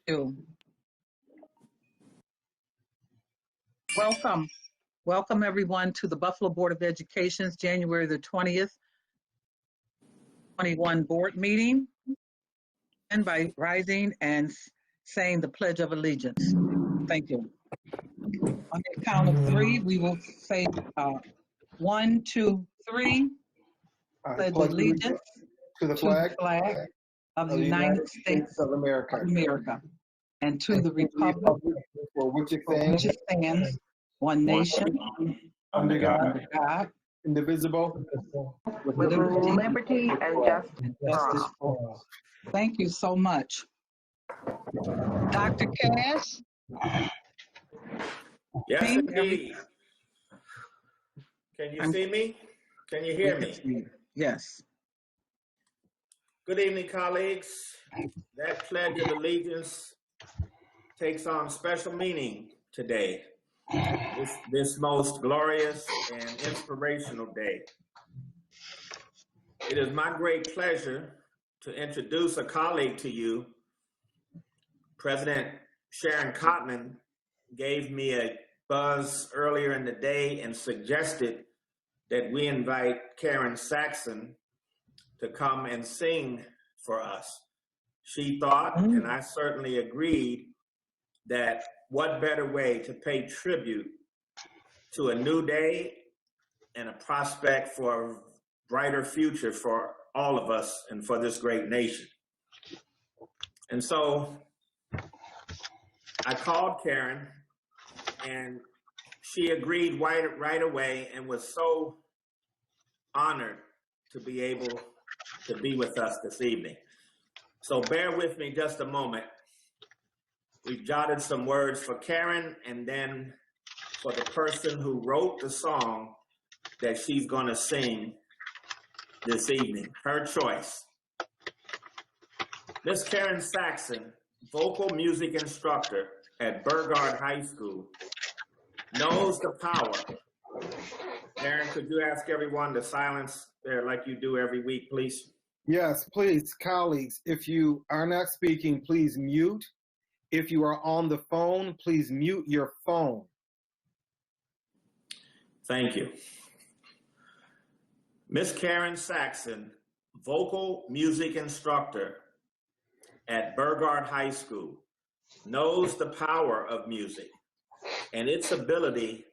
you. Welcome. Welcome everyone to the Buffalo Board of Education's January the 20th, 21 board meeting. And by rising and saying the Pledge of Allegiance. Thank you. On the count of three, we will say 1, 2, 3. Pledge allegiance to the flag of the United States of America, and to the republic for which it which stands one nation under under God, God indivisible, with with liberty and justice for all. all. Thank you so much. Dr. Cash? Yes, Me? indeed. Can you see me? Can you hear me? Yes. Good evening, colleagues. That Pledge of Allegiance takes on special meaning today, this most glorious and inspirational day. It is my great pleasure to introduce a colleague to you. President Sharon Cotman gave me a buzz earlier in the day and suggested that we invite Karen Saxon to come and sing for us. She thought, and I certainly agreed, that what better way to pay tribute to a new day and a prospect for a brighter future for all of us and for this great nation. And so I called Karen, and she agreed right away and was so honored to be able to be with us this evening. So bear with me just a moment. We've jotted some words for Karen and then for the person who wrote the song that she's going to sing this evening, her choice. Miss Karen Saxon, vocal music instructor at Burgard High School, knows the power. Karen, could you ask everyone to silence there like you do every week, please? Yes, please, colleagues, if you are not speaking, please mute. If you are on the phone, please mute your phone. Thank you. Miss Karen Saxon, vocal music instructor at Burgard High School, knows the power of music and its ability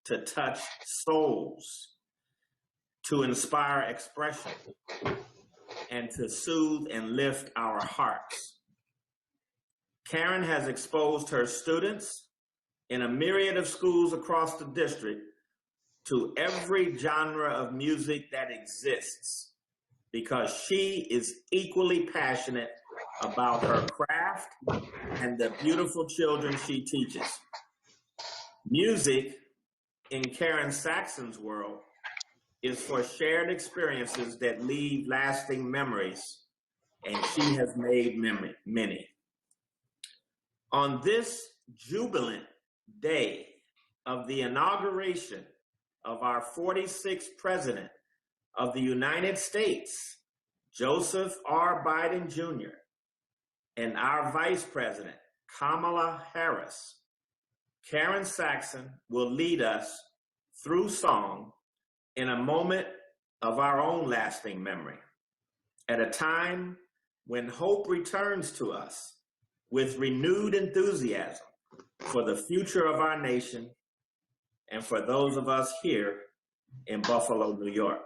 to touch souls, to inspire expression, and to soothe and lift our hearts. Karen has exposed her students in a myriad of schools across the district to every genre of music that exists because she is equally passionate about her craft and the beautiful children she teaches. Music, in Karen Saxon's world, is for shared experiences that leave lasting memories, and she has made many. On this jubilant day of the inauguration of our 46th President of the United States, Joseph R. Biden Jr., and our Vice President, Kamala Harris, Karen Saxon will lead us through song in a moment of our own lasting memory, at a time when hope returns to us with renewed enthusiasm for the future of our nation and for those of us here in Buffalo, New York.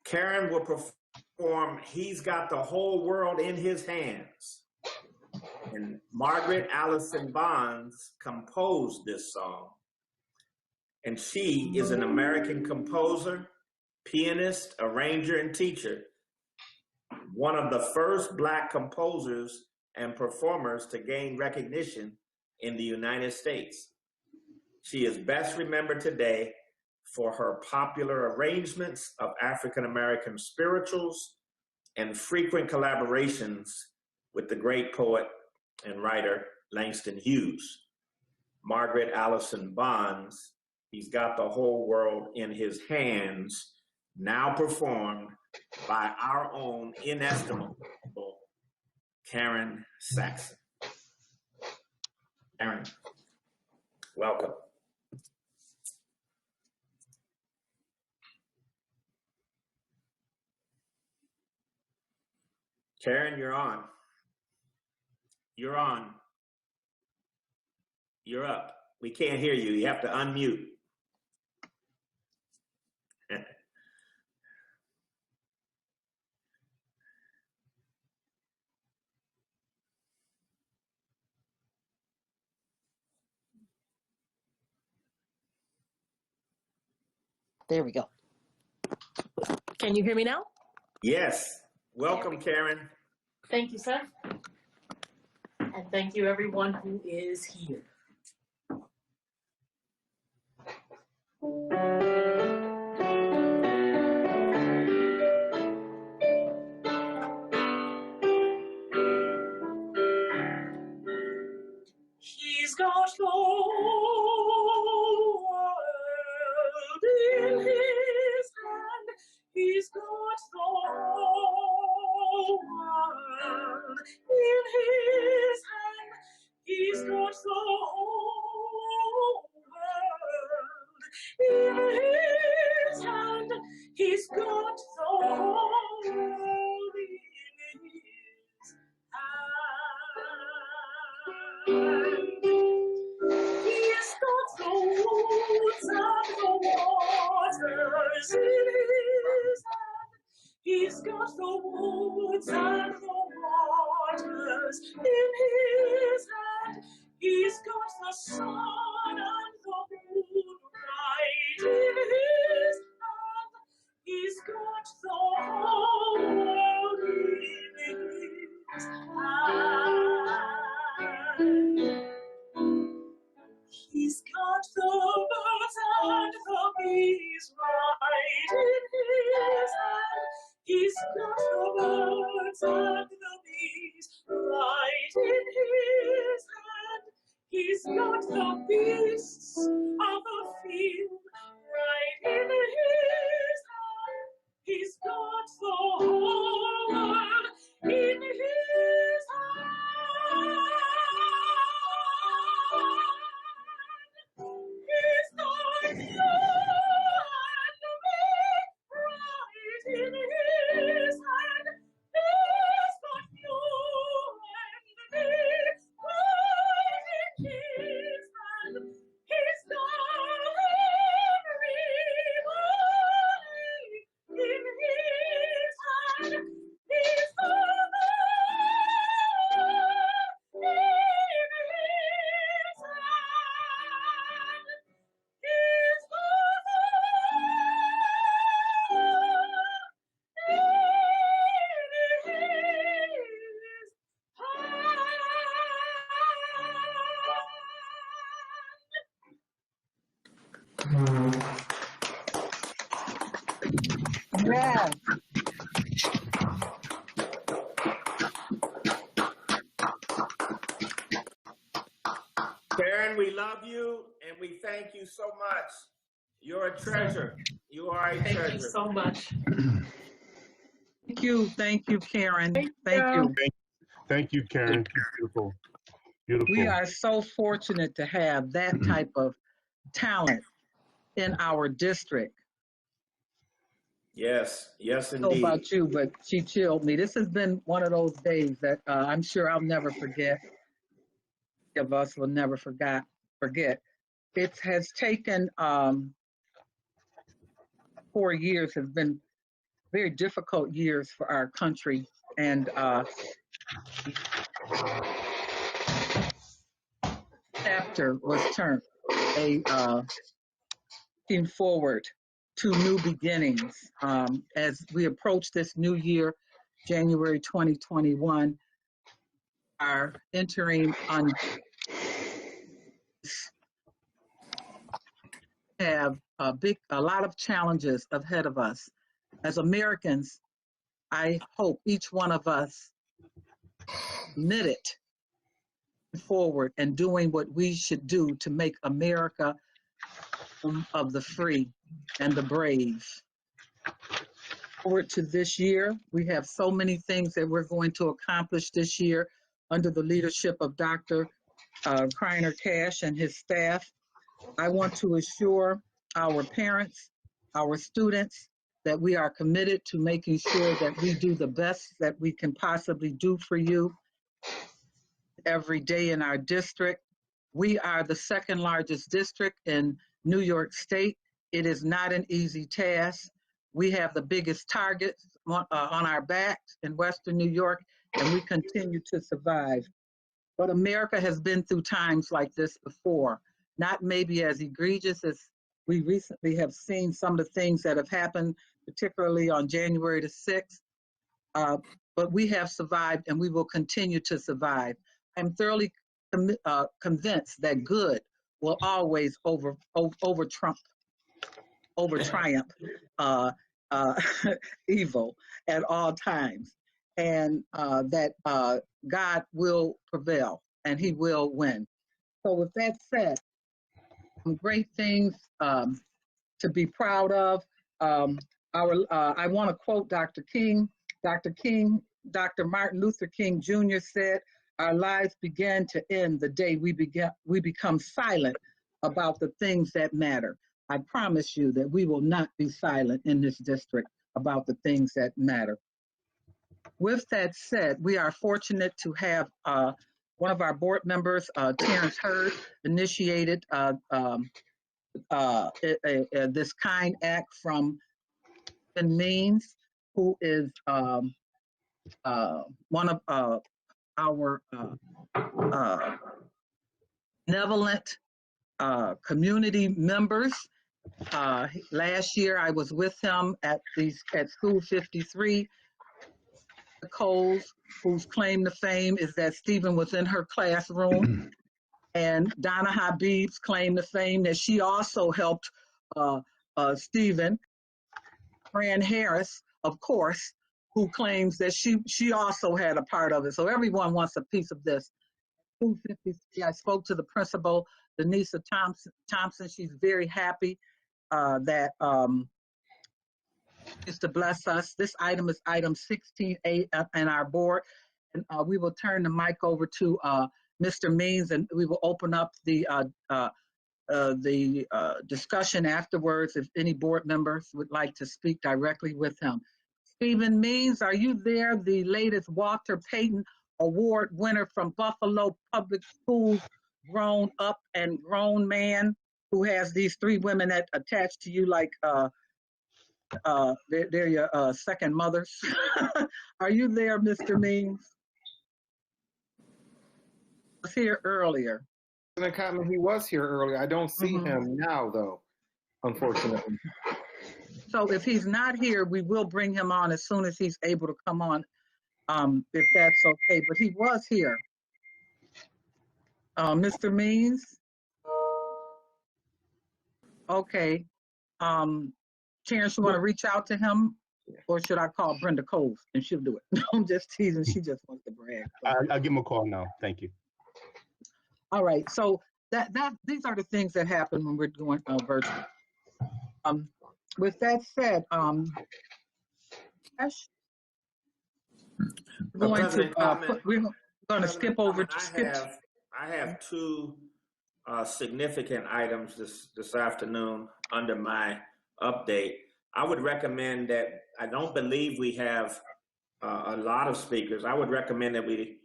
Karen will perform He's Got the Whole World in His Hands. And Margaret Allison Bonds composed this song. And she is an American composer, pianist, arranger, and teacher, one of the first Black composers and performers to gain recognition in the United States. She is best remembered today for her popular arrangements of African-American spirituals and frequent collaborations with the great poet and writer Langston Hughes. Margaret Allison Bonds, He's Got the Whole World in His Hands, now performed by our own inestimable Karen Saxon. Karen, welcome. Karen, you're on. You're on. You're up. We can't hear you. You have to unmute. There we go. Can you hear me now? Yes. Welcome, Karen. Thank you, sir. And thank you, everyone who is here. He's got the whole world in his hand. He's got the whole world in his hand. He's got the whole world in his hand. He's got the whole world in his hand. He's got the woods and the waters in his hand. He's got the woods and the waters in his hand. He's got the sun and the moon right in his hand. He's got the whole world in his hand. He's got the birds and the bees right in his hand. He's got the birds and the bees right in his hand. He's got the beasts of the field right in his hand. He's got the whole world in his hand. He's got you and me right in his hand. He's got you and me right in his hand. He's got everybody in his hand. He's got the world in his hand. He's got the Yes. Karen, we love you and we thank you so much. You're a treasure. You are a treasure. Thank you so much. Thank you, Karen. Thank you. Thank you, Karen. Beautiful. Beautiful. We are so fortunate to have that type of talent in our district. Yes, yes, I don't know indeed. about you, but she chilled me. This has been one of those days that I'm sure I'll never forget. Of us will never forget. It has taken 4 years, has been very difficult years for our country, and chapter was turned, looking forward to new beginnings. As we approach this new year, January 2021, are entering on have a lot of challenges ahead of us. As Americans, I hope each one of us knitted forward and doing what we should do to make America of the free and the brave. forward to this year. We have so many things that we're going to accomplish this year under the leadership of Dr. Kreiner Cash and his staff. I want to assure our parents, our students, that we are committed to making sure that we do the best that we can possibly do for you every day in our district. We are the second largest district in New York State. It is not an easy task. We have the biggest targets on our backs in Western New York, and we continue to survive. But America has been through times like this before, not maybe as egregious as we recently have seen some of the things that have happened, particularly on January the 6th. But we have survived, and we will continue to survive. I'm thoroughly convinced that good will always triumph evil at all times, and that God will prevail and he will win. So with that said, some great things to be proud of. I want to quote Dr. King. Dr. Martin Luther King Jr. said, "Our lives began to end the day we become silent about the things that matter." I promise you that we will not be silent in this district about the things that matter. With that said, we are fortunate to have one of our board members, Terrence Hurd, initiated this kind act from Ben Means, who is one of our benevolent community members. Last year, I was with him at School 53. Coles, whose claim to fame is that Stephen was in her classroom, and Donna Habib's claim to fame that she also helped Stephen. Fran Harris, of course, who claims that she also had a part of it. So everyone wants a piece of this. I spoke to the principal, Denisa Thompson. She's very happy that is to bless us. This item is item 16A in our board. And we will turn the mic over to Mr. Means, and we will open up the discussion afterwards if any board members would like to speak directly with him. Stephen Means, are you there? The latest Walter Payton Award winner from Buffalo Public Schools, grown up and grown man who has these three women that attached to you like they're your second mothers. Are you there, Mr. Means? I was here earlier. He was here earlier. I don't see him now, though, unfortunately. So if he's not here, we will bring him on as soon as he's able to come on, if that's okay. But he was here. Mr. Means? Okay. Terrence, you want to reach out to him? Or should I call Brenda Coles and she'll do it? No, I'm just teasing. She just wants to brag. I'll give him a call now. Thank you. All right. So these are the things that happen when we're doing virtual. With that said, Ash, we're going to skip over to I have two significant items this afternoon under my update. I would recommend that, I don't believe we have a lot of speakers. I would recommend that we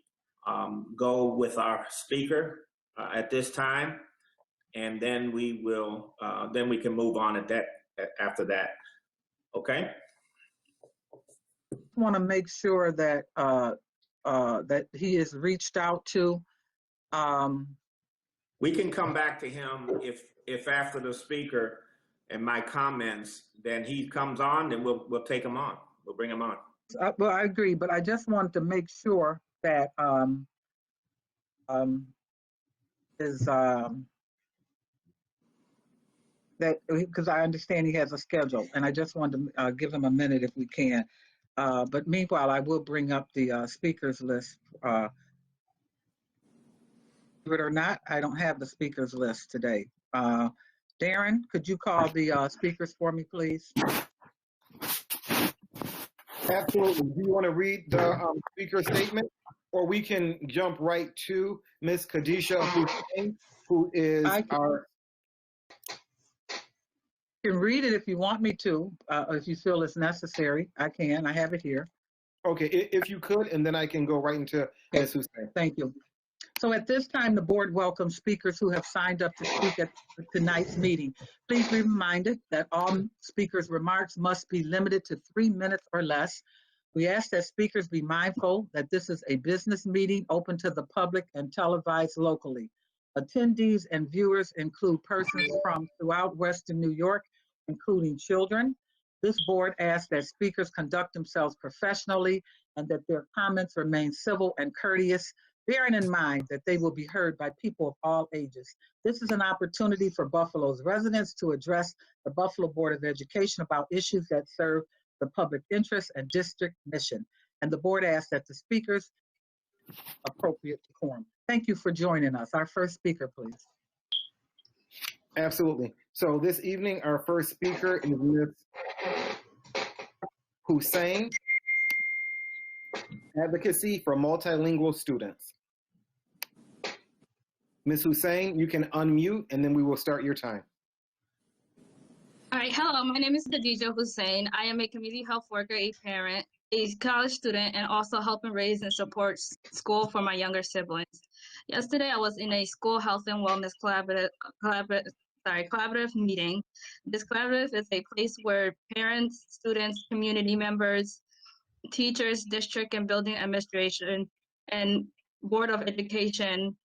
go with our speaker at this time, and then we will, then we can move on after that. Okay? I want to make sure that that he is reached out to. We can come back to him if after the speaker and my comments, then he comes on, then we'll take him on. We'll bring him on. Well, I agree, but I just wanted to make sure that that because I understand he has a schedule, and I just wanted to give him a minute if we can. But meanwhile, I will bring up the speakers list. Believe it or not, I don't have the speakers list today. Darren, could you call the speakers for me, please? Absolutely. Do you want to read the speaker statement? Or we can jump right to Ms. Khadijah Hussein, who is I our... can read it if you want me to. If you feel it's necessary, I can. I have it here. Okay, if you could, and then I can go right into Ms. Hussein. Thank you. So at this time, the board welcomes speakers who have signed up to speak at tonight's meeting. Please be reminded that all speakers' remarks must be limited to 3 minutes or less. We ask that speakers be mindful that this is a business meeting open to the public and televised locally. Attendees and viewers include persons from throughout Western New York, including children. This board asks that speakers conduct themselves professionally and that their comments remain civil and courteous, bearing in mind that they will be heard by people of all ages. This is an opportunity for Buffalo's residents to address the Buffalo Board of Education about issues that serve the public interest and district mission. And the board asks that the speakers appropriate decorum. Thank you for joining us. Our first speaker, please. Absolutely. So this evening, our first speaker is Ms. Hussein, Advocacy for Multilingual Students. Ms. Hussein, you can unmute and then we will start your time. All right, hello, my name is Khadijah Hussein. I am a community health worker, a parent, a college student, and also helping raise and support school for my younger siblings. Yesterday, I was in a school health and wellness collaborative meeting. This collaborative is a place where parents, students, community members, teachers, district and building administration, and Board of Education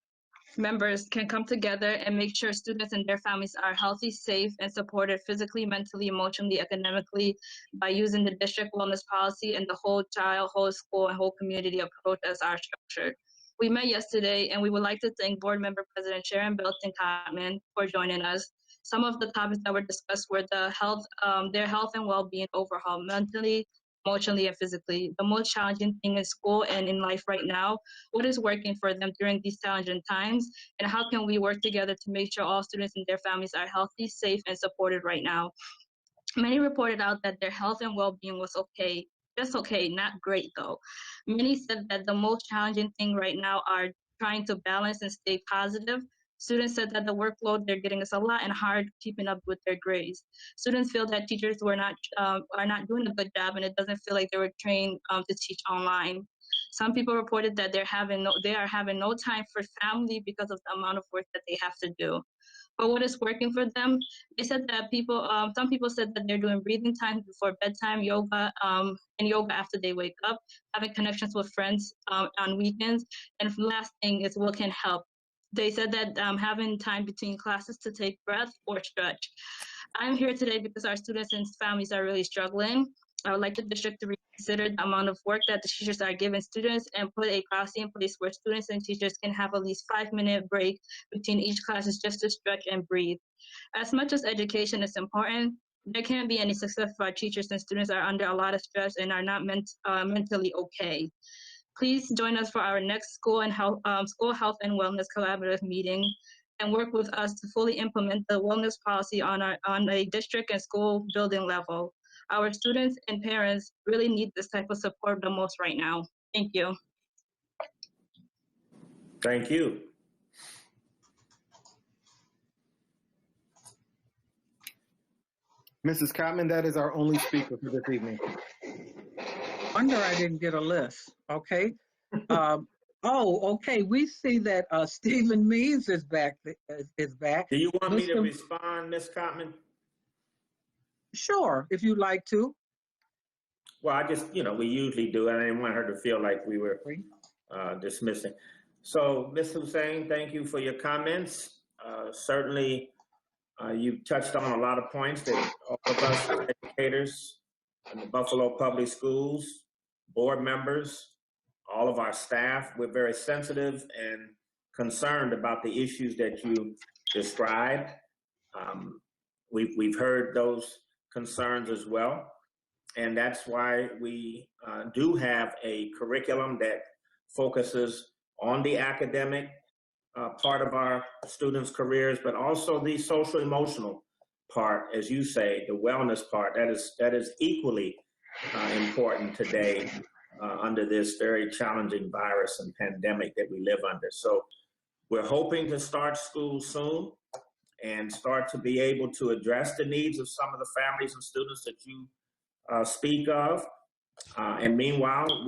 members can come together and make sure students and their families are healthy, safe, and supported physically, mentally, emotionally, academically by using the district wellness policy and the whole child, whole school, and whole community approach as our structure. We met yesterday, and we would like to thank Board Member President Sharon Belton-Cotman for joining us. Some of the topics that were discussed were their health and well-being overhaul, mentally, emotionally, and physically. The most challenging thing in school and in life right now, what is working for them during these challenging times, and how can we work together to make sure all students and their families are healthy, safe, and supported right now. Many reported out that their health and well-being was okay, just okay, not great though. Many said that the most challenging thing right now are trying to balance and stay positive. Students said that the workload they're getting is a lot and hard keeping up with their grades. Students feel that teachers are not doing a good job, and it doesn't feel like they were trained to teach online. Some people reported that they are having no time for family because of the amount of work that they have to do. But what is working for them? They said that some people said that they're doing breathing time before bedtime, yoga, and yoga after they wake up, having connections with friends on weekends. And last thing is what can help. They said that having time between classes to take breath or stretch. I'm here today because our students and families are really struggling. I would like the district to reconsider the amount of work that the teachers are giving students and put a policy in place where students and teachers can have at least 5-minute break between each classes just to stretch and breathe. As much as education is important, there can't be any success if our teachers and students are under a lot of stress and are not mentally okay. Please join us for our next school health and wellness collaborative meeting and work with us to fully implement the wellness policy on a district and school building level. Our students and parents really need this type of support the most right now. Thank you. Thank you. Mrs. Cotman, that is our only speaker for this evening. Wonder I didn't get a list. Okay. Okay. We see that Stephen Means is back. Do you want me to respond, Ms. Cotman? Sure, if you'd like to. Well, I just, we usually do. I didn't want her to feel like we were dismissing. So, Ms. Hussein, thank you for your comments. Certainly, you touched on a lot of points that all of us educators in the Buffalo Public Schools, board members, all of our staff, we're very sensitive and concerned about the issues that you described. We've heard those concerns as well. And that's why we do have a curriculum that focuses on the academic part of our students' careers, but also the social emotional part, as you say, the wellness part, that is equally important today under this very challenging virus and pandemic that we live under. So we're hoping to start school soon and start to be able to address the needs of some of the families and students that you speak of. And meanwhile,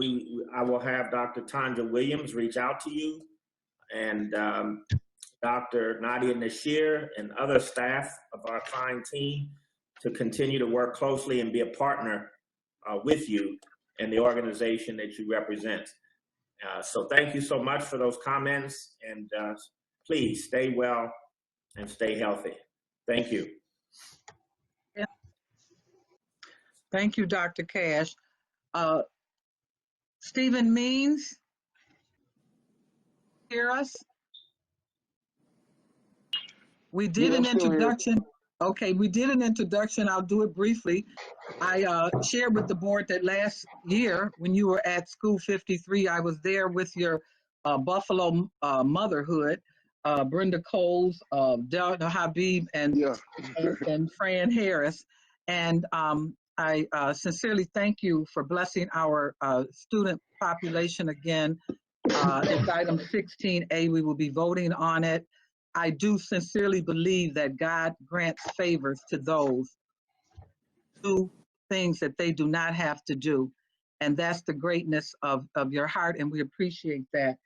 I will have Dr. Tanja Williams reach out to you, and Dr. Nadia Nashir and other staff of our fine team to continue to work closely and be a partner with you and the organization that you represent. So thank you so much for those comments, and please stay well and stay healthy. Thank you. Yeah. Thank you, Dr. Cash. Stephen Means, hear us? We did an introduction. Okay, we did an introduction. I'll do it briefly. I shared with the board that last year when you were at School 53, I was there with your Buffalo motherhood, Brenda Coles, Delta Habib, and Fran Harris. And I sincerely thank you for blessing our student population again. It's item 16A. We will be voting on it. I do sincerely believe that God grants favors to those who do things that they do not have to do. And that's the greatness of your heart, and we appreciate that.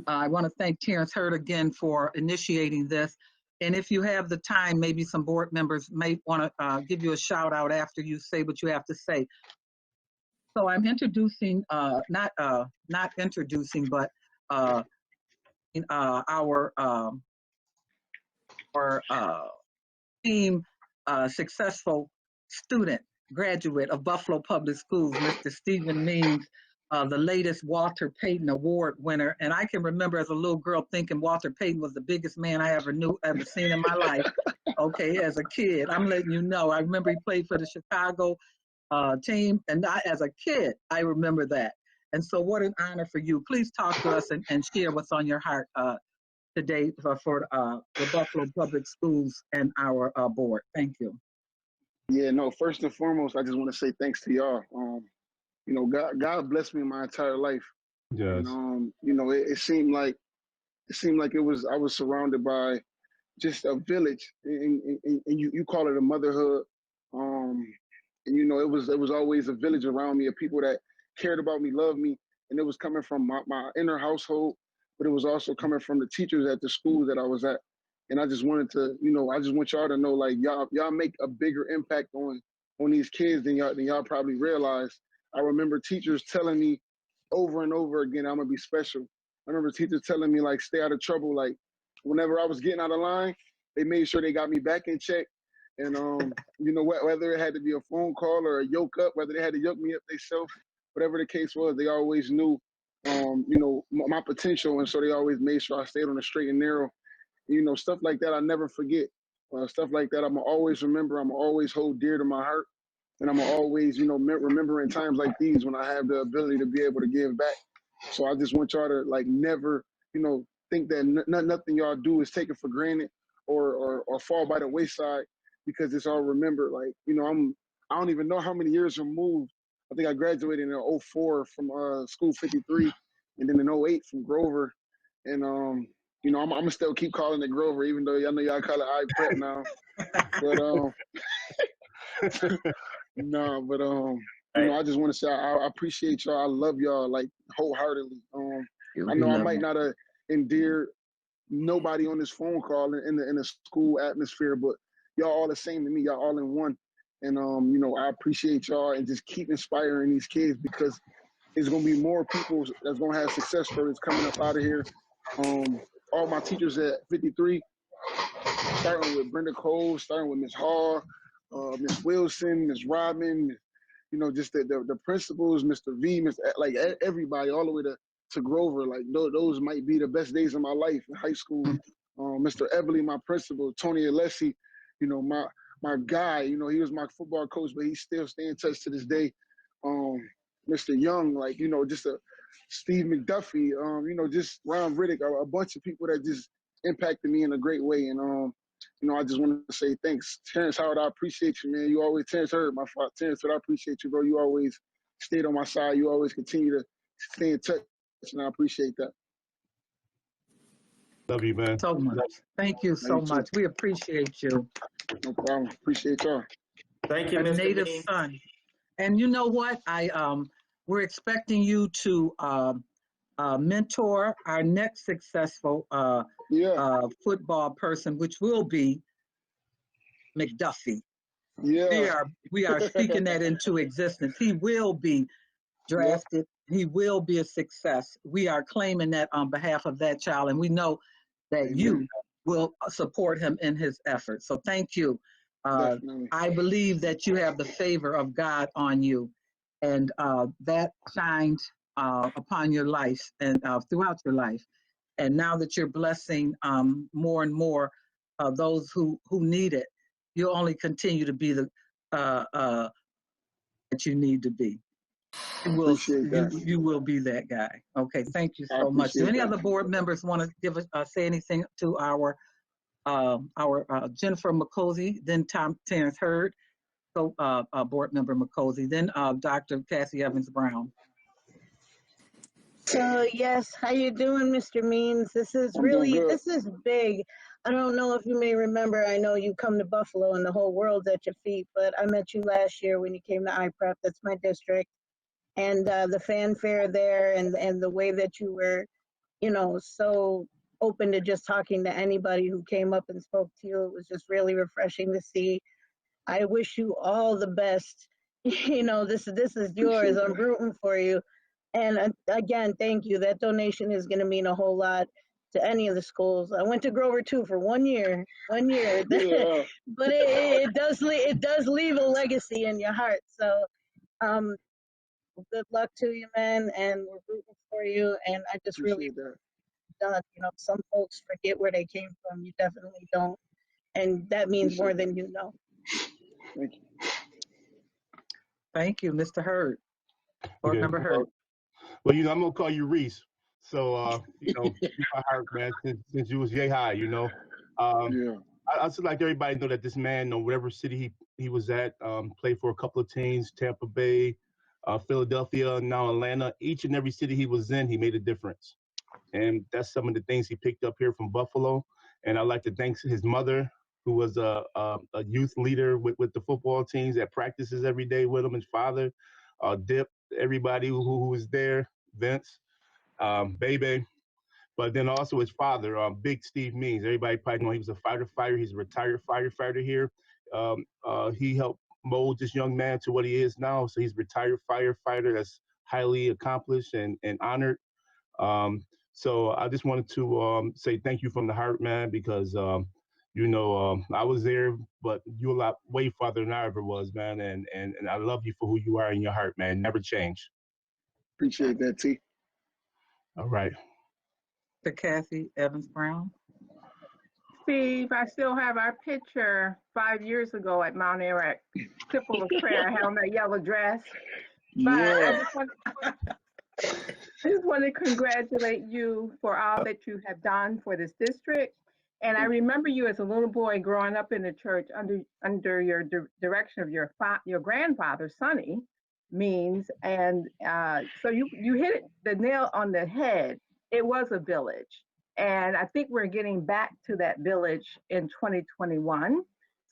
I want to thank Terrence Hurd again for initiating this. And if you have the time, maybe some board members may want to give you a shout out after you say what you have to say. So I'm introducing, not introducing, but our team successful student, graduate of Buffalo Public Schools, Mr. Stephen Means, the latest Walter Payton Award winner. And I can remember as a little girl thinking Walter Payton was the biggest man I ever seen in my life. Okay, as a kid, I'm letting you know. I remember he played for the Chicago team, and as a kid, I remember that. And so what an honor for you. Please talk to us and share what's on your heart today for the Buffalo Public Schools and our board. Thank you. Yeah, no, first and foremost, I just want to say thanks to y'all. You know, God blessed me my entire life. Yes. And, you know, it seemed like I was surrounded by just a village, and you call it a motherhood. And you know, it was always a village around me of people that cared about me, loved me, and it was coming from my inner household, but it was also coming from the teachers at the school that I was at. And I just wanted to, you know, I just want y'all to know, like, y'all make a bigger impact on these kids than y'all probably realize. I remember teachers telling me over and over again, I'm gonna be special. I remember teachers telling me, like, stay out of trouble. Like, whenever I was getting out of line, they made sure they got me back in check. And you know, whether it had to be a phone call or a yoke up, whether they had to yoke me up themselves, whatever the case was, they always knew, you know, my potential, and so they always made sure I stayed on the straight and narrow. You know, stuff like that I never forget. Stuff like that I'm gonna always remember. I'm gonna always hold dear to my heart, and I'm gonna always, you know, remember in times like these when I have the ability to be able to give back. So I just want y'all to, like, never, you know, think that nothing y'all do is taken for granted or fall by the wayside, because it's all remembered. Like, you know, I don't even know how many years removed. I think I graduated in 04 from School 53, and then in 08 from Grover, and you know, I'm gonna still keep calling it Grover, even though I know y'all call it iPrep now. But no, but you know, I just want to say I appreciate y'all. I love y'all, like, wholeheartedly. I know I might not have endeared nobody on this phone call in the school atmosphere, but y'all all the same to me. Y'all all in one, and you know, I appreciate y'all, and just keep inspiring these kids, because there's gonna be more people that's gonna have success stories coming up out of here. All my teachers at 53, starting with Brenda Cole, starting with Miss Hall, Miss Wilson, Miss Rodman, you know, just the principals, Mr. V, like everybody, all the way to Grover. Like, those might be the best days of my life in high school. Mr. Everly, my principal, Tony Alessi, you know, my guy, you know, he was my football coach, but he still stay in touch to this day. Mr. Young, like, you know, just Steve McDuffie, you know, just Ron Riddick, a bunch of people that just impacted me in a great way. And you know, I just want to say thanks. Terrence Howard, I appreciate you, man. You always, Terrence Howard, my father, Terrence Howard, I appreciate you, bro. You always stayed on my side. You always continue to stay in touch, and I appreciate that. Love you, man. So much. Thank you so much. We appreciate you. No problem. Appreciate y'all. Thank you, A Mr. native Means. son. And you know what? We're expecting you to mentor our next successful football person, which will be McDuffie. Yeah. We are speaking that into existence. He will be drafted. He will be a success. We are claiming that on behalf of that child, and we know that Amen. you will support him in his efforts. So thank you. I believe that you have the favor of God on you, and that shined upon your life and throughout your life. And now that you're blessing more and more those who need it, you'll only continue to be the that you need to be. You will be that guy. Okay, thank you so much. Do any other board members want to give say anything to our Jennifer McCosey, then Terrence Hurd, so board member McCosey, then Dr. Cassie Evans Brown. So yes, how you doing, Mr. Means? This is this is big. I don't know if you may remember, I know you come to Buffalo and the whole world's at your feet, but I met you last year when you came to IPREP, that's my district. And the fanfare there and the way that you were, you know, so open to just talking to anybody who came up and spoke to you, it was just really refreshing to see. I wish you all the best. You know, this is yours. I'm rooting for you. And again, thank you. That donation is going to mean a whole lot to any of the schools. I went to Grover too for 1 year. Yeah. But it does leave a legacy in your heart. So good luck to you, man. And we're rooting for you. And I just really, you know, some folks forget where they came from. You definitely don't. And that means more than you know. Thank you. Thank you, Mr. Hurd. Board member Hurd. Well, you know, I'm gonna call you Reese. So, you know, you my heart, man, since you was yay high, you know. I just like everybody know that this man, whatever city he was at, played for a couple of teams, Tampa Bay, Philadelphia, now Atlanta. Each and every city he was in, he made a difference. And that's some of the things he picked up here from Buffalo. And I'd like to thank his mother, who was a youth leader with the football teams that practices every day with him, his father, Dip, everybody who was there, Vince, Bebe, but then also his father, Big Steve Means. Everybody probably know he was a firefighter. He's a retired firefighter here. He helped mold this young man to what he is now. So he's a retired firefighter that's highly accomplished and honored. So I just wanted to say thank you from the heart, man, because you know, I was there, but you're a lot way farther than I ever was, man. And I love you for who you are in your heart, man. Never change. Appreciate that, T. All right. To Cassie Evans Brown. Steve, I still have our picture 5 years ago at Mount Eric. Simple of prayer. I had on that yellow dress. But I just want to congratulate you for all that you have done for this district. And I remember you as a little boy growing up in the church under your direction of your grandfather, Sonny Means. And so you hit the nail on the head. It was a village. And I think we're getting back to that village in 2021.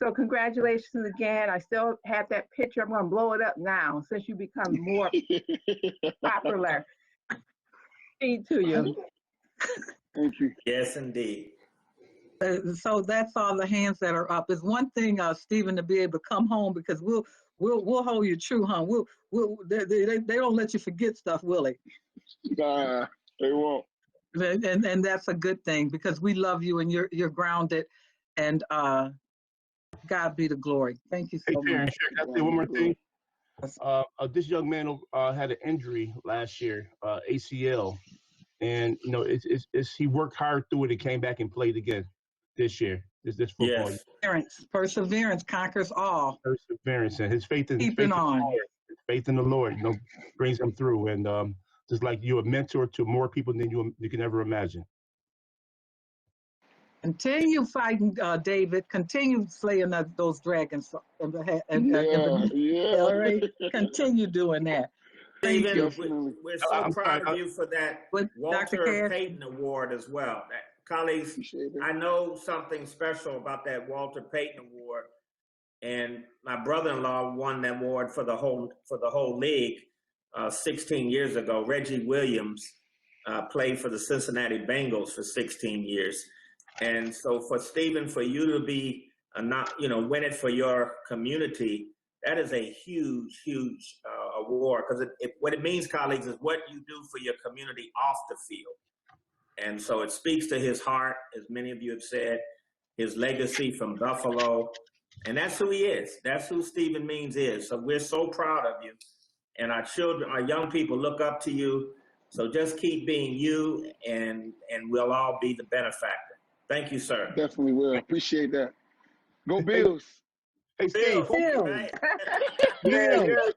So congratulations again. I still have that picture. I'm going to blow it up now since you become more popular. Speed to you. Thank you. Yes, indeed. So that's all the hands that are up. It's one thing, Stephen, to be able to come home, because we'll hold you true, huh? They don't let you forget stuff, will they? Nah, they won't. And that's a good thing, because we love you and you're grounded, and God be the glory. Thank you so much. Can I say one more thing? This young man had an injury last year, ACL, and you know he worked hard through it and came back and played again this year. This football. Yes. Perseverance conquers all. Perseverance, and his faith in keeping on. His faith in the Lord, you know, brings him through. And just like you're a mentor to more people than you can ever imagine. Continue fighting, David. Continue slaying those dragons Yeah, yeah. all right? Continue doing that. Thank Stephen, you. Definitely. we're so I'm sorry. proud of you for that With Dr. Walter Cass? Payton Award as well. Colleagues, Appreciate it. I know something special about that Walter Payton Award, and my brother-in-law won that award for the whole league 16 years ago. Reggie Williams played for the Cincinnati Bengals for 16 years, and so for Stephen, for you to be win it for your community, that is a huge, huge award, because what it means, colleagues, is what you do for your community off the field. And so it speaks to his heart, as many of you have said, his legacy from Buffalo. And that's who he is. That's who Stephen Means is. So we're so proud of you. And our children, our young people look up to you. So just keep being you, and we'll all be the benefactor. Thank you, sir. Definitely will. Appreciate that. Go Bills. Hey, Steve. Bill. Right? Yeah. Bill.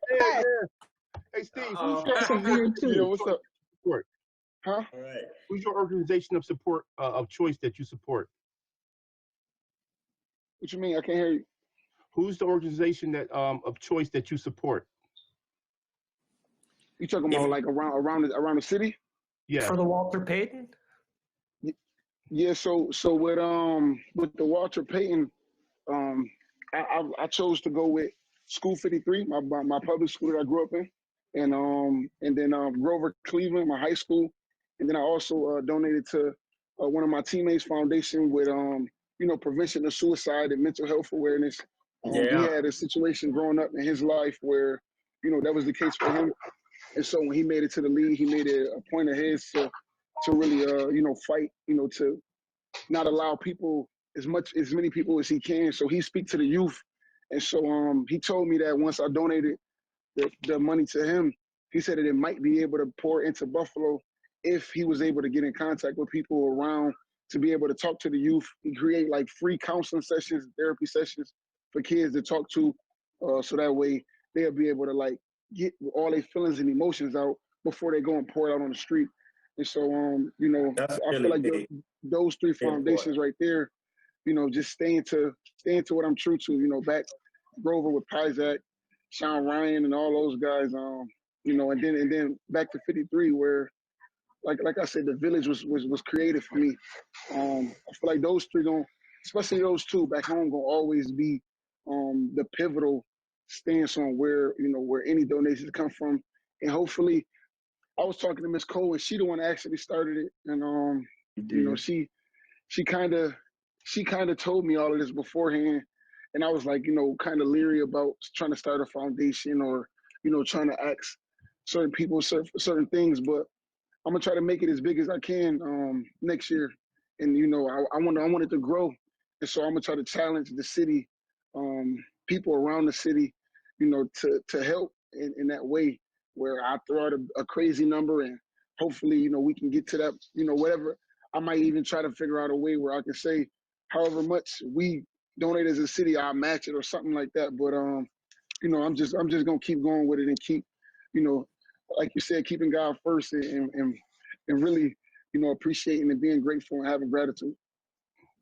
Hey, Steve. Yeah, what's up? Support? Huh? All right. Who's your organization of support of choice that you support? What you mean? I can't hear you. Who's the organization that of choice that you support? You talking about like around the city? Yeah. For the Walter Payton? Yeah. So with the Walter Payton, I chose to go with School 53, my public school that I grew up in, and then Grover Cleveland, my high school, and then I also donated to one of my teammates' foundation with prevention of suicide and mental health awareness. He had a situation growing up in his life where that was the case for him, and so when he made it to the league, he made it a point of his to really fight to not allow people as many people as he can. So he speak to the youth, and so he told me that once I donated the money to him, he said that it might be able to pour into Buffalo if he was able to get in contact with people around to be able to talk to the youth. He create like free counseling sessions, therapy sessions for kids to talk to, so that way they'll be able to like get all their feelings and emotions out before they go and pour it out on the street. And so That's I really feel like big. those three foundations right there, just staying to what I'm true to, back Grover with Pizak, Sean Ryan and all those guys, and then back to 53 where like I said, the village was created for me. I feel like those three especially those two back home gonna always be the pivotal stance on where any donations come from. And hopefully I was talking to Miss Cole, and she the one that actually started it, and she kind of told me all of this beforehand, and I was like, kind of leery about trying to start a foundation or trying to ask certain people certain things, but I'm gonna try to make it as big as I can next year, and I want it to grow, and so I'm gonna try to challenge the city, people around the city, to help in that way, where I throw out a crazy number, and hopefully we can get to that, whatever. I might even try to figure out a way where I can say, however much we donate as a city, I'll match it or something like that. But I'm just gonna keep going with it and keep, like you said, keeping God first and really, appreciating and being grateful and having gratitude.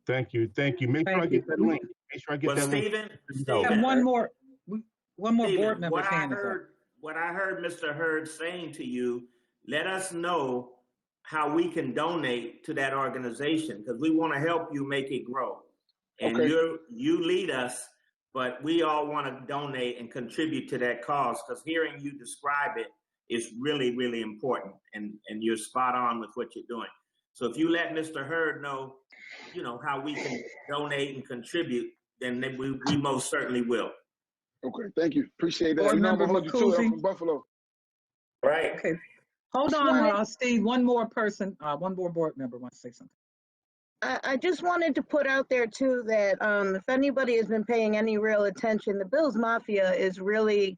Thank you. Make sure I get that link. Make sure I get that link. Stephen, one more Stephen, board member's hand is up. What I heard Mr. Hurd saying to you, let us know how we can donate to that organization, because we want to help you make it grow. And Okay. you lead us, but we all want to donate and contribute to that cause, because hearing you describe it is really, really important, and you're spot on with what you're doing. So if you let Mr. Hurd know, how we can donate and contribute, then we most certainly will. Okay, thank you. Appreciate that. Board I'm member gonna hold you to it. I'm Macuzzi. from Buffalo. Right. Okay. Hold on, Steve. One more person, one more board member wants to say something. I just wanted to put out there too that if anybody has been paying any real attention, the Bills Mafia is really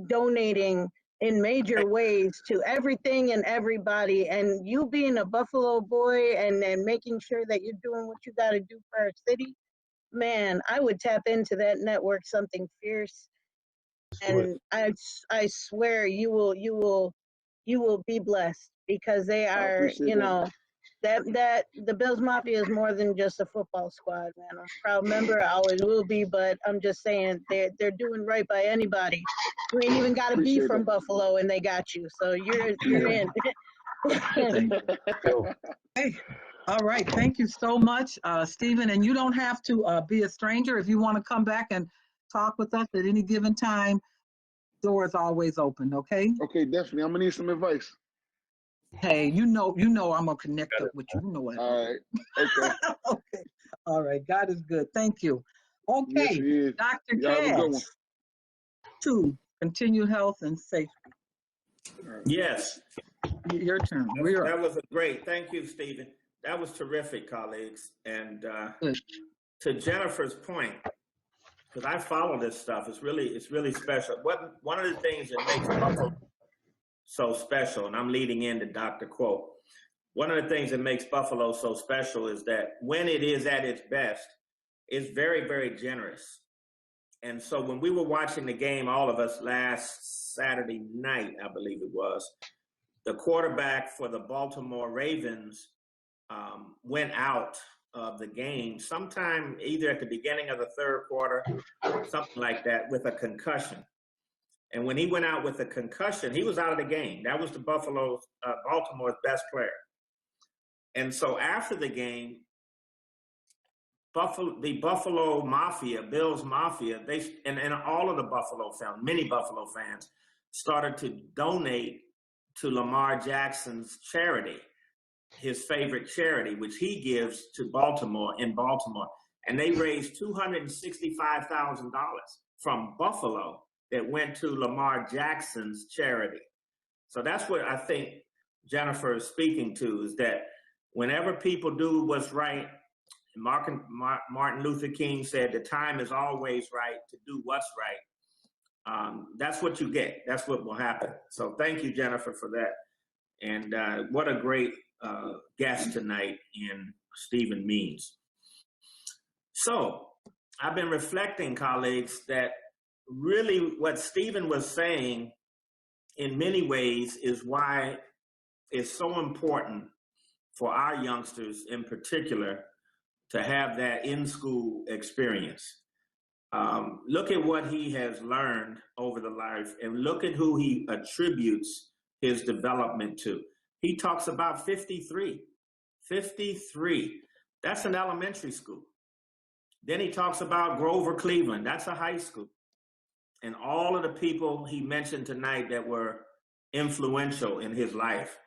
donating in major ways to everything and everybody. And you being a Buffalo boy and making sure that you're doing what you got to do for our city, man, I would tap into that network something fierce. And I swear you will be blessed, because they are, That the Bills Mafia is more than just a football squad, man. I'm a proud member, I always will be, but I'm just saying they're doing right by anybody. You ain't even got to be from Buffalo, and they got you, so you're in. Hey, all right. Thank you so much, Stephen. And you don't have to be a stranger. If you want to come back and talk with us at any given time, door is always open. Okay. Okay, definitely. I'm gonna need some advice. Hey, you know, I'm gonna connect up with you. You know what? All right. Okay. Okay. All right. God is good. Thank you. Yes, Okay, he is. Dr. Y'all have a good one. Cass. 2, continued health and safety. Yes. Your turn. That was a great. Thank you, Stephen. That was terrific, colleagues. And to Jennifer's point, because I follow this stuff, it's really special. One of the things that makes Buffalo so special, and I'm leading into Dr. Quo, one of the things that makes Buffalo so special is that when it is at its best, it's very, very generous. And so when we were watching the game, all of us last Saturday night, I believe it was, the quarterback for the Baltimore Ravens went out of the game sometime either at the beginning of the third quarter, something like that, with a concussion. And when he went out with a concussion, he was out of the game. That was the Baltimore's best player. And so after the game, the Buffalo Mafia, Bills Mafia, and all of the Buffalo fans, many Buffalo fans, started to donate to Lamar Jackson's charity, his favorite charity, which he gives to Baltimore, in Baltimore. And they raised $265,000 from Buffalo that went to Lamar Jackson's charity. So that's what I think Jennifer is speaking to, is that whenever people do what's right, Martin Luther King said the time is always right to do what's right. That's what you get. That's what will happen. So thank you, Jennifer, for that. And what a great guest tonight in Stephen Means. So I've been reflecting, colleagues, that really what Stephen was saying in many ways is why it's so important for our youngsters in particular to have that in-school experience. Look at what he has learned over the life, and look at who he attributes his development to. He talks about 53. 53. That's an elementary school. Then he talks about Grover Cleveland. That's a high school. And all of the people he mentioned tonight that were influential in his life.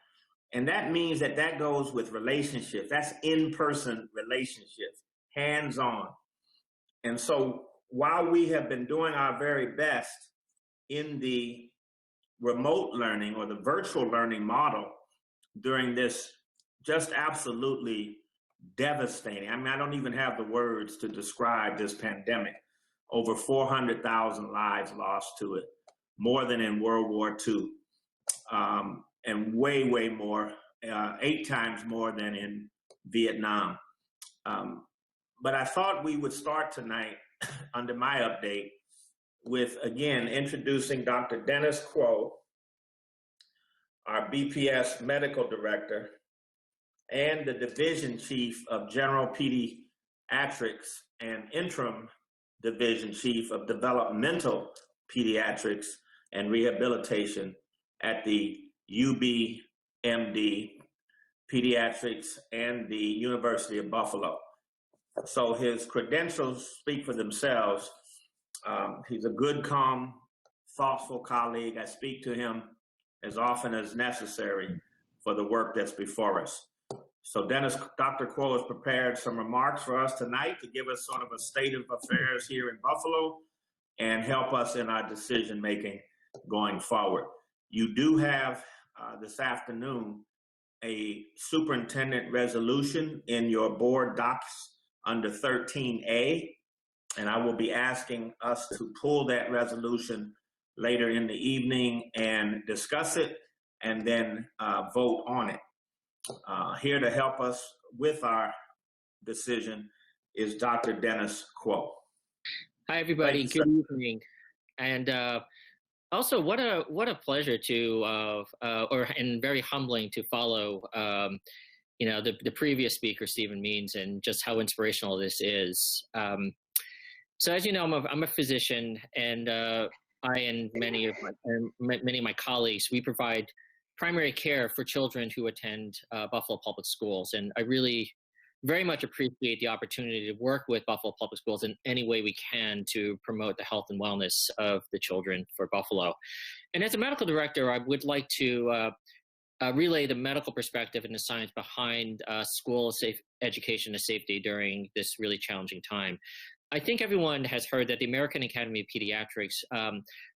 And that means that goes with relationships. That's in-person relationships, hands-on. And so while we have been doing our very best in the remote learning or the virtual learning model during this just absolutely devastating, I mean, I don't even have the words to describe this pandemic. Over 400,000 lives lost to it, more than in World War II. And way, way more, 8 times more than in Vietnam. But I thought we would start tonight under my update with, again, introducing Dr. Dennis Quo, our BPS medical director, and the division chief of general pediatrics and interim division chief of developmental pediatrics and rehabilitation at the UBMD Pediatrics and the University of Buffalo. So his credentials speak for themselves. He's a good, calm, thoughtful colleague. I speak to him as often as necessary for the work that's before us. So Dr. Quo has prepared some remarks for us tonight to give us sort of a state of affairs here in Buffalo and help us in our decision-making going forward. You do have this afternoon a superintendent resolution in your board docs under 13A, and I will be asking us to pull that resolution later in the evening and discuss it and then vote on it. Here to help us with our decision is Dr. Dennis Quo. Hi, everybody. Good evening. And also, what a pleasure to, and very humbling to follow the previous speaker, Stephen Means, and just how inspirational this is. So as you know, I'm a physician, and I and many of my colleagues, we provide primary care for children who attend Buffalo Public Schools, and I really very much appreciate the opportunity to work with Buffalo Public Schools in any way we can to promote the health and wellness of the children for Buffalo. And as a medical director, I would like to relay the medical perspective and the science behind school safe education and safety during this really challenging time. I think everyone has heard that the American Academy of Pediatrics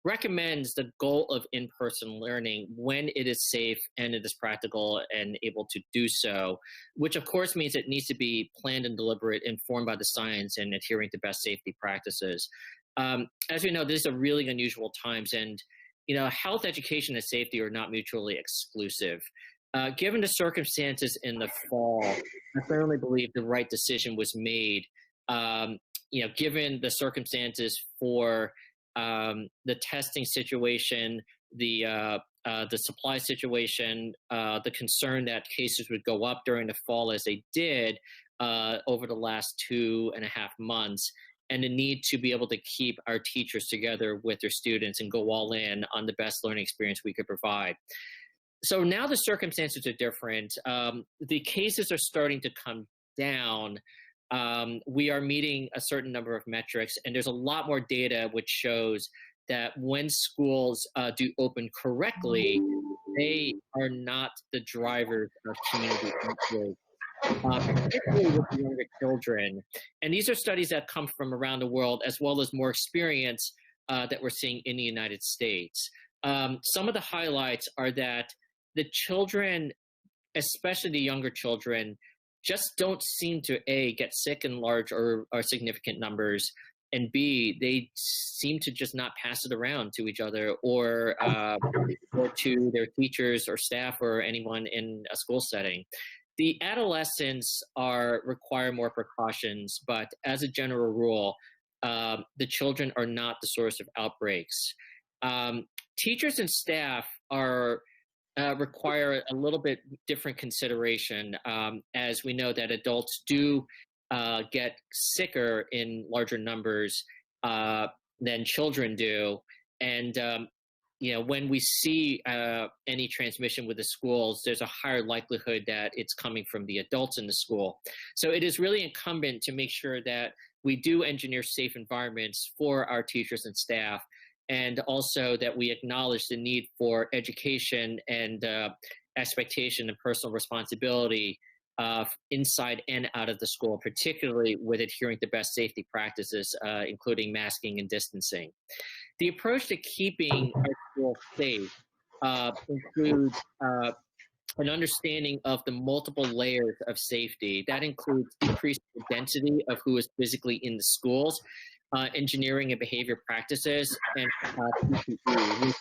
recommends the goal of in-person learning when it is safe and it is practical and able to do so, which of course means it needs to be planned and deliberate, informed by the science and adhering to best safety practices. As we know, these are really unusual times, and health education and safety are not mutually exclusive. Given the circumstances in the fall, I firmly believe the right decision was made. Given the circumstances for the testing situation, the supply situation, the concern that cases would go up during the fall as they did over the last 2.5 months, and the need to be able to keep our teachers together with their students and go all in on the best learning experience we could provide. So now the circumstances are different. The cases are starting to come down. We are meeting a certain number of metrics, and there's a lot more data which shows that when schools do open correctly, they are not the drivers of community outbreaks, particularly with younger children. And these are studies that come from around the world, as well as more experience that we're seeing in the United States. Some of the highlights are that the children, especially the younger children, just don't seem to A, get sick in large or significant numbers, and B, they seem to just not pass it around to each other or to their teachers or staff or anyone in a school setting. The adolescents require more precautions, but as a general rule, the children are not the source of outbreaks. Teachers and staff require a little bit different consideration, as we know that adults do get sicker in larger numbers than children do. And, when we see any transmission with the schools, there's a higher likelihood that it's coming from the adults in the school. So it is really incumbent to make sure that we do engineer safe environments for our teachers and staff, and also that we acknowledge the need for education and expectation and personal responsibility inside and out of the school, particularly with adhering to best safety practices, including masking and distancing. The approach to keeping our school safe includes an understanding of the multiple layers of safety. That includes increasing the density of who is physically in the schools, engineering and behavior practices, and PPE.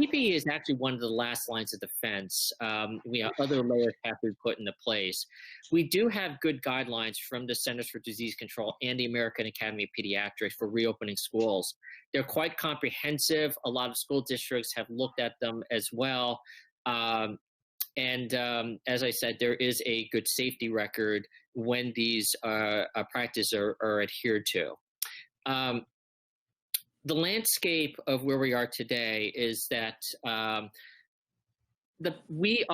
PPE is actually one of the last lines of defense. Other layers have to be put into place. We do have good guidelines from the Centers for Disease Control and the American Academy of Pediatrics for reopening schools. They're quite comprehensive. A lot of school districts have looked at them as well. As I said, there is a good safety record when these practices are adhered to. The landscape of where we are today is that we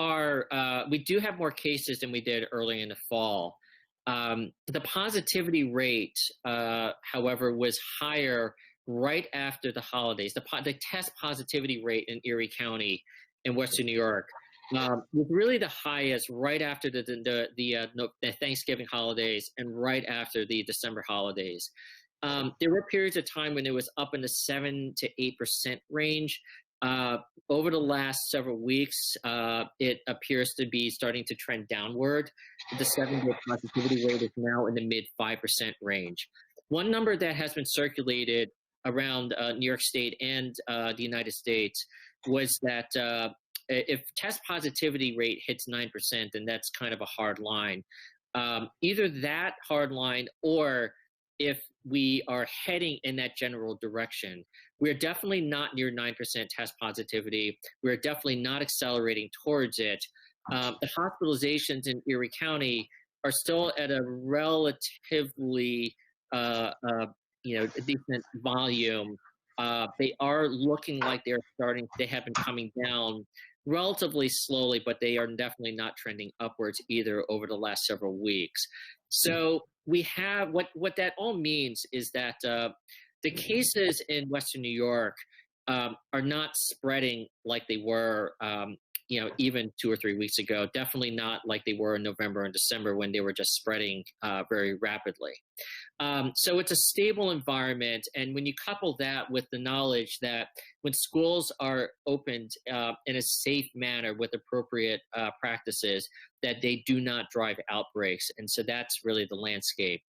do have more cases than we did early in the fall. The positivity rate, however, was higher right after the holidays. The test positivity rate in Erie County in Western New York was really the highest right after the Thanksgiving holidays and right after the December holidays. There were periods of time when it was up in the 7 to 8% range. Over the last several weeks, it appears to be starting to trend downward. The 7-day positivity rate is now in the mid 5% range. One number that has been circulated around New York State and the United States was that if test positivity rate hits 9%, then that's kind of a hard line. Either that hard line, or if we are heading in that general direction. We're definitely not near 9% test positivity. We're definitely not accelerating towards it. The hospitalizations in Erie County are still at a relatively, a decent volume. They are looking like they have been coming down relatively slowly, but they are definitely not trending upwards either over the last several weeks. So we have, what that all means is that the cases in Western New York are not spreading like they were, even 2 or 3 weeks ago. Definitely not like they were in November and December when they were just spreading very rapidly. So it's a stable environment. And when you couple that with the knowledge that when schools are opened in a safe manner with appropriate practices, that they do not drive outbreaks. And so that's really the landscape.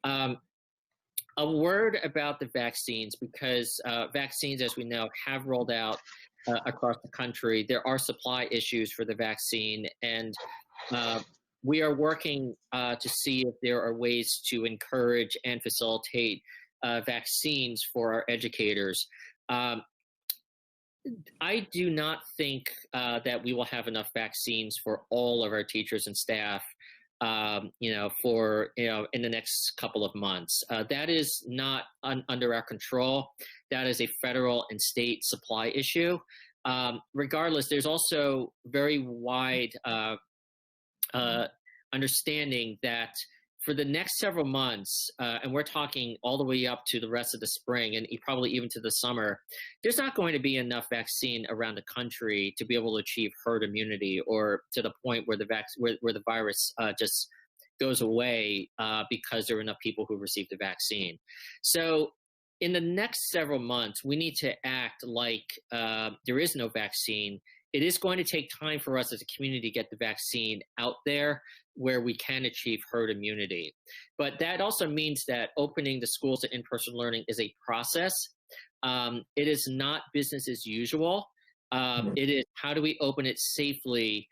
A word about the vaccines, because vaccines, as we know, have rolled out across the country. There are supply issues for the vaccine, and we are working to see if there are ways to encourage and facilitate vaccines for our educators. I do not think that we will have enough vaccines for all of our teachers and staff, in the next couple of months. That is not under our control. That is a federal and state supply issue. Regardless, there's also very wide understanding that for the next several months, and we're talking all the way up to the rest of the spring and probably even to the summer, there's not going to be enough vaccine around the country to be able to achieve herd immunity, or to the point where the virus just goes away because there are enough people who receive the vaccine. So in the next several months, we need to act like there is no vaccine. It is going to take time for us as a community to get the vaccine out there where we can achieve herd immunity. But that also means that opening the schools to in-person learning is a process. It is not business as usual. It is, how do we open it safely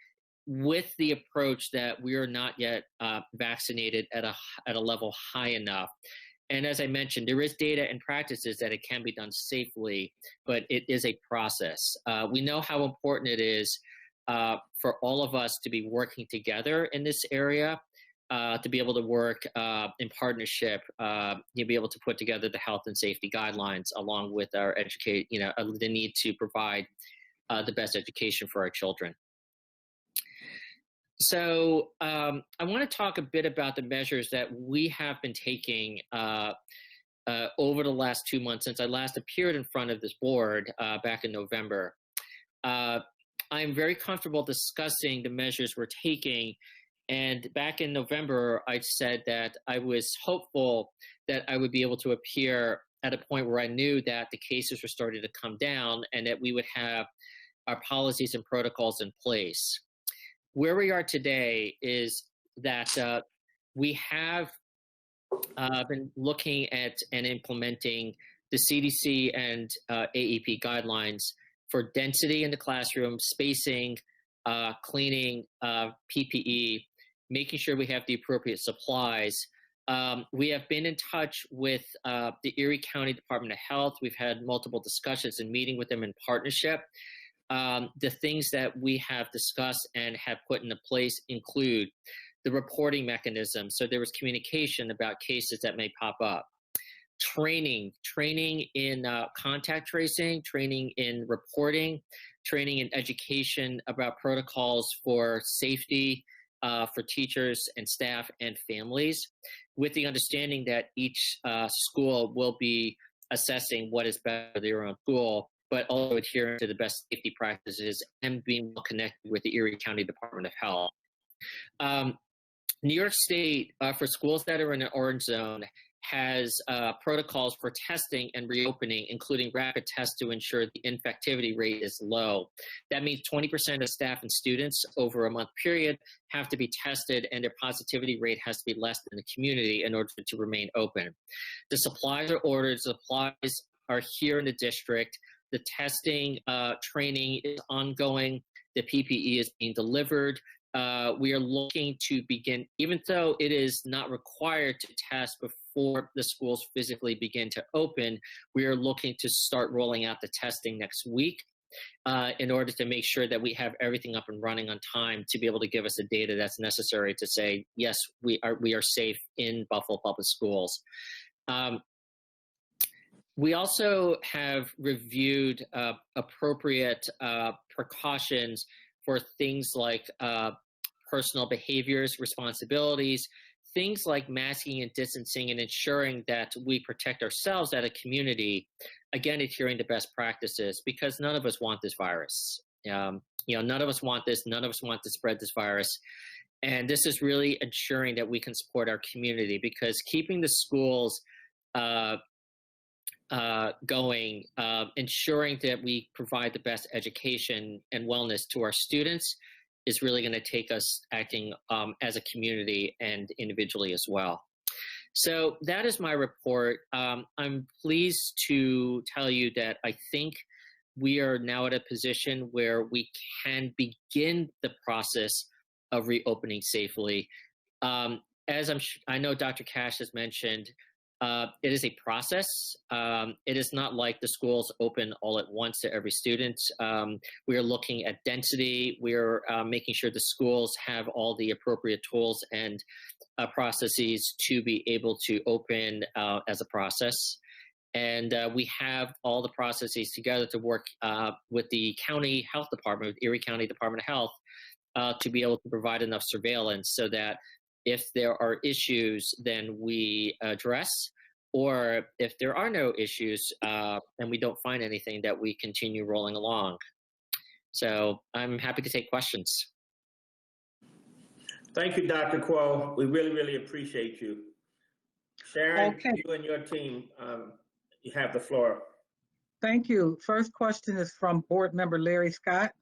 with the approach that we are not yet vaccinated at a level high enough. And as I mentioned, there is data and practices that it can be done safely, but it is a process. We know how important it is for all of us to be working together in this area, to be able to work in partnership, you'll be able to put together the health and safety guidelines along with our the need to provide the best education for our children. So I want to talk a bit about the measures that we have been taking over the last 2 months since I last appeared in front of this board back in November. I'm very comfortable discussing the measures we're taking. And back in November, I said that I was hopeful that I would be able to appear at a point where I knew that the cases were starting to come down and that we would have our policies and protocols in place. Where we are today is that we have been looking at and implementing the CDC and AEP guidelines for density in the classroom, spacing, cleaning, PPE, making sure we have the appropriate supplies. We have been in touch with the Erie County Department of Health. We've had multiple discussions and meeting with them in partnership. The things that we have discussed and have put into place include the reporting mechanism. So there was communication about cases that may pop up. Training in contact tracing, training in reporting, training in education about protocols for safety for teachers and staff and families, with the understanding that each school will be assessing what is best for their own school, but also adhering to the best safety practices and being well connected with the Erie County Department of Health. New York State, for schools that are in an orange zone, has protocols for testing and reopening, including rapid tests to ensure the infectivity rate is low. That means 20% of staff and students over a month period have to be tested, and their positivity rate has to be less than the community in order to remain open. The supplies are ordered, supplies are here in the district. The testing, training is ongoing. The PPE is being delivered. We are looking to begin, even though it is not required to test before the schools physically begin to open, we are looking to start rolling out the testing next week. in order to make sure that we have everything up and running on time to be able to give us the data that's necessary to say, yes, we are safe in Buffalo Public Schools. We also have reviewed appropriate precautions for things like personal behaviors, responsibilities, things like masking and distancing, and ensuring that we protect ourselves as a community, again, adhering to best practices, because none of us want this virus. None of us want this. None of us want to spread this virus. And this is really ensuring that we can support our community, because keeping the schools going, ensuring that we provide the best education and wellness to our students is really going to take us acting as a community and individually as well. So that is my report. I'm pleased to tell you that I think we are now at a position where we can begin the process of reopening safely. As I know Dr. Cash has mentioned, it is a process. It is not like the schools open all at once to every student. We are looking at density. We are making sure the schools have all the appropriate tools and processes to be able to open as a process. And we have all the processes together to work with the county health department, with Erie County Department of Health, to be able to provide enough surveillance so that if there are issues, then we address, or if there are no issues and we don't find anything, that we continue rolling along. So I'm happy to take questions. Thank you, Dr. Kuo. We really, really appreciate you. Sharon, Okay. you and your team, you have the floor. Thank you. First question is from Board Member Larry Scott.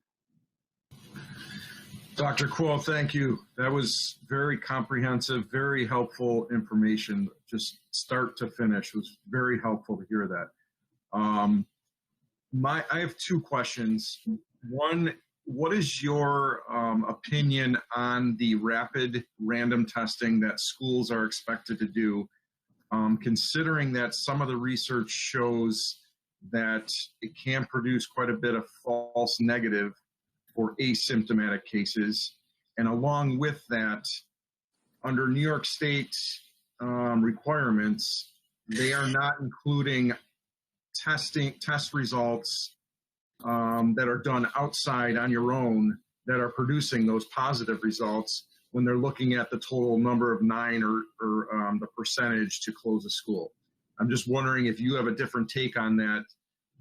Dr. Kuo, thank you. That was very comprehensive, very helpful information, just start to finish. It was very helpful to hear that. I have two questions. One, what is your opinion on the rapid random testing that schools are expected to do, considering that some of the research shows that it can produce quite a bit of false negative for asymptomatic cases? And along with that, under New York State requirements, they are not including test results that are done outside on your own that are producing those positive results when they're looking at the total number of 9 or the percentage to close a school. I'm just wondering if you have a different take on that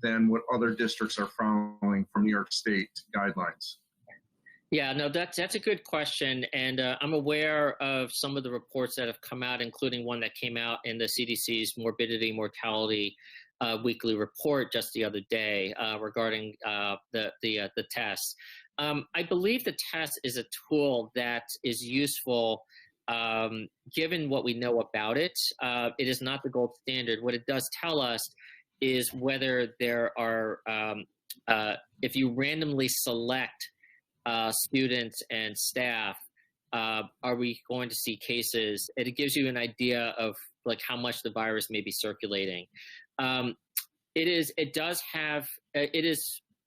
than what other districts are following from New York State guidelines. Yeah, no, that's a good question. And I'm aware of some of the reports that have come out, including one that came out in the CDC's morbidity mortality weekly report just the other day regarding the test. I believe the test is a tool that is useful given what we know about it. It is not the gold standard. What it does tell us is whether there are, if you randomly select students and staff, are we going to see cases? It gives you an idea of like how much the virus may be circulating. It is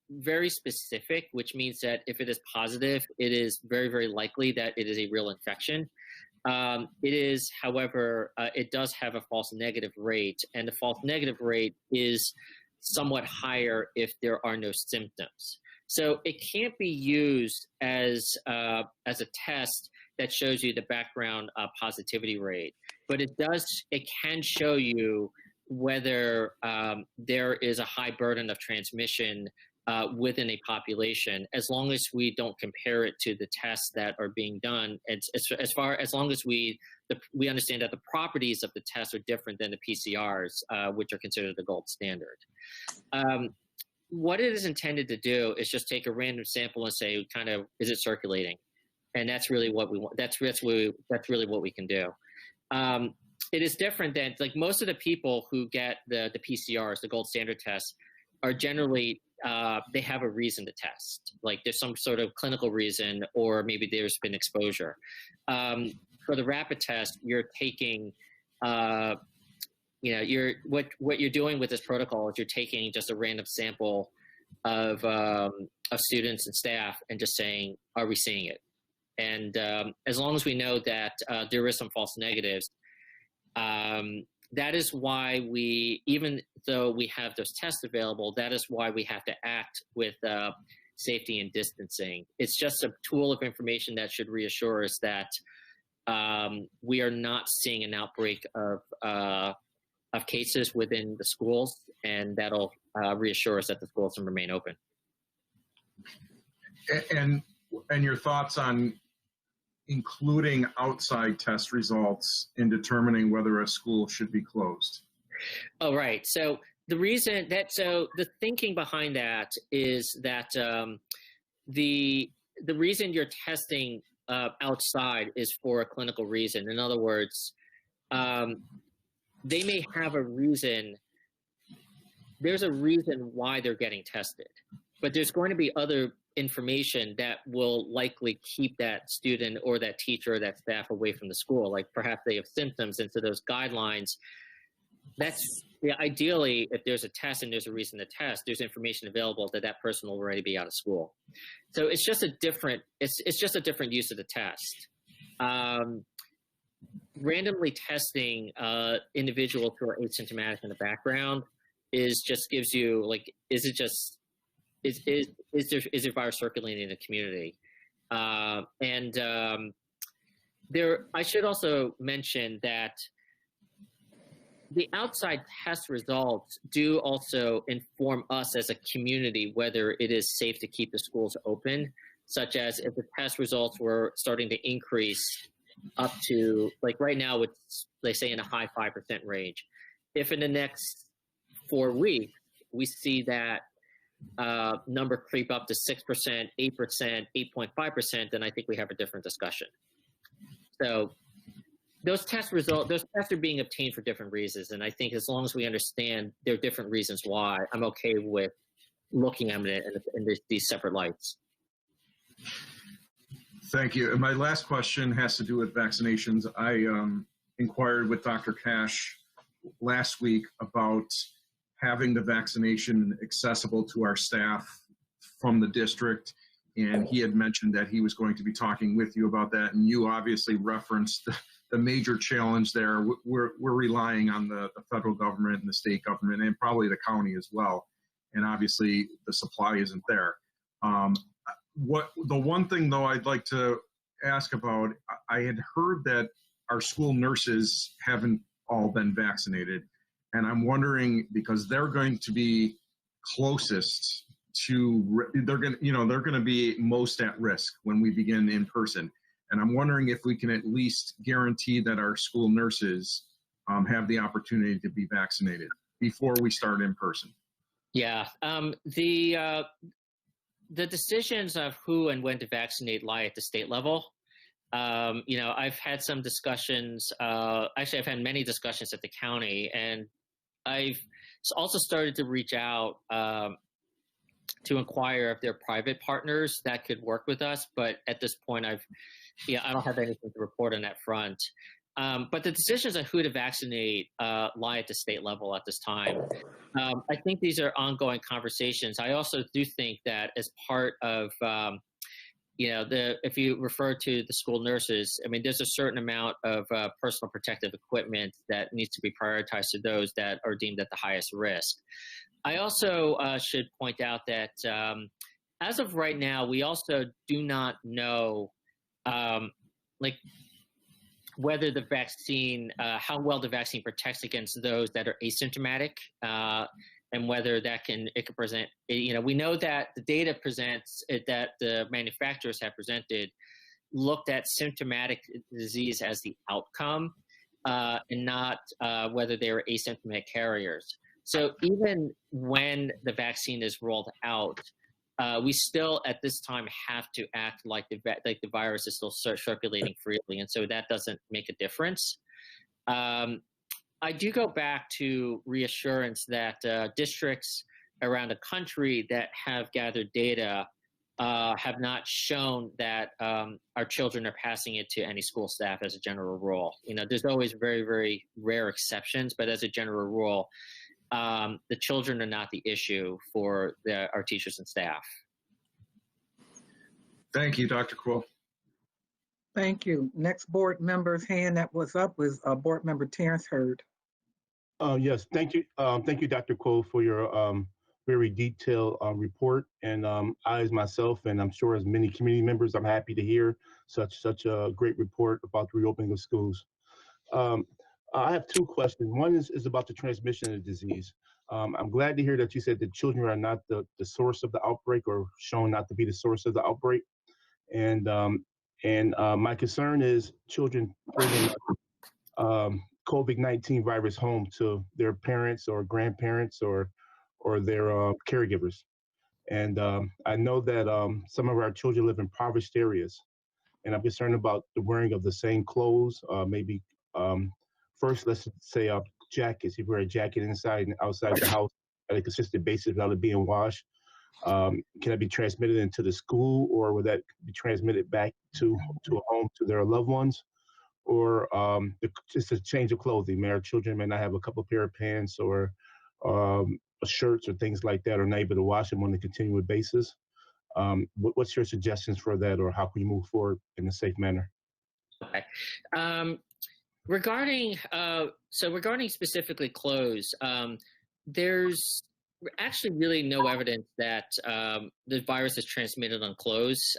very specific, which means that if it is positive, it is very, very likely that it is a real infection. It is, however, it does have a false negative rate, and the false negative rate is somewhat higher if there are no symptoms. So it can't be used as a test that shows you the background positivity rate, but it can show you whether there is a high burden of transmission within a population, as long as we don't compare it to the tests that are being done. As long as we understand that the properties of the tests are different than the PCRs, which are considered the gold standard. What it is intended to do is just take a random sample and say, kind of, is it circulating? And that's really what we want. That's really what we can do. It is different than, like, most of the people who get the PCRs, the gold standard tests, are generally, they have a reason to test. Like there's some sort of clinical reason, or maybe there's been exposure. For the rapid test, you're taking, what you're doing with this protocol is you're taking just a random sample of students and staff and just saying, are we seeing it? And as long as we know that there is some false negatives, that is why we, even though we have those tests available, that is why we have to act with safety and distancing. It's just a tool of information that should reassure us that we are not seeing an outbreak of cases within the schools, and that'll reassure us that the schools can remain open. And your thoughts on including outside test results in determining whether a school should be closed? Oh, right. So the reason that, so the thinking behind that is that the reason you're testing outside is for a clinical reason. In other words, they may have a reason. There's a reason why they're getting tested, but there's going to be other information that will likely keep that student or that teacher or that staff away from the school. Like perhaps they have symptoms, and so those guidelines, that's, yeah, ideally, if there's a test and there's a reason to test, there's information available that that person will already be out of school. So it's just a different, it's just a different use of the test. Randomly testing individuals who are asymptomatic in the background is just gives you, like, is it just, is there virus circulating in the community? There, I should also mention that the outside test results do also inform us as a community whether it is safe to keep the schools open, such as if the test results were starting to increase up to, like right now, it's, they say, in a high 5% range. If in the next 4 weeks, we see that number creep up to 6%, 8%, 8.5%, then I think we have a different discussion. So those test results, those tests are being obtained for different reasons. And I think as long as we understand there are different reasons why, I'm okay with looking at it in these separate lights. Thank you. And my last question has to do with vaccinations. I inquired with Dr. Cash last week about having the vaccination accessible to our staff from the district. And he had mentioned that he was going to be talking with you about that. And you obviously referenced the major challenge there. We're relying on the federal government and the state government and probably the county as well. And obviously the supply isn't there. The one thing though I'd like to ask about, I had heard that our school nurses haven't all been vaccinated. And I'm wondering, because they're going to be closest to, they're going to be most at risk when we begin in person. And I'm wondering if we can at least guarantee that our school nurses have the opportunity to be vaccinated before we start in person. Yeah, the decisions of who and when to vaccinate lie at the state level. I've had some discussions, actually I've had many discussions at the county, and I've also started to reach out to inquire if there are private partners that could work with us. But at this point, I don't have anything to report on that front. But the decisions on who to vaccinate lie at the state level at this time. I think these are ongoing conversations. I also do think that as part of, if you refer to the school nurses, I mean, there's a certain amount of personal protective equipment that needs to be prioritized to those that are deemed at the highest risk. I also should point out that as of right now, we also do not know, whether the vaccine, how well the vaccine protects against those that are asymptomatic, and whether it can present, we know that the data presents that the manufacturers have presented looked at symptomatic disease as the outcome, and not whether they were asymptomatic carriers. So even when the vaccine is rolled out, we still at this time have to act like the virus is still circulating freely, and so that doesn't make a difference. I do go back to reassurance that districts around the country that have gathered data have not shown that our children are passing it to any school staff as a general rule. There's always very, very rare exceptions, but as a general rule, the children are not the issue for our teachers and staff. Thank you, Dr. Quill. Thank you. Next board member's hand that was up was Board Member Terrence Hurd. Yes, thank you. Thank you, Dr. Cole, for your very detailed report. And I, as myself, and I'm sure as many community members, I'm happy to hear such a great report about the reopening of schools. I have two questions. One is about the transmission of the disease. I'm glad to hear that you said that children are not the source of the outbreak, or shown not to be the source of the outbreak. And my concern is children bringing COVID-19 virus home to their parents or grandparents or their caregivers. And I know that some of our children live in impoverished areas, and I'm concerned about the wearing of the same clothes. Maybe first, let's say jackets. You wear a jacket inside and outside the house on a consistent basis without it being washed. Can it be transmitted into the school, or will that be transmitted back to a home to their loved ones? Or just a change of clothing. Our children may not have a couple pair of pants or shirts or things like that, or not able to wash them on a continual basis. What's your suggestions for that, or how can we move forward in a safe manner? Okay. Regarding specifically clothes, there's actually really no evidence that the virus is transmitted on clothes.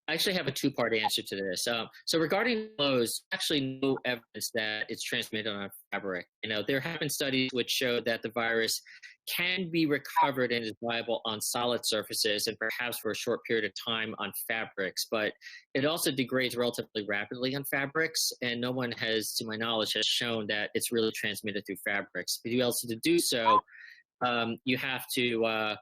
I actually have a two-part answer to this. So regarding clothes, actually no evidence that it's transmitted on fabric. There have been studies which show that the virus can be recovered and is viable on solid surfaces and perhaps for a short period of time on fabrics, but it also degrades relatively rapidly on fabrics, and no one has, to my knowledge, has shown that it's really transmitted through fabrics. But also to do so, you have to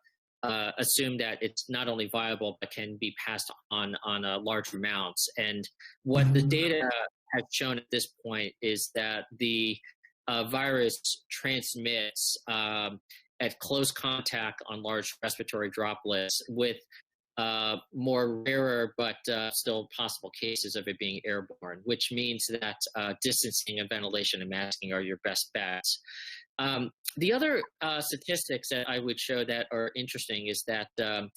assume that it's not only viable but can be passed on large amounts. And what the data has shown at this point is that the virus transmits at close contact on large respiratory droplets, with more rarer but still possible cases of it being airborne, which means that distancing and ventilation and masking are your best bets. The other statistics that I would show that are interesting is that the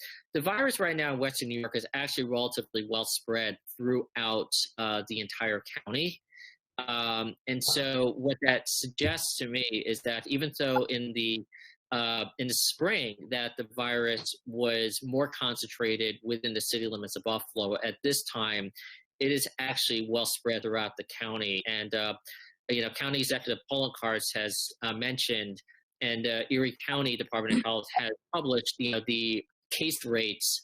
virus right now in Western New York is actually relatively well spread throughout the entire county. And so what that suggests to me is that even though in the spring that the virus was more concentrated within the city limits of Buffalo, at this time it is actually well spread throughout the county. And County Executive Poloncarz has mentioned, and Erie County Department of Health has published, the case rates,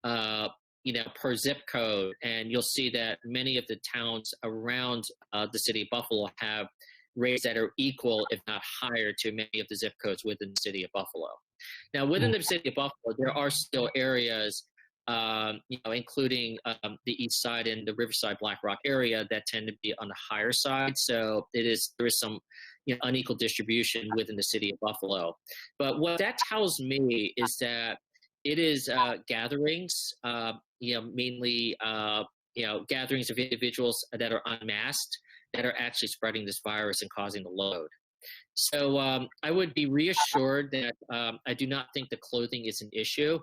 per zip code, and you'll see that many of the towns around the city of Buffalo have rates that are equal, if not higher, to many of the zip codes within the city of Buffalo. Now, within the city of Buffalo, there are still areas, including the East Side and the Riverside Black Rock area, that tend to be on the higher side. So there is some unequal distribution within the city of Buffalo. But what that tells me is that it is gatherings, mainly gatherings of individuals that are unmasked, that are actually spreading this virus and causing the load. So I would be reassured that I do not think the clothing is an issue.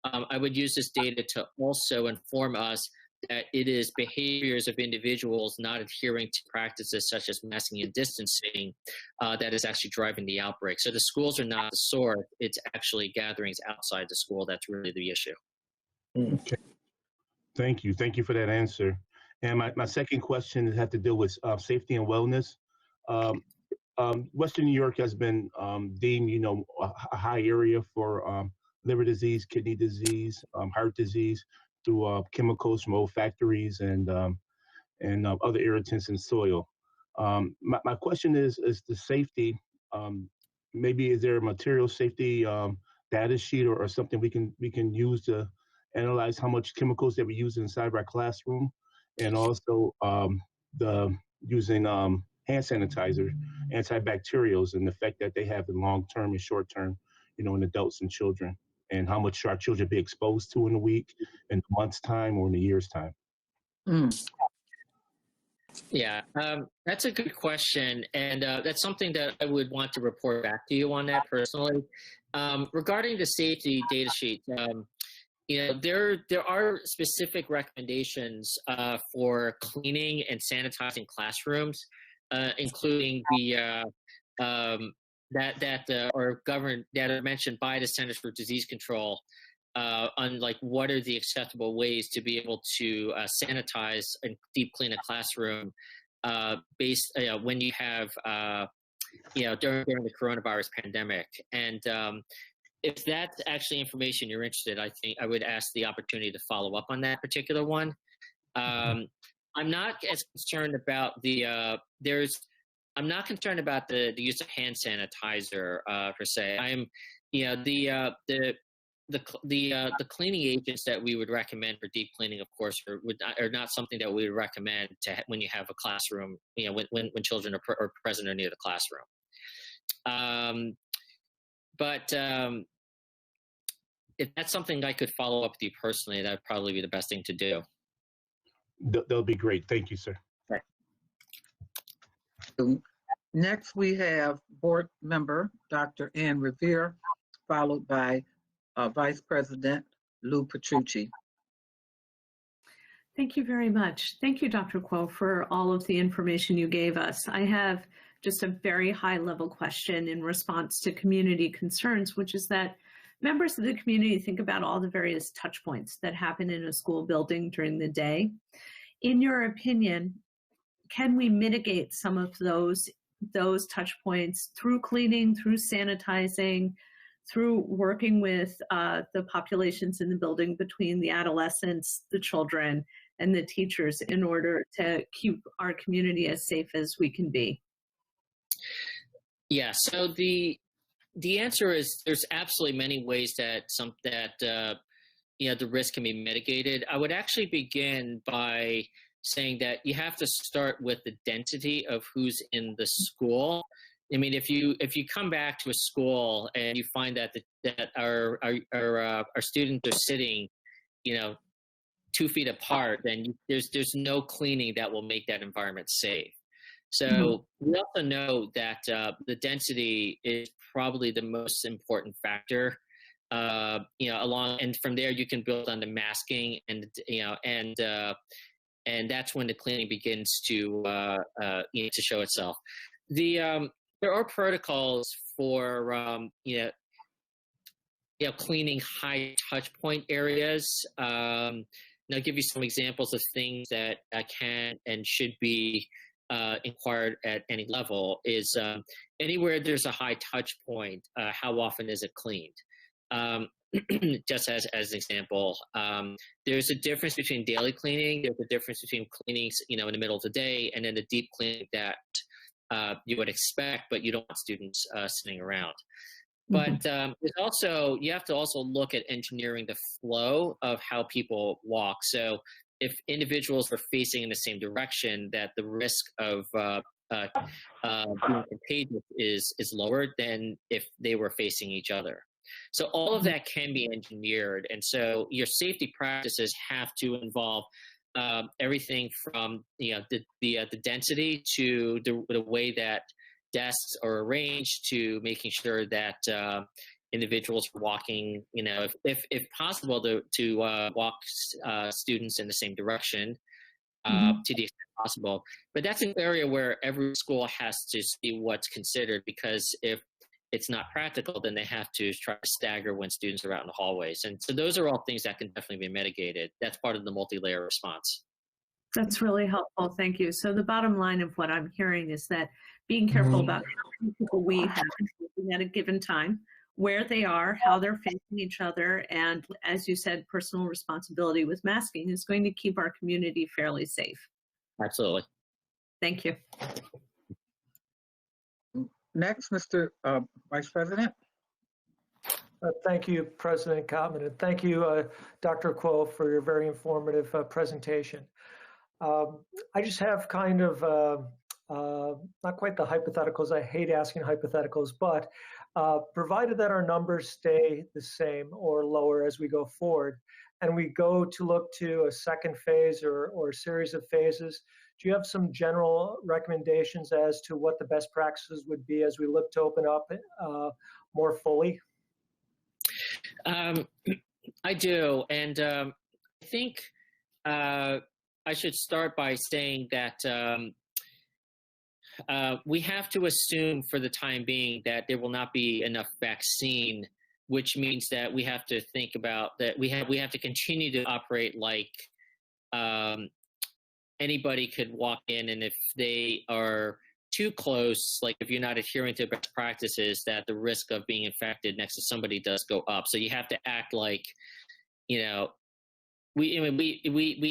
I would use this data to also inform us that it is behaviors of individuals not adhering to practices such as masking and distancing that is actually driving the outbreak. So the schools are not the source. It's actually gatherings outside the school that's really the issue. Okay. Thank you. Thank you for that answer. And my second question has to do with safety and wellness. Western New York has been deemed, a high area for liver disease, kidney disease, heart disease through chemicals from old factories and other irritants in soil. My question is the safety. Maybe is there a material safety data sheet or something we can use to analyze how much chemicals that we use inside of our classroom, and also the using hand sanitizer, antibacterials, and the effect that they have in long term and short term, in adults and children, and how much our children be exposed to in a week, in a month's time, or in a year's time. Yeah, that's a good question, and that's something that I would want to report back to you on that personally. Regarding the safety data sheet, there are specific recommendations for cleaning and sanitizing classrooms, including the that are governed that are mentioned by the Centers for Disease Control on like what are the acceptable ways to be able to sanitize and deep clean a classroom based when you have during the coronavirus pandemic. And if that's actually information you're interested, I think I would ask the opportunity to follow up on that particular one. I'm not as concerned about the I'm not concerned about the use of hand sanitizer per se. I'm the cleaning agents that we would recommend for deep cleaning, of course, are not something that we would recommend when you have a classroom, when children are present or near the classroom. But if that's something I could follow up with you personally, that would probably be the best thing to do. That'll be great. Thank you, sir. Okay. Next, we have board member Dr. Ann Revere, followed by Vice President Lou Petrucci. Thank you very much. Thank you, Dr. Kuo, for all of the information you gave us. I have just a very high-level question in response to community concerns, which is that members of the community think about all the various touch points that happen in a school building during the day. In your opinion, can we mitigate some of those touch points through cleaning, through sanitizing, through working with the populations in the building between the adolescents, the children, and the teachers in order to keep our community as safe as we can be? Yeah, so the answer is there's absolutely many ways that the risk can be mitigated. I would actually begin by saying that you have to start with the density of who's in the school. I mean, if you come back to a school and you find that our students are sitting, 2 feet apart, then there's no cleaning that will make that environment safe. So we also know that the density is probably the most important factor. And from there you can build on the masking and that's when the cleaning begins to show itself. There are protocols for cleaning high touch point areas. And I'll give you some examples of things that can and should be inquired at any level. Is anywhere there's a high touch point, how often is it cleaned? Just as an example, there's a difference between daily cleaning. There's a difference between cleaning, in the middle of the day, and then the deep cleaning that you would expect, but you don't want students sitting around. But it's also, you have to also look at engineering the flow of how people walk. So if individuals are facing in the same direction, that the risk of being contagious is lower than if they were facing each other. So all of that can be engineered. And so your safety practices have to involve everything from the density to the way that desks are arranged, to making sure that individuals are walking, if possible, to walk students in the same direction to the extent possible. But that's an area where every school has to see what's considered, because if it's not practical, then they have to try to stagger when students are out in the hallways. And so those are all things that can definitely be mitigated. That's part of the multi-layer response. That's really helpful. Thank you. So the bottom line of what I'm hearing is that being careful about how many people we have at a given time, where they are, how they're facing each other, and as you said, personal responsibility with masking is going to keep our community fairly safe. Absolutely. Thank you. Next, Mr. Vice President. Thank you, President Kottman, and thank you, Dr. Kuo, for your very informative presentation. I just have kind of, not quite the hypotheticals, I hate asking hypotheticals, but provided that our numbers stay the same or lower as we go forward, and we go to look to a second phase or a series of phases do you have some general recommendations as to what the best practices would be as we look to open up more fully? I do, and I think I should start by saying that we have to assume for the time being that there will not be enough vaccine, which means that we have to think about that we have to continue to operate like anybody could walk in, and if they are too close, like if you're not adhering to best practices, that the risk of being infected next to somebody does go up. So you have to act like, we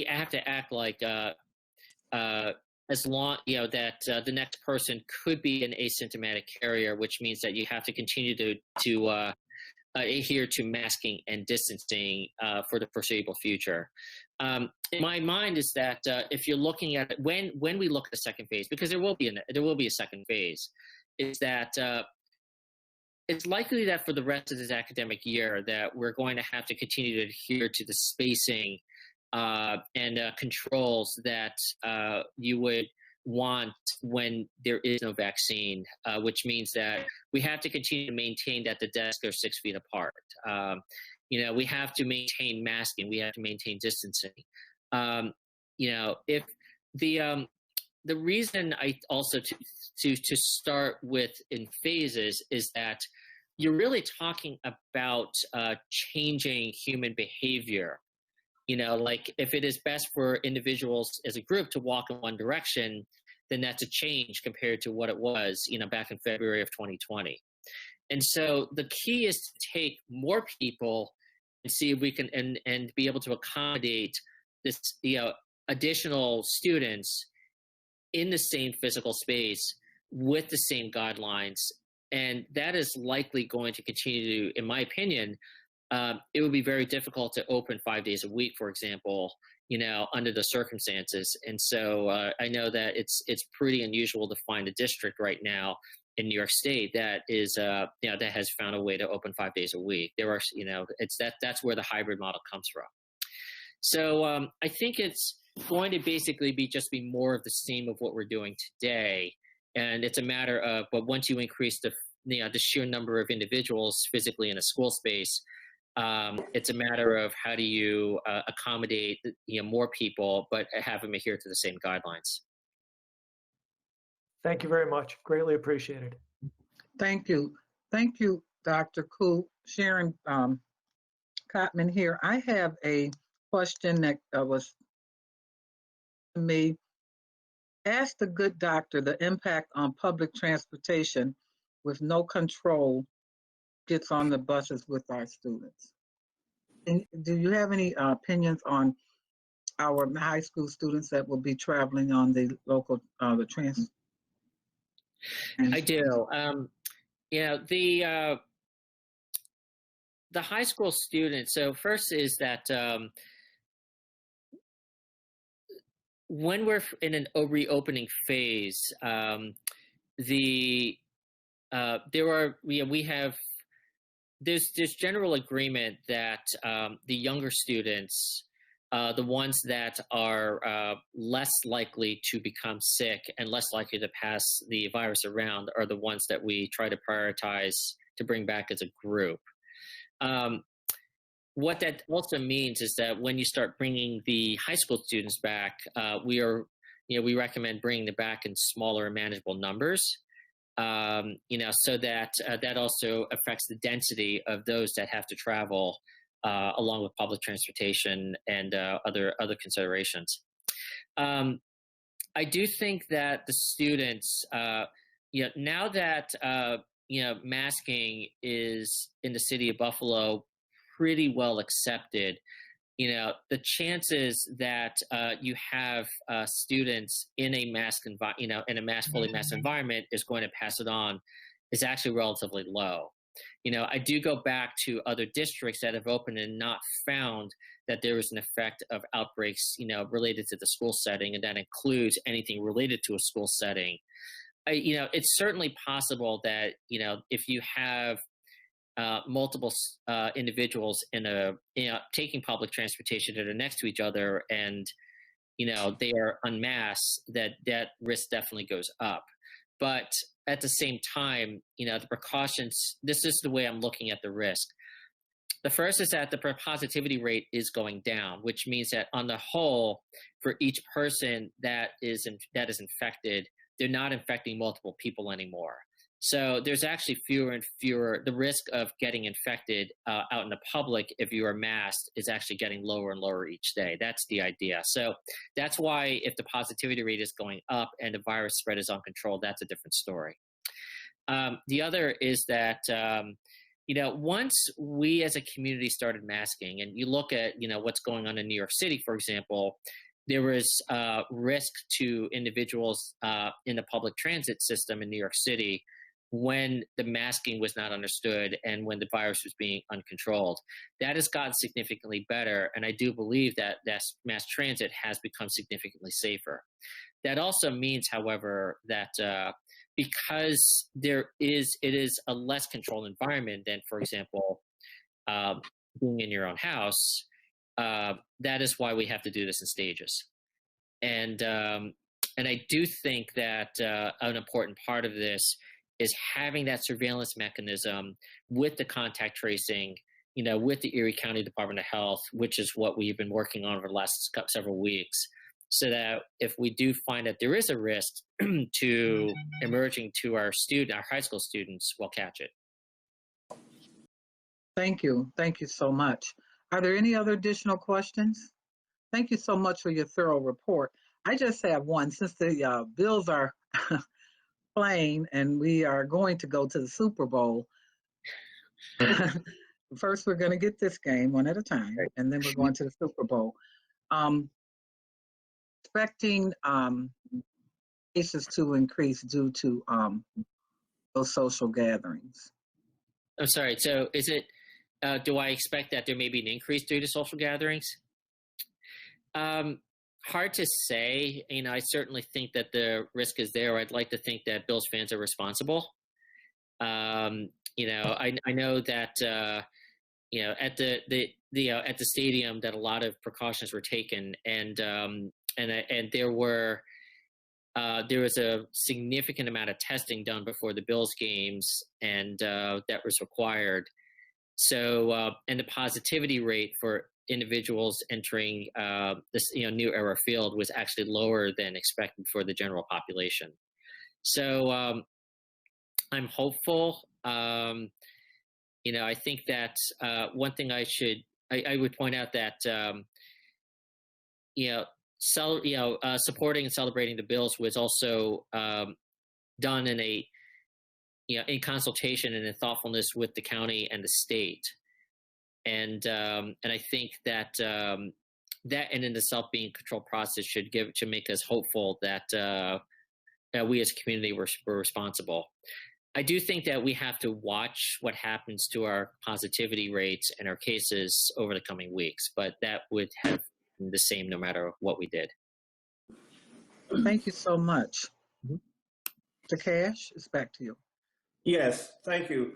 have to act like as long that the next person could be an asymptomatic carrier, which means that you have to continue to adhere to masking and distancing for the foreseeable future. In my mind is that if you're looking at it, when we look at the second phase, because there will be a second phase, is that it's likely that for the rest of this academic year that we're going to have to continue to adhere to the spacing and controls that you would want when there is no vaccine, which means that we have to continue to maintain that the desks are 6 feet apart. We have to maintain masking, we have to maintain distancing. If the reason I also to start with in phases is that you're really talking about changing human behavior. Like if it is best for individuals as a group to walk in one direction, then that's a change compared to what it was, back in February of 2020. And so the key is to take more people and see if we can and be able to accommodate this, additional students in the same physical space with the same guidelines. And that is likely going to continue to, in my opinion, it would be very difficult to open 5 days a week, for example, under the circumstances. And so I know that it's pretty unusual to find a district right now in New York State that is, that has found a way to open 5 days a week. There are, that's where the hybrid model comes from. So I think it's going to basically be more of the same of what we're doing today. And it's a matter of, but once you increase the sheer number of individuals physically in a school space, it's a matter of how do you accommodate more people, but have them adhere to the same guidelines. Thank you very much. Greatly appreciated. Thank you. Thank you, Dr. Koo. Sharon Cotman here. I have a question that was to me. Ask the good doctor the impact on public transportation with no control gets on the buses with our students. And do you have any opinions on our high school students that will be traveling on the local, the trans? I do. The high school students, so first is that when we're in an reopening phase, there's general agreement that the younger students, the ones that are less likely to become sick and less likely to pass the virus around, are the ones that we try to prioritize to bring back as a group. What that also means is that when you start bringing the high school students back, we recommend bringing them back in smaller and manageable numbers. So that that also affects the density of those that have to travel along with public transportation and other considerations. I do think that the students, now that masking is in the city of Buffalo pretty well accepted, the chances that you have students in a fully masked environment is going to pass it on is actually relatively low. I do go back to other districts that have opened and not found that there is an effect of outbreaks, related to the school setting, and that includes anything related to a school setting. It's certainly possible that, if you have multiple individuals in taking public transportation that are next to each other, and they are unmasked, that risk definitely goes up. But at the same time, the precautions, this is the way I'm looking at the risk. The first is that the positivity rate is going down, which means that on the whole, for each person that is infected, they're not infecting multiple people anymore. So there's actually fewer and fewer. The risk of getting infected out in the public, if you are masked, is actually getting lower and lower each day. That's the idea. So that's why if the positivity rate is going up and the virus spread is uncontrolled, that's a different story. The other is that once we as a community started masking, and you look at what's going on in New York City, for example, there was risk to individuals in the public transit system in New York City when the masking was not understood and when the virus was being uncontrolled. That has gotten significantly better, and I do believe that mass transit has become significantly safer. That also means, however, that because it is a less controlled environment than, for example, being in your own house, that is why we have to do this in stages. And I do think that an important part of this is having that surveillance mechanism with the contact tracing, with the Erie County Department of Health, which is what we've been working on over the last several weeks, so that if we do find that there is a risk to emerging to our high school students, we'll catch it. Thank you. Thank you so much. Are there any other additional questions? Thank you so much for your thorough report. I just have one. Since the Bills are playing and we are going to go to the Super Bowl, first we're going to get this game one at a time, and then we're going to the Super Bowl. Expecting cases to increase due to those social gatherings. I'm sorry. So is it, do I expect that there may be an increase due to social gatherings? Hard to say. I certainly think that the risk is there. I'd like to think that Bills fans are responsible. I know that at the stadium that a lot of precautions were taken, and there was a significant amount of testing done before the Bills games, and that was required. So, and the positivity rate for individuals entering this New Era field was actually lower than expected for the general population. So I'm hopeful. I think that one thing I would point out that supporting and celebrating the Bills was also done in in consultation and in thoughtfulness with the county and the state. And I think that that in itself being a controlled process should make us hopeful that we as a community were responsible. I do think that we have to watch what happens to our positivity rates and our cases over the coming weeks, but that would have been the same no matter what we did. Thank you so much. Mr. Cash, it's back to you. Yes, thank you.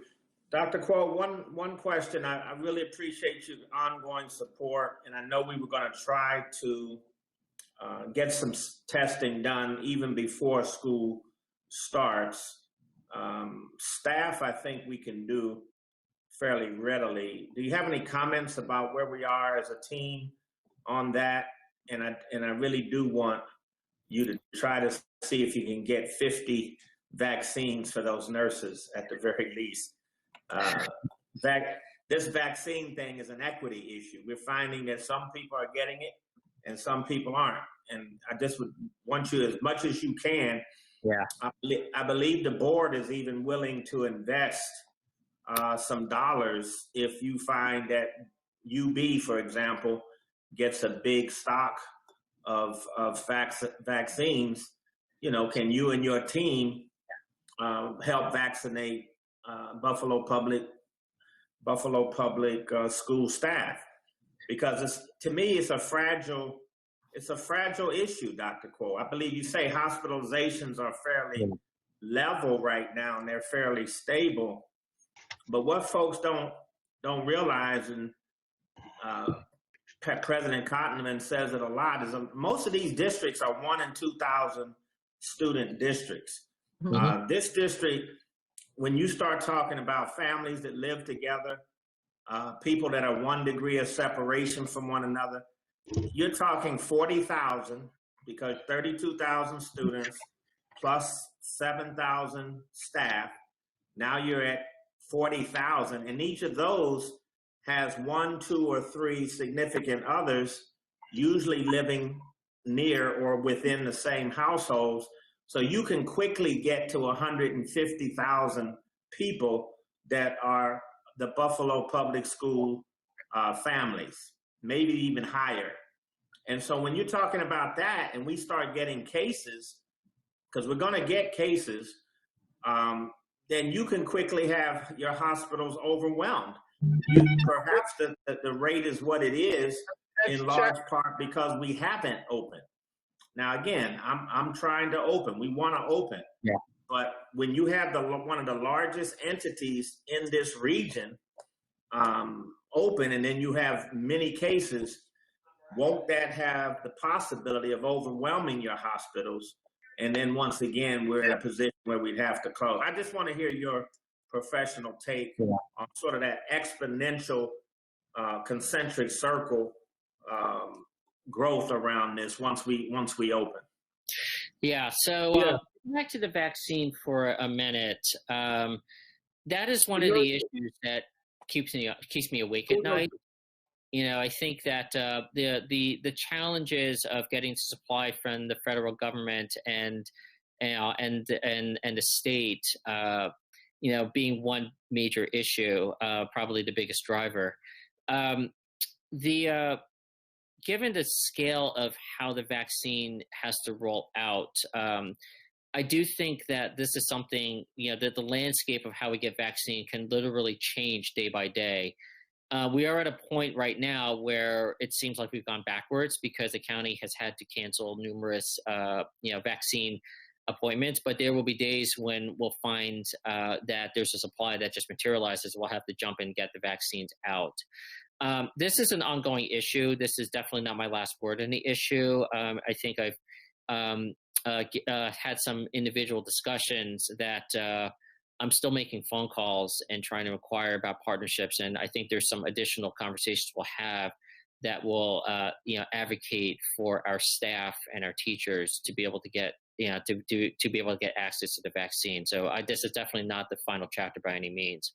Dr. Quo, one question. I really appreciate your ongoing support, and I know we were going to try to get some testing done even before school starts. Staff, I think we can do fairly readily. Do you have any comments about where we are as a team on that? And I really do want you to try to see if you can get 50 vaccines for those nurses at the very least. This vaccine thing is an equity issue. We're finding that some people are getting it and some people aren't. And I just would want you, as much as you can. Yeah. I believe the board is even willing to invest some dollars if you find that UB, for example, gets a big stock of vaccines. Can you and your team help vaccinate Buffalo Public school staff? Because to me, it's a fragile issue, Dr. Quo. I believe you say hospitalizations are fairly level right now and they're fairly stable. But what folks don't realize, and President Cottonman says it a lot, is most of these districts are 1 and 2,000 student districts. This district, when you start talking about families that live together, people that are 1 degree of separation from one another, you're talking 40,000, because 32,000 students plus 7,000 staff. Now you're at 40,000, and each of those has 1, 2, or 3 significant others, usually living near or within the same households. So you can quickly get to 150,000 people that are the Buffalo Public School families, maybe even higher. And so when you're talking about that and we start getting cases, because we're going to get cases, then you can quickly have your hospitals overwhelmed. Perhaps the rate is what it is in large part because we haven't opened. Now, again, I'm trying to open. We want to open. Yeah. But when you have one of the largest entities in this region open, and then you have many cases, won't that have the possibility of overwhelming your hospitals? And then once again, we're in a position where we'd have to close. I just want to hear your professional take on sort of that exponential concentric circle growth around this once we open. Yeah. So back to the vaccine for a minute. That is one of the issues that keeps me awake at night. You know, I think that the challenges of getting supply from the federal government and the state, you know, being one major issue, probably the biggest driver. Given the scale of how the vaccine has to roll out, I do think that this is something, you know, that the landscape of how we get vaccine can literally change day by day. We are at a point right now where it seems like we've gone backwards because the county has had to cancel numerous, you know, vaccine appointments, but there will be days when we'll find that there's a supply that just materializes. We'll have to jump and get the vaccines out. This is an ongoing issue. This is definitely not my last word on the issue. I think I've had some individual discussions that I'm still making phone calls and trying to inquire about partnerships. And I think there's some additional conversations we'll have that will, you know, advocate for our staff and our teachers to be able to get, you know, to be able to get access to the vaccine. So this is definitely not the final chapter by any means.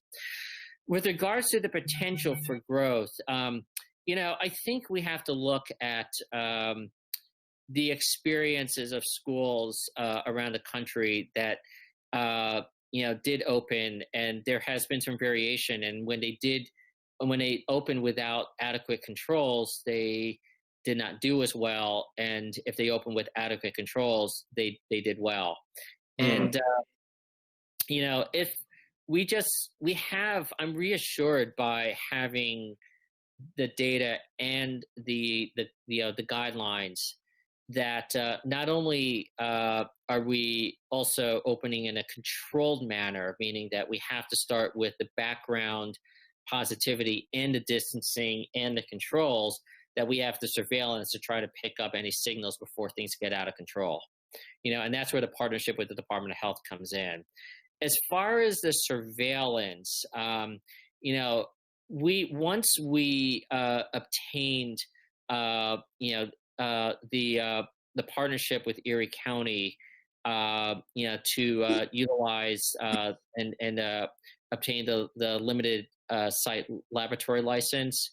With regards to the potential for growth, you know, I think we have to look at the experiences of schools around the country that, you know, did open, and there has been some variation. And when they opened without adequate controls, they did not do as well. And if they opened with adequate controls, they did well. And, you know, if I'm reassured by having the data and the guidelines that not only are we also opening in a controlled manner, meaning that we have to start with the background positivity and the distancing and the controls, that we have the surveillance to try to pick up any signals before things get out of control. You know, and that's where the partnership with the Department of Health comes in. As far as the surveillance, you know, once we obtained, you know, the partnership with Erie County, you know, to utilize and obtain the limited site laboratory license,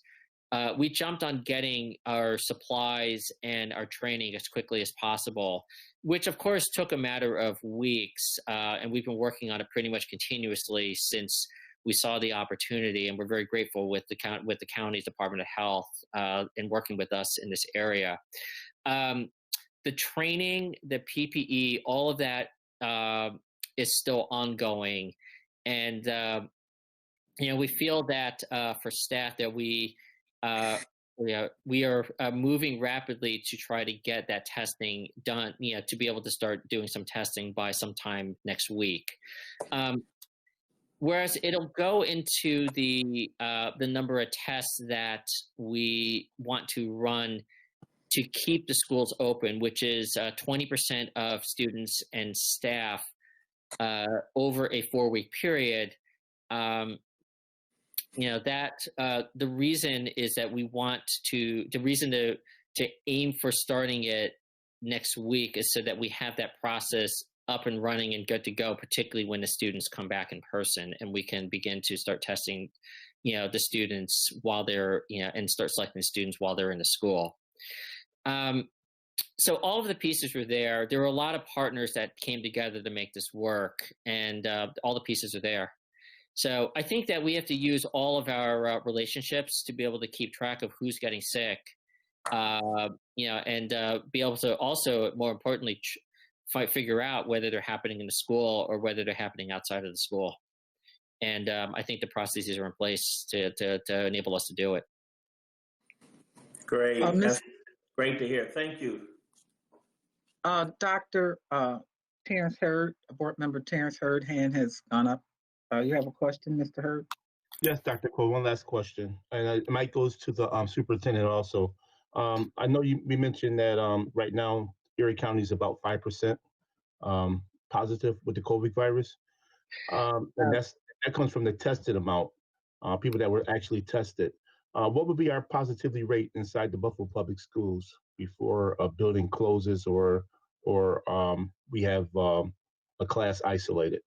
we jumped on getting our supplies and our training as quickly as possible, which of course took a matter of weeks, and we've been working on it pretty much continuously since we saw the opportunity, and we're very grateful with the county's Department of Health in working with us in this area. The training, the PPE, all of that is still ongoing, and you know, we feel that for staff that we are moving rapidly to try to get that testing done, you know, to be able to start doing some testing by sometime next week. Whereas it'll go into the number of tests that we want to run to keep the schools open, which is 20% of students and staff over a 4-week period. The reason is that we want to, the reason to aim for starting it next week is so that we have that process up and running and good to go, particularly when the students come back in person, and we can begin to start testing, the students while they're, and start selecting students while they're in the school. So all of the pieces were there. There were a lot of partners that came together to make this work, and all the pieces are there. So I think that we have to use all of our relationships to be able to keep track of who's getting sick, and be able to also, more importantly, figure out whether they're happening in the school or whether they're happening outside of the school. And I think the processes are in place to enable us to do it. Great. That's great to hear. Thank you. Dr. Terrence Hurd, Board Member Terrence Hurd, hand has gone up. You have a question, Mr. Hurd? Yes, Dr. Cole, one last question. And it might goes to the superintendent also. I know we mentioned that right now, Erie County is about 5% positive with the COVID virus. And that comes from the tested amount, people that were actually tested. What would be our positivity rate inside the Buffalo Public Schools before a building closes or we have a class isolated?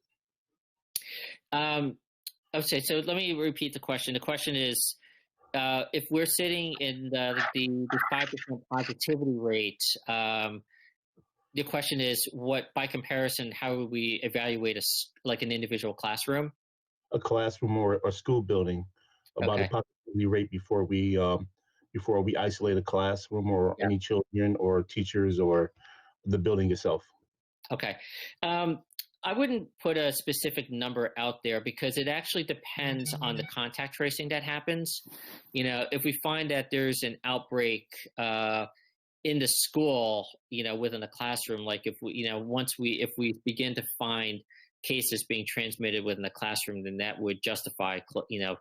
Okay, so let me repeat the question. The question is, if we're sitting in the 5% positivity rate, the question is, by comparison, how would we evaluate an individual classroom? A classroom or a school building, about a positivity rate before we isolate a classroom or any children or teachers or the building itself. Okay. I wouldn't put a specific number out there because it actually depends on the contact tracing that happens. If we find that there's an outbreak in the school, within a classroom, like if we begin to find cases being transmitted within the classroom, then that would justify,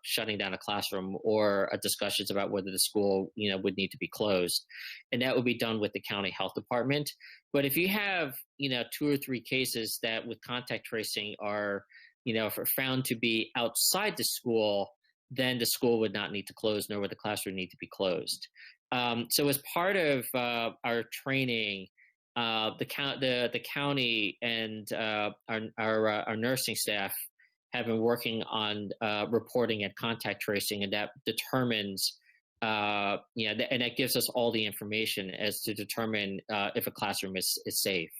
shutting down a classroom or discussions about whether the school, would need to be closed. And that would be done with the county health department. But if you have, 2 or 3 cases that with contact tracing are, found to be outside the school, then the school would not need to close, nor would the classroom need to be closed. So as part of our training, the county and our nursing staff have been working on reporting and contact tracing, and that determines, and that gives us all the information as to determine if a classroom is safe.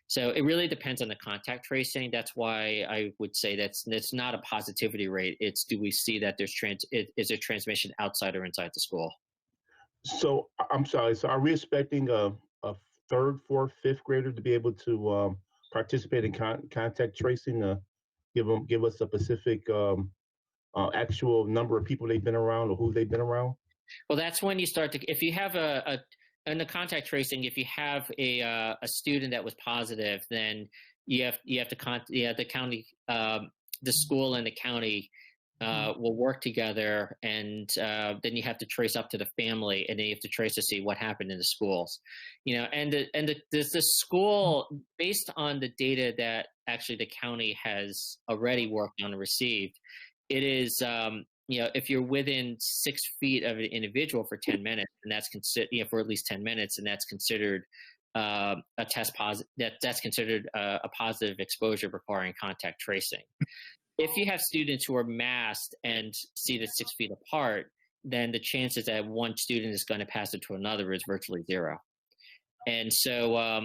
So it really depends on the contact tracing. That's why I would say that's not a positivity rate. It's, do we see that is there transmission outside or inside the school? So I'm sorry. So are we expecting a 3rd, 4th, 5th grader to be able to participate in contact tracing? Give us a specific actual number of people they've been around or who they've been around? Well, that's when you start to, if you have in the contact tracing, if you have a student that was positive, then you have the county, the school and the county will work together, and then you have to trace up to the family, and then you have to trace to see what happened in the schools, and the school, based on the data that actually the county has already worked on and received, it is, if you're within 6 feet of an individual for 10 minutes, and that's considered, for at least 10 minutes, and that's considered a test positive, that's considered a positive exposure requiring contact tracing. If you have students who are masked and seated 6 feet apart, then the chances that one student is going to pass it to another is virtually 0. And so,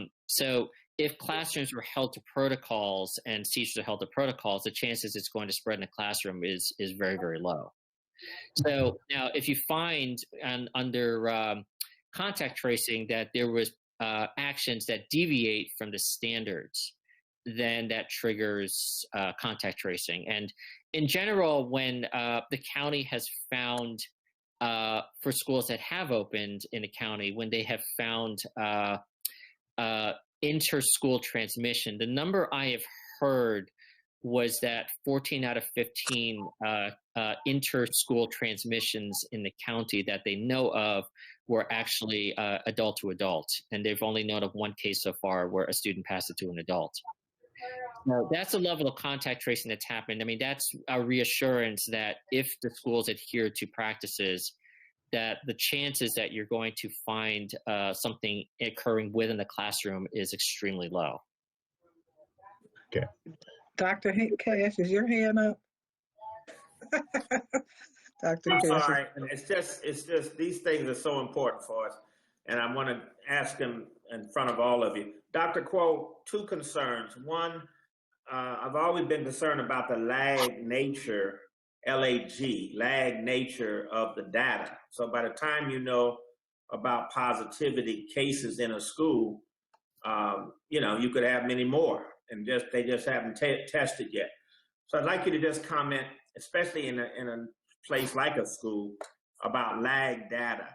if classrooms were held to protocols and teachers are held to protocols, the chances it's going to spread in the classroom is very, very low. So now, if you find under contact tracing that there was actions that deviate from the standards, then that triggers contact tracing. And in general, when the county has found, for schools that have opened in the county, when they have found inter-school transmission, the number I have heard was that 14 out of 15 inter-school transmissions in the county that they know of were actually adult to adult. And they've only known of one case so far where a student passed it to an adult. Now, that's the level of contact tracing that's happened. I mean, that's a reassurance that if the schools adhere to practices, that the chances that you're going to find something occurring within the classroom is extremely low. Okay. Dr. Cash, is your hand up? Dr. I'm Cash. sorry. It's just these things are so important for us, and I want to ask them in front of all of you. Dr. Quo, two concerns. One, I've always been concerned about the lag nature, LAG, lag nature of the data. So by the time you know about positivity cases in a school, you could have many more, and they just haven't tested yet. So I'd like you to just comment, especially in a place like a school, about lag data.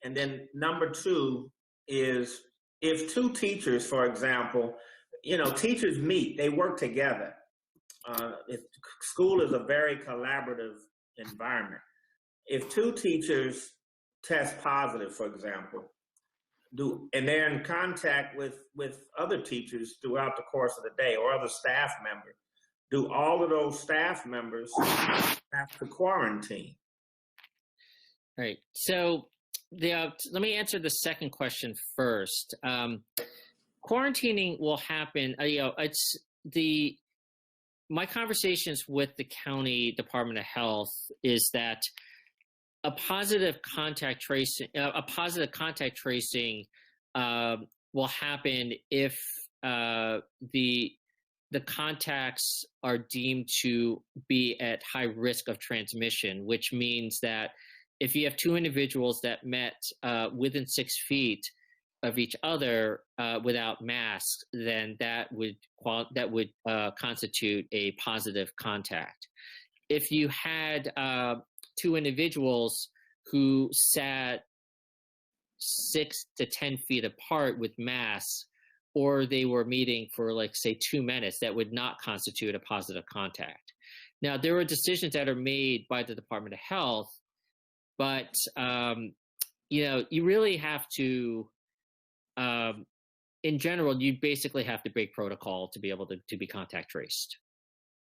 And then number two is, if two teachers, for example, teachers meet, they work together. School is a very collaborative environment. If two teachers test positive, for example, and they're in contact with other teachers throughout the course of the day or other staff members, do all of those staff members have to quarantine? Right. So let me answer the second question first. Quarantining will happen. My conversations with the county Department of Health is that a positive contact tracing will happen if the contacts are deemed to be at high risk of transmission, which means that if you have two individuals that met within 6 feet of each other without masks, then that would constitute a positive contact. If you had two individuals who sat 6 to 10 feet apart with masks, or they were meeting for, like, say, 2 minutes, that would not constitute a positive contact. Now, there are decisions that are made by the Department of Health, but you really have to, in general, you basically have to break protocol to be able to be contact traced.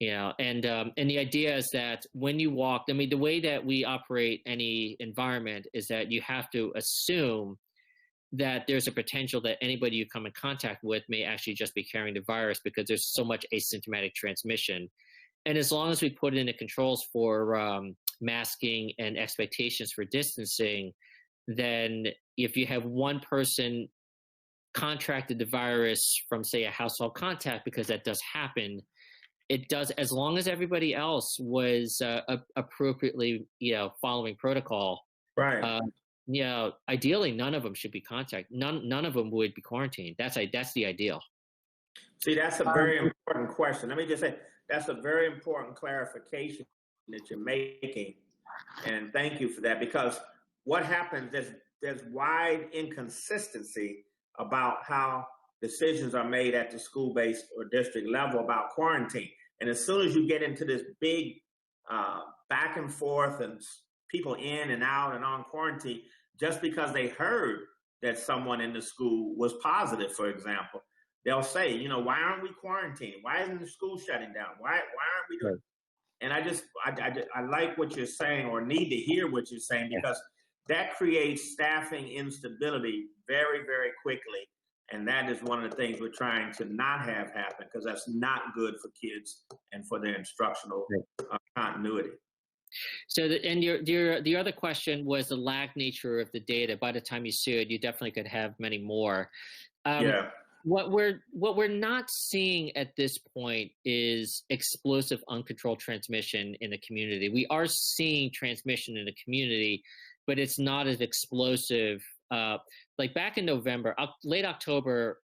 And the idea is that when you walk, I mean, the way that we operate any environment is that you have to assume that there's a potential that anybody you come in contact with may actually just be carrying the virus, because there's so much asymptomatic transmission. And as long as we put in the controls for masking and expectations for distancing, then if you have one person contracted the virus from, say, a household contact, because that does happen, it does, as long as everybody else was appropriately, following protocol. Right. Ideally, none of them should be contacted. None of them would be quarantined. That's the ideal. See, that's a very important question. Let me just say, that's a very important clarification that you're making, and thank you for that, because what happens is there's wide inconsistency about how decisions are made at the school-based or district level about quarantine. And as soon as you get into this big back and forth and people in and out and on quarantine, just because they heard that someone in the school was positive, for example, they'll say, why aren't we quarantining? Why isn't the school shutting down? Why aren't we doing? And I like what you're saying, or need to hear what you're saying, because that creates staffing instability very, very quickly. And that is one of the things we're trying to not have happen, because that's not good for kids and for their instructional continuity. So, the other question was the lag nature of the data. By the time you see it, you definitely could have many more. What we're not seeing at this point is explosive, uncontrolled transmission in the community. We are seeing transmission in the community, but it's not as explosive. Like back in November, late October,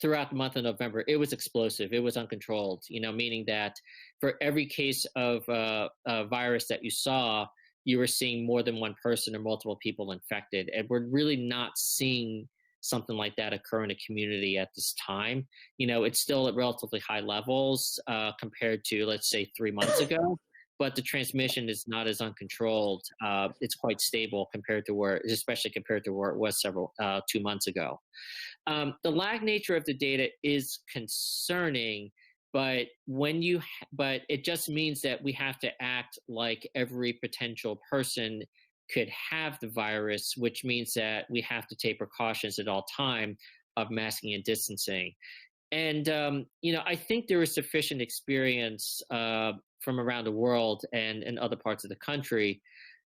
throughout the month of November, it was explosive. It was uncontrolled, meaning that for every case of a virus that you saw, you were seeing more than one person or multiple people infected. And we're really not seeing something like that occur in a community at this time. You know, it's still at relatively high levels compared to, let's say, 3 months ago, but the transmission is not as uncontrolled. It's quite stable compared to especially compared to where it was 2 months ago. The lag nature of the data is concerning, but but it just means that we have to act like every potential person could have the virus, which means that we have to take precautions at all time of masking and distancing. And you know, I think there is sufficient experience from around the world and in other parts of the country,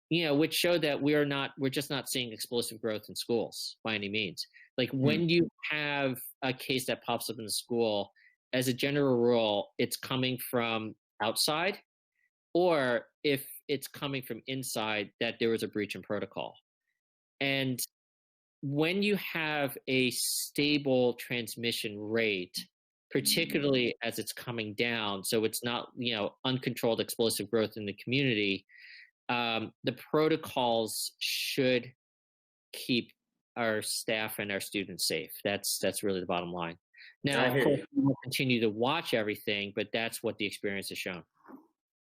you know, which show that we're just not seeing explosive growth in schools by any means. Like when you have a case that pops up in the school, as a general rule, it's coming from outside, or if it's coming from inside, that there was a breach in protocol. And when you have a stable transmission rate, particularly as it's coming down, so it's not, you know, uncontrolled explosive growth in the community, the protocols should keep our staff and our students safe. That's really the bottom line. Now, of course, we will continue to watch everything, but that's what the experience has shown.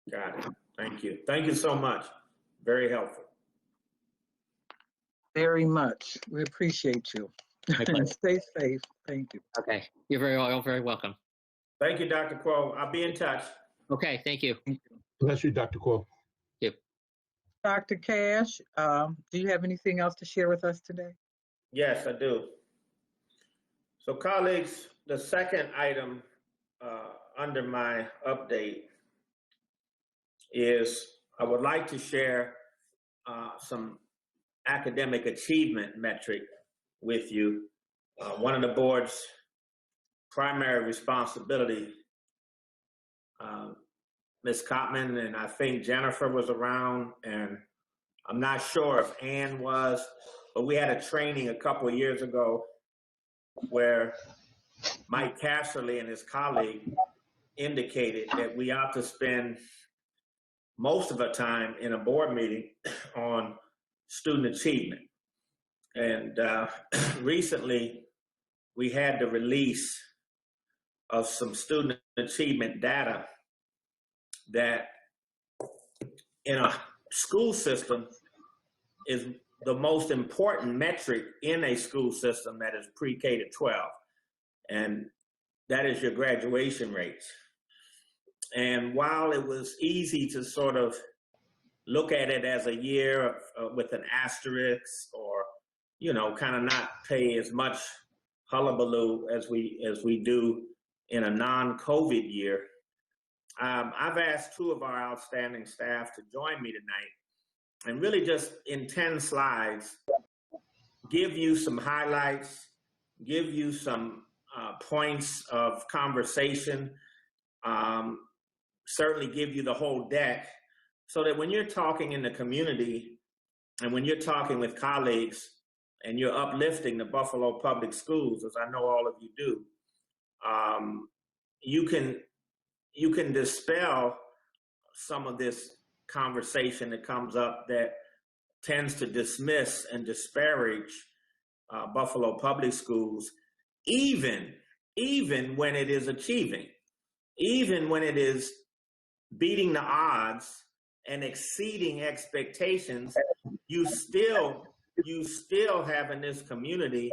Got it. Thank you. Thank you so much. Very helpful. Very much. We appreciate you. Stay safe. Thank you. Okay. You're very welcome. Thank you, Dr. Quo. I'll be in touch. Okay. Thank you. Bless you, Dr. Quo. Yep. Dr. Cash, do you have anything else to share with us today? Yes, I do. So, colleagues, the second item under my update is I would like to share some academic achievement metric with you. One of the board's primary responsibility, Ms. Cotman, and I think Jennifer was around, and I'm not sure if Ann was, but we had a training a couple of years ago where Mike Casserly and his colleague indicated that we ought to spend most of the time in a board meeting on student achievement. And recently, we had the release of some student achievement data that in a school system is the most important metric in a school system that is pre-K to 12. And that is your graduation rates. And while it was easy to sort of look at it as a year with an asterisk, or, you know, kind of not pay as much hullabaloo as we do in a non-COVID year, I've asked two of our outstanding staff to join me tonight and really just in 10 slides, give you some highlights, give you some points of conversation, certainly give you the whole deck, so that when you're talking in the community and when you're talking with colleagues and you're uplifting the Buffalo Public Schools, as I know all of you do, you can dispel some of this conversation that comes up that tends to dismiss and disparage Buffalo Public Schools, even when it is achieving, even when it is beating the odds and exceeding expectations. You still have in this community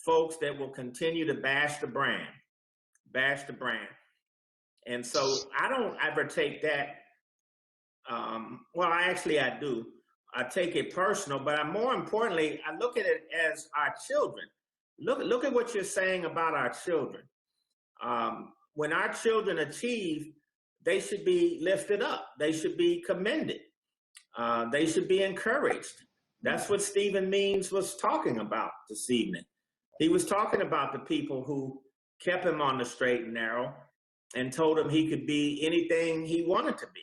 folks that will continue to bash the brand. And so I don't ever take that, well, I do. I take it personal, but more importantly, I look at it as our children. Look at what you're saying about our children. When our children achieve, they should be lifted up. They should be commended. They should be encouraged. That's what Stephen Means was talking about this evening. He was talking about the people who kept him on the straight and narrow and told him he could be anything he wanted to be.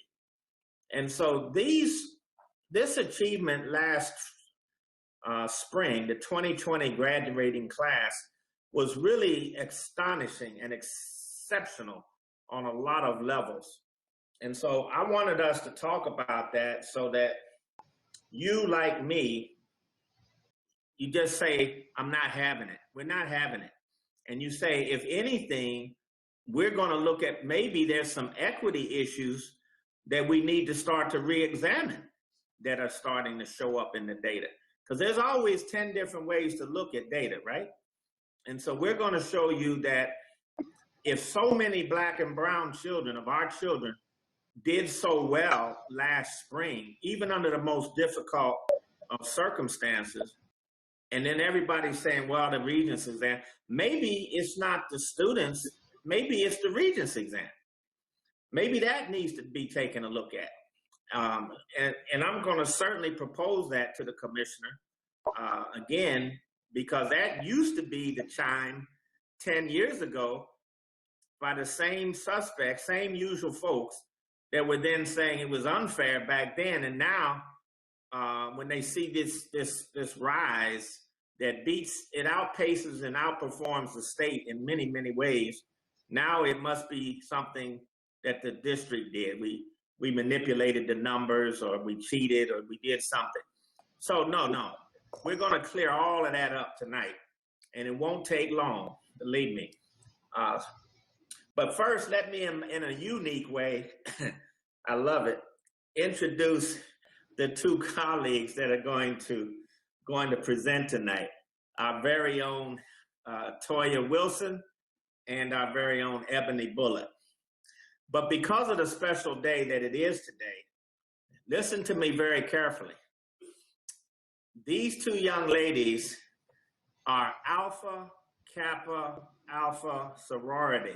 And so this achievement last spring, the 2020 graduating class, was really astonishing and exceptional on a lot of levels. And so I wanted us to talk about that so that you, like me, you just say, I'm not having it. We're not having it. And you say, if anything, we're going to look at maybe there's some equity issues that we need to start to re-examine that are starting to show up in the data. Because there's always 10 different ways to look at data, right? And so we're going to show you that if so many Black and brown children of our children did so well last spring, even under the most difficult of circumstances, and then everybody's saying, well, the Regents exam, maybe it's not the students, maybe it's the Regents exam. Maybe that needs to be taken a look at. And I'm going to certainly propose that to the commissioner again, because that used to be the chime 10 years ago by the same suspects, same usual folks that were then saying it was unfair back then. And now when they see this rise that it outpaces and outperforms the state in many, many ways, now it must be something that the district did. We manipulated the numbers, or we cheated, or we did something. So no, we're going to clear all of that up tonight, and it won't take long, believe me. But first, let me, in a unique way, I love it, introduce the two colleagues that are going to present tonight. Our very own Toya Wilson and our very own Ebony Bullitt. But because of the special day that it is today, listen to me very carefully. These two young ladies are Alpha Kappa Alpha sorority.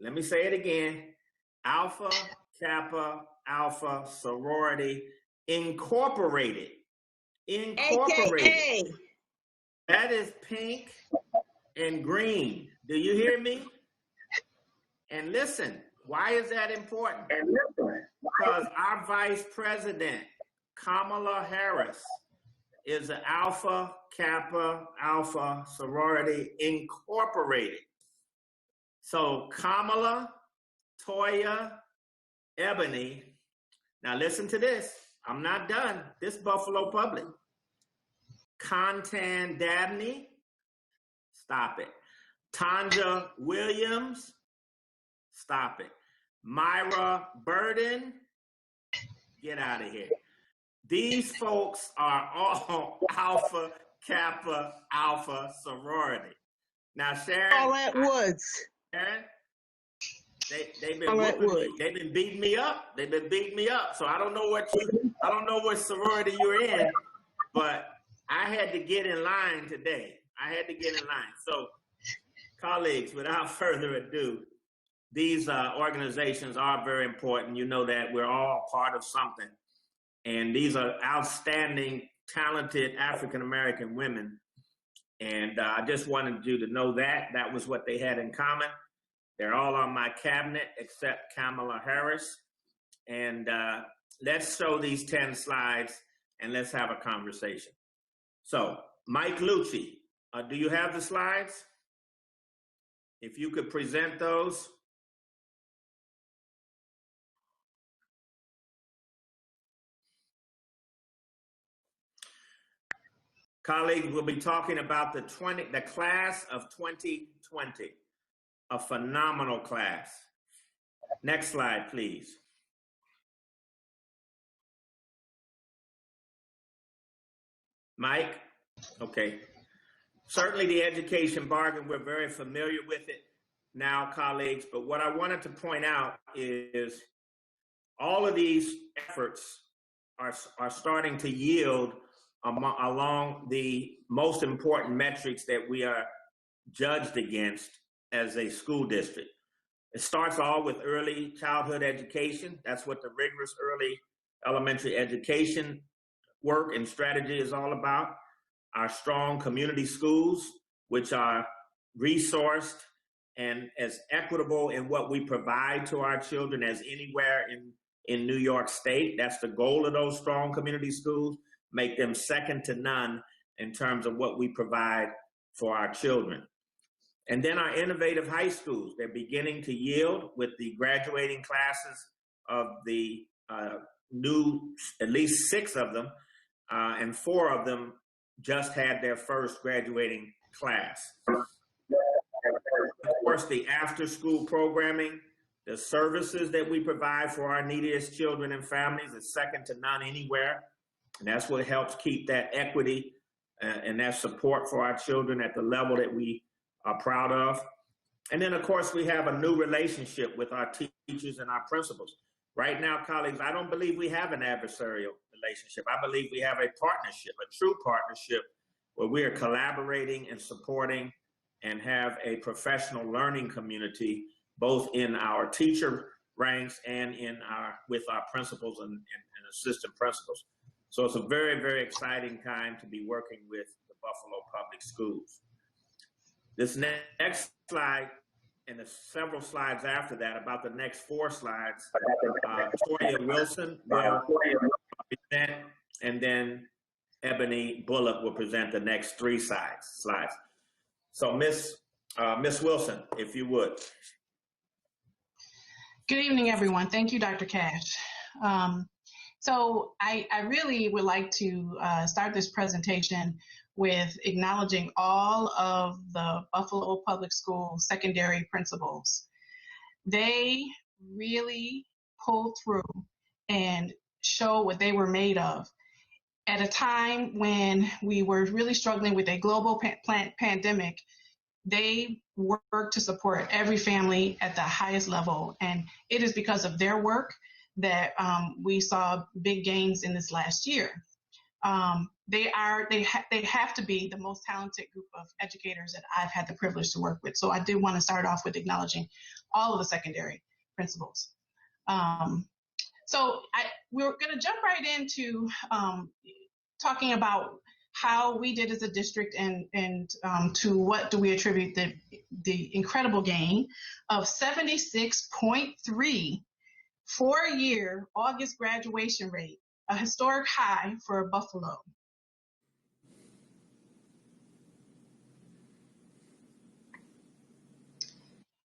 Let me say it again. Alpha Kappa Alpha sorority incorporated. AKA. That is pink and green. Do you hear me? And listen, why is that important? Because our Vice President, Kamala Harris, is an Alpha Kappa Alpha sorority incorporated. So Kamala, Toya, Ebony, now listen to this. I'm not done. This Buffalo Public. Contan Dabney, stop it. Tanja Williams, stop it. Myra Burden, get out of here. These folks are all Alpha Kappa Alpha sorority. Now, Sharon. All at Woods. Sharon, they've been beating me up. They've been beating me up. So I don't know what sorority you're in, but I had to get in line today. I had to get in line. So, colleagues, without further ado, these organizations are very important. You know that we're all part of something. And these are outstanding, talented African-American women. And I just wanted you to know that. That was what they had in common. They're all on my cabinet except Kamala Harris. And let's show these 10 slides and let's have a conversation. So, Mike Lucci, do you have the slides? If you could present those. Colleagues, we'll be talking about the class of 2020, a phenomenal class. Next slide, please. Mike? Okay. Certainly the education bargain, we're very familiar with it now, colleagues, but what I wanted to point out is all of these efforts are starting to yield along the most important metrics that we are judged against as a school district. It starts all with early childhood education. That's what the rigorous early elementary education work and strategy is all about. Our strong community schools, which are resourced and as equitable in what we provide to our children as anywhere in New York State. That's the goal of those strong community schools. Make them second to none in terms of what we provide for our children. And then our innovative high schools, they're beginning to yield with the graduating classes of the new, at least 6 of them, and 4 of them just had their first graduating class. Of course, the after-school programming, the services that we provide for our neediest children and families is second to none anywhere. And that's what helps keep that equity and that support for our children at the level that we are proud of. And then, of course, we have a new relationship with our teachers and our principals. Right now, colleagues, I don't believe we have an adversarial relationship. I believe we have a partnership, a true partnership, where we are collaborating and supporting and have a professional learning community, both in our teacher ranks and with our principals and assistant principals. So it's a very, very exciting time to be working with the Buffalo Public Schools. This next slide and the several slides after that, about the next 4 slides, Toya Wilson will present, and then Ebony Bullock will present the next 3 slides. So Miss Wilson, if you would. Good evening, everyone. Thank you, Dr. Cash. So I really would like to start this presentation with acknowledging all of the Buffalo Public School secondary principals. They really pulled through and show what they were made of at a time when we were really struggling with a global pandemic. They work to support every family at the highest level, and it is because of their work that we saw big gains in this last year. They have to be the most talented group of educators that I've had the privilege to work with. So I do want to start off with acknowledging all of the secondary principals. We're going to jump right into talking about how we did as a district and to what do we attribute the incredible gain of 76.3 4-year August graduation rate, a historic high for Buffalo.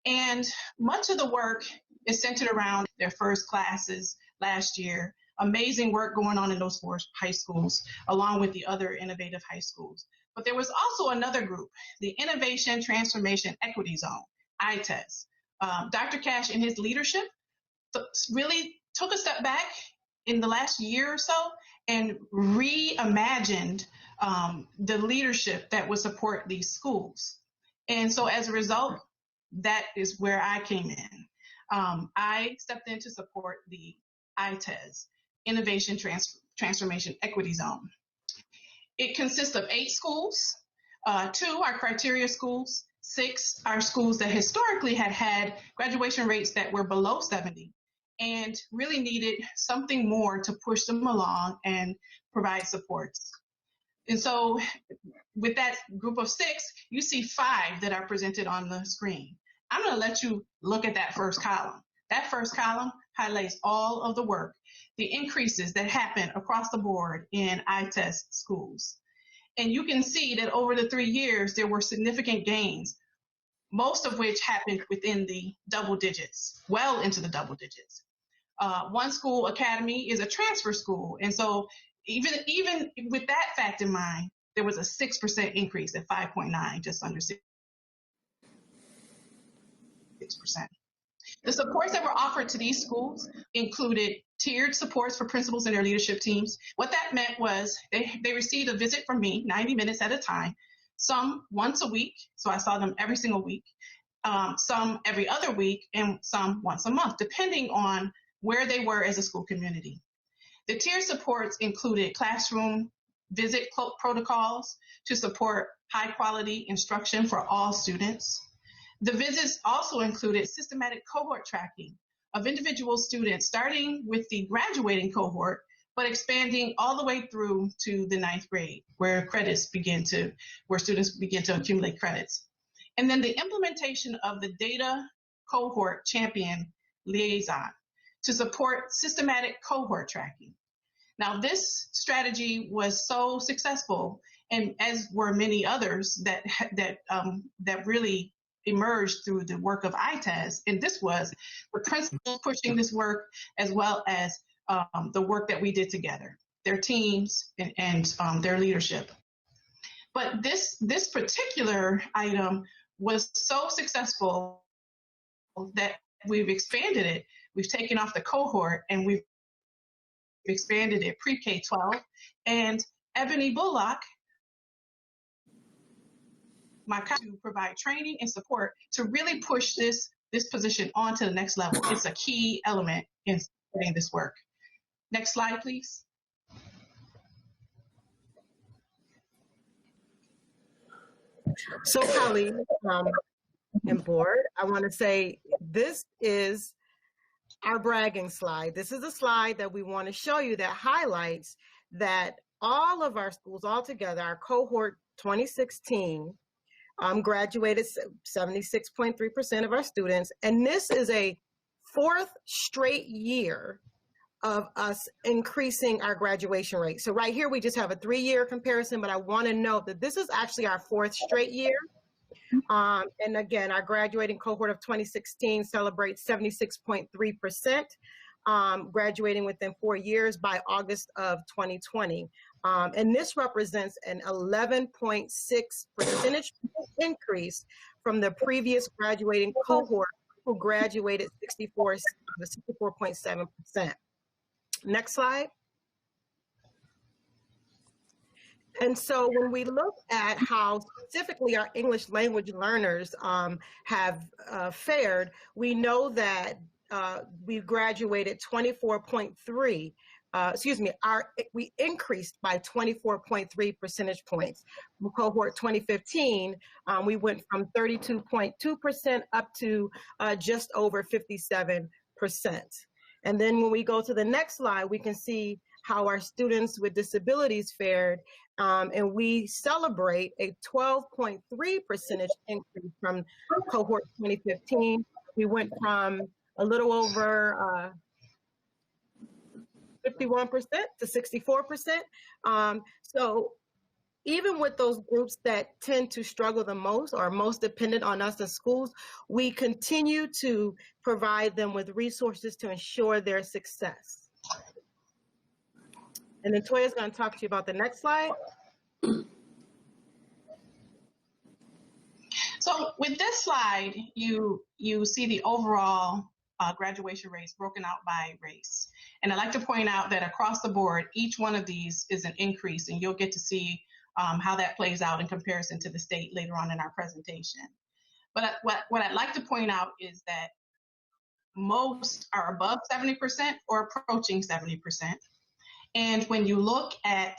And much of the work is centered around their first classes last year. Amazing work going on in those 4 high schools, along with the other innovative high schools. But there was also another group, the Innovation, Transformation, Equity Zone, ITES. Dr. Cash, in his leadership, really took a step back in the last year or so and reimagined the leadership that would support these schools. And so as a result, that is where I came in. I stepped in to support the ITES, Innovation, Transformation, Equity Zone. It consists of 8 schools, 2 are criteria schools, 6 are schools that historically had graduation rates that were below 70 and really needed something more to push them along and provide supports. And so with that group of 6, you see 5 that are presented on the screen. I'm going to let you look at that first column. That first column highlights all of the work, the increases that happen across the board in ITES schools. And you can see that over the 3 years, there were significant gains, most of which happened within the double digits, well into the double digits. One school, Academy, is a transfer school. And so even with that fact in mind, there was a 6% increase at 5.9, just under 6%. The supports that were offered to these schools included tiered supports for principals and their leadership teams. What that meant was they received a visit from me, 90 minutes at a time, some once a week, so I saw them every single week, some every other week, and some once a month, depending on where they were as a school community. The tiered supports included classroom visit protocols to support high quality instruction for all students. The visits also included systematic cohort tracking of individual students, starting with the graduating cohort, but expanding all the way through to the 9th grade, where students begin to accumulate credits. And then the implementation of the data cohort champion liaison to support systematic cohort tracking. Now, this strategy was so successful, and as were many others that really emerged through the work of ITES, and this was the principals pushing this work as well as the work that we did together, their teams and their leadership. But this particular item was so successful that we've expanded it. We've taken off the cohort and we've expanded it pre-K-12. And Ebony Bullock, my colleague, to provide training and support to really push this position on to the next level. It's a key element in supporting this work. Next slide, please. So, colleagues and board, I want to say this is our bragging slide. This is a slide that we want to show you that highlights that all of our schools all together, our cohort 2016, graduated 76.3% of our students. And this is a 4th straight year of us increasing our graduation rate. So right here, we just have a 3-year comparison, but I want to note that this is actually our 4th straight year. And again, our graduating cohort of 2016 celebrates 76.3%, graduating within 4 years by August of 2020. And this represents an 11.6 percentage point increase from the previous graduating cohort who graduated 64.7%. Next slide. And so when we look at how specifically our English language learners have fared, we know that we've graduated 24.3, we increased by 24.3 percentage points. From cohort 2015, we went from 32.2% up to just over 57%. And then when we go to the next slide, we can see how our students with disabilities fared, and we celebrate a 12.3 percentage increase from cohort 2015. We went from a little over 51% to 64%. So even with those groups that tend to struggle the most or are most dependent on us as schools, we continue to provide them with resources to ensure their success. And then Toya's going to talk to you about the next slide. So with this slide, you see the overall graduation rates broken out by race. And I'd like to point out that across the board, each one of these is an increase, and you'll get to see how that plays out in comparison to the state later on in our presentation. But what I'd like to point out is that most are above 70% or approaching 70%. And when you look at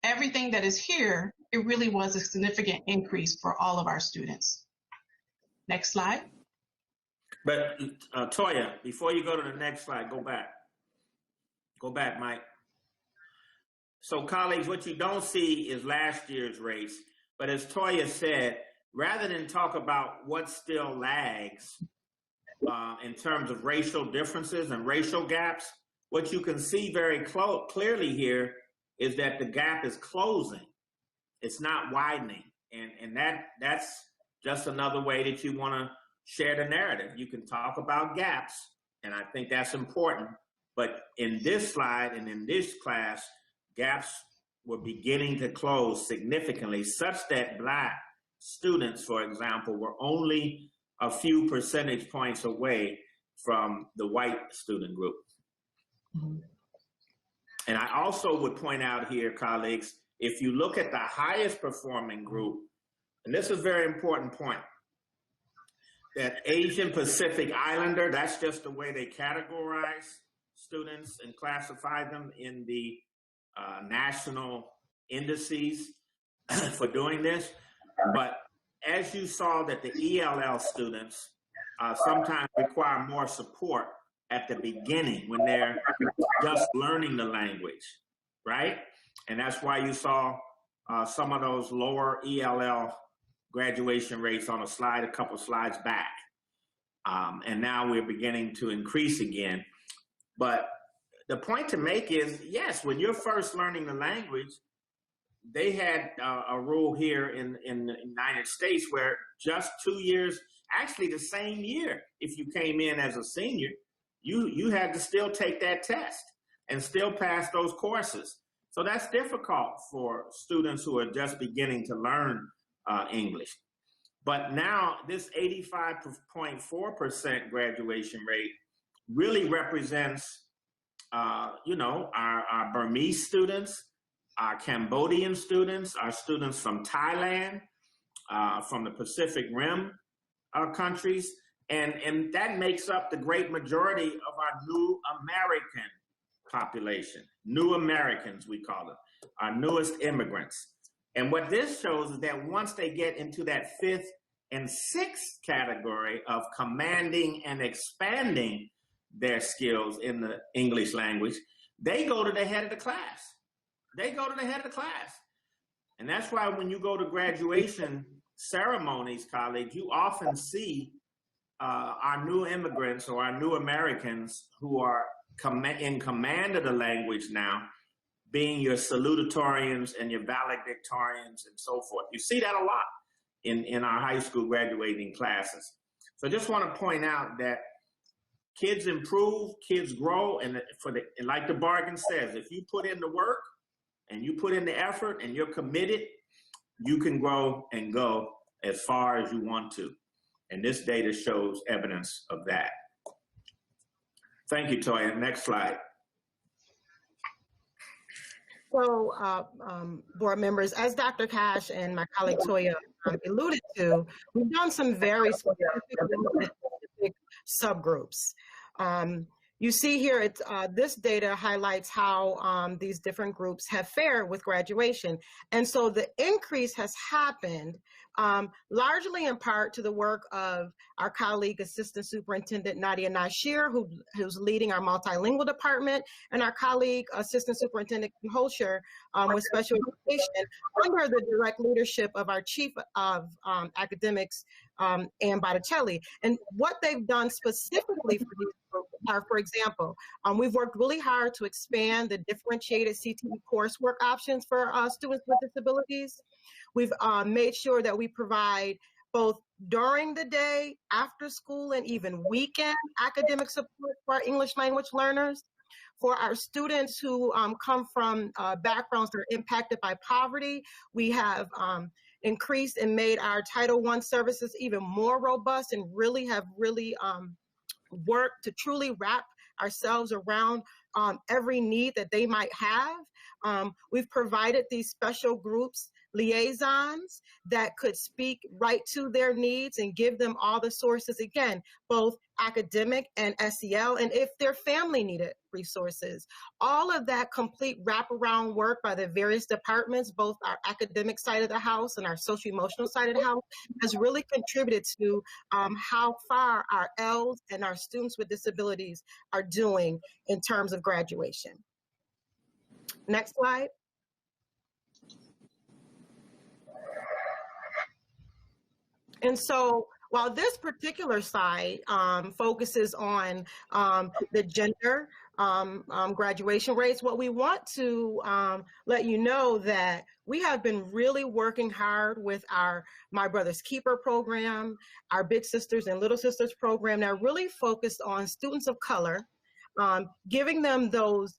everything that is here, it really was a significant increase for all of our students. Next slide. But Toya, before you go to the next slide, go back. Go back, Mike. So colleagues, what you don't see is last year's race, but as Toya said, rather than talk about what still lags in terms of racial differences and racial gaps, what you can see very clearly here is that the gap is closing. It's not widening. And that's just another way that you want to share the narrative. You can talk about gaps, and I think that's important. But in this slide and in this class, gaps were beginning to close significantly, such that Black students, for example, were only a few percentage points away from the white student group. Mm-hmm. And I also would point out here, colleagues, if you look at the highest performing group, and this is a very important point, that Asian Pacific Islander, that's just the way they categorize students and classify them in the national indices for doing this. But as you saw that the ELL students sometimes require more support at the beginning when they're just learning the language, right? And that's why you saw some of those lower ELL graduation rates on a slide, a couple slides back. And now we're beginning to increase again. But the point to make is, yes, when you're first learning the language, they had a rule here in the United States where just 2 years, actually the same year, if you came in as a senior, you had to still take that test and still pass those courses. So that's difficult for students who are just beginning to learn English. But now this 85.4% graduation rate really represents, you know, our Burmese students, our Cambodian students, our students from Thailand, from the Pacific Rim countries, and that makes up the great majority of our new American population, new Americans we call them, our newest immigrants. And what this shows is that once they get into that 5th and 6th category of commanding and expanding their skills in the English language, they go to the head of the class. They go to the head of the class. And that's why when you go to graduation ceremonies, colleagues, you often see our new immigrants or our new Americans who are in command of the language now, being your salutatorians and your valedictorians and so forth. You see that a lot in our high school graduating classes. So I just want to point out that kids improve, kids grow, and like the bargain says, if you put in the work and you put in the effort and you're committed, you can grow and go as far as you want to. And this data shows evidence of that. Thank you, Toya. Next slide. So, board members, as Dr. Cash and my colleague Toya alluded to, we've done some very specific subgroups. You see here, this data highlights how these different groups have fared with graduation. And so the increase has happened largely in part to the work of our colleague, Assistant Superintendent Nadia Nashir, who's leading our multilingual department, and our colleague, Assistant Superintendent Kim Holscher with special education, under the direct leadership of our Chief of Academics, Ann Botticelli. And what they've done specifically for these groups are, for example, we've worked really hard to expand the differentiated CTE coursework options for students with disabilities. We've made sure that we provide both during the day, after school, and even weekend academic support for our English language learners. For our students who come from backgrounds that are impacted by poverty, we have increased and made our Title I services even more robust, and really have worked to truly wrap ourselves around every need that they might have. We've provided these special groups liaisons that could speak right to their needs and give them all the sources, again, both academic and SEL, and if their family needed resources. All of that complete wraparound work by the various departments, both our academic side of the house and our social-emotional side of the house, has really contributed to how far our ELs and our students with disabilities are doing in terms of graduation. Next slide. And so while this particular slide focuses on the gender graduation rates, what we want to let you know that we have been really working hard with our My Brother's Keeper program, our Big Sisters and Little Sisters program that really focused on students of color, giving them those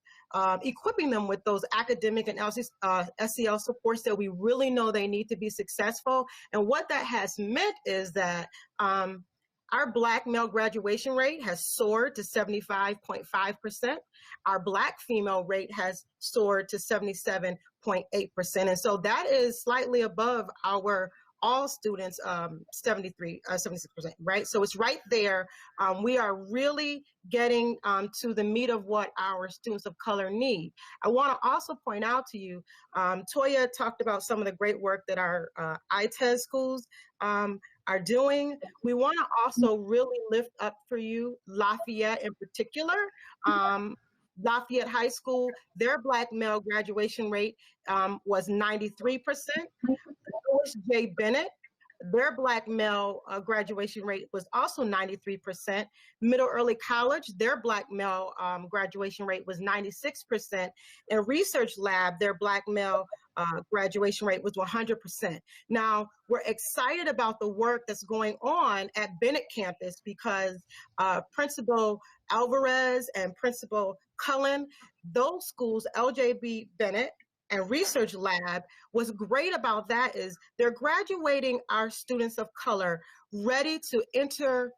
equipping them with those academic and SEL supports that we really know they need to be successful. And what that has meant is that our Black male graduation rate has soared to 75.5%. Our Black female rate has soared to 77.8%. And so that is slightly above our all students 76%, right? So it's right there. We are really getting to the meat of what our students of color need. I want to also point out to you, Toya talked about some of the great work that our ITES schools are doing. We want to also really lift up for you Lafayette in particular. Lafayette High School, their Black male graduation rate was 93%. Louis J. Bennett, their Black male graduation rate was also 93%. Middle Early College, their Black male graduation rate was 96%. And Research Lab, their Black male graduation rate was 100%. Now, we're excited about the work that's going on at Bennett campus because Principal Alvarez and Principal Cullen, those schools, LJB Bennett and Research Lab, what's great about that is they're graduating our students of color ready to enter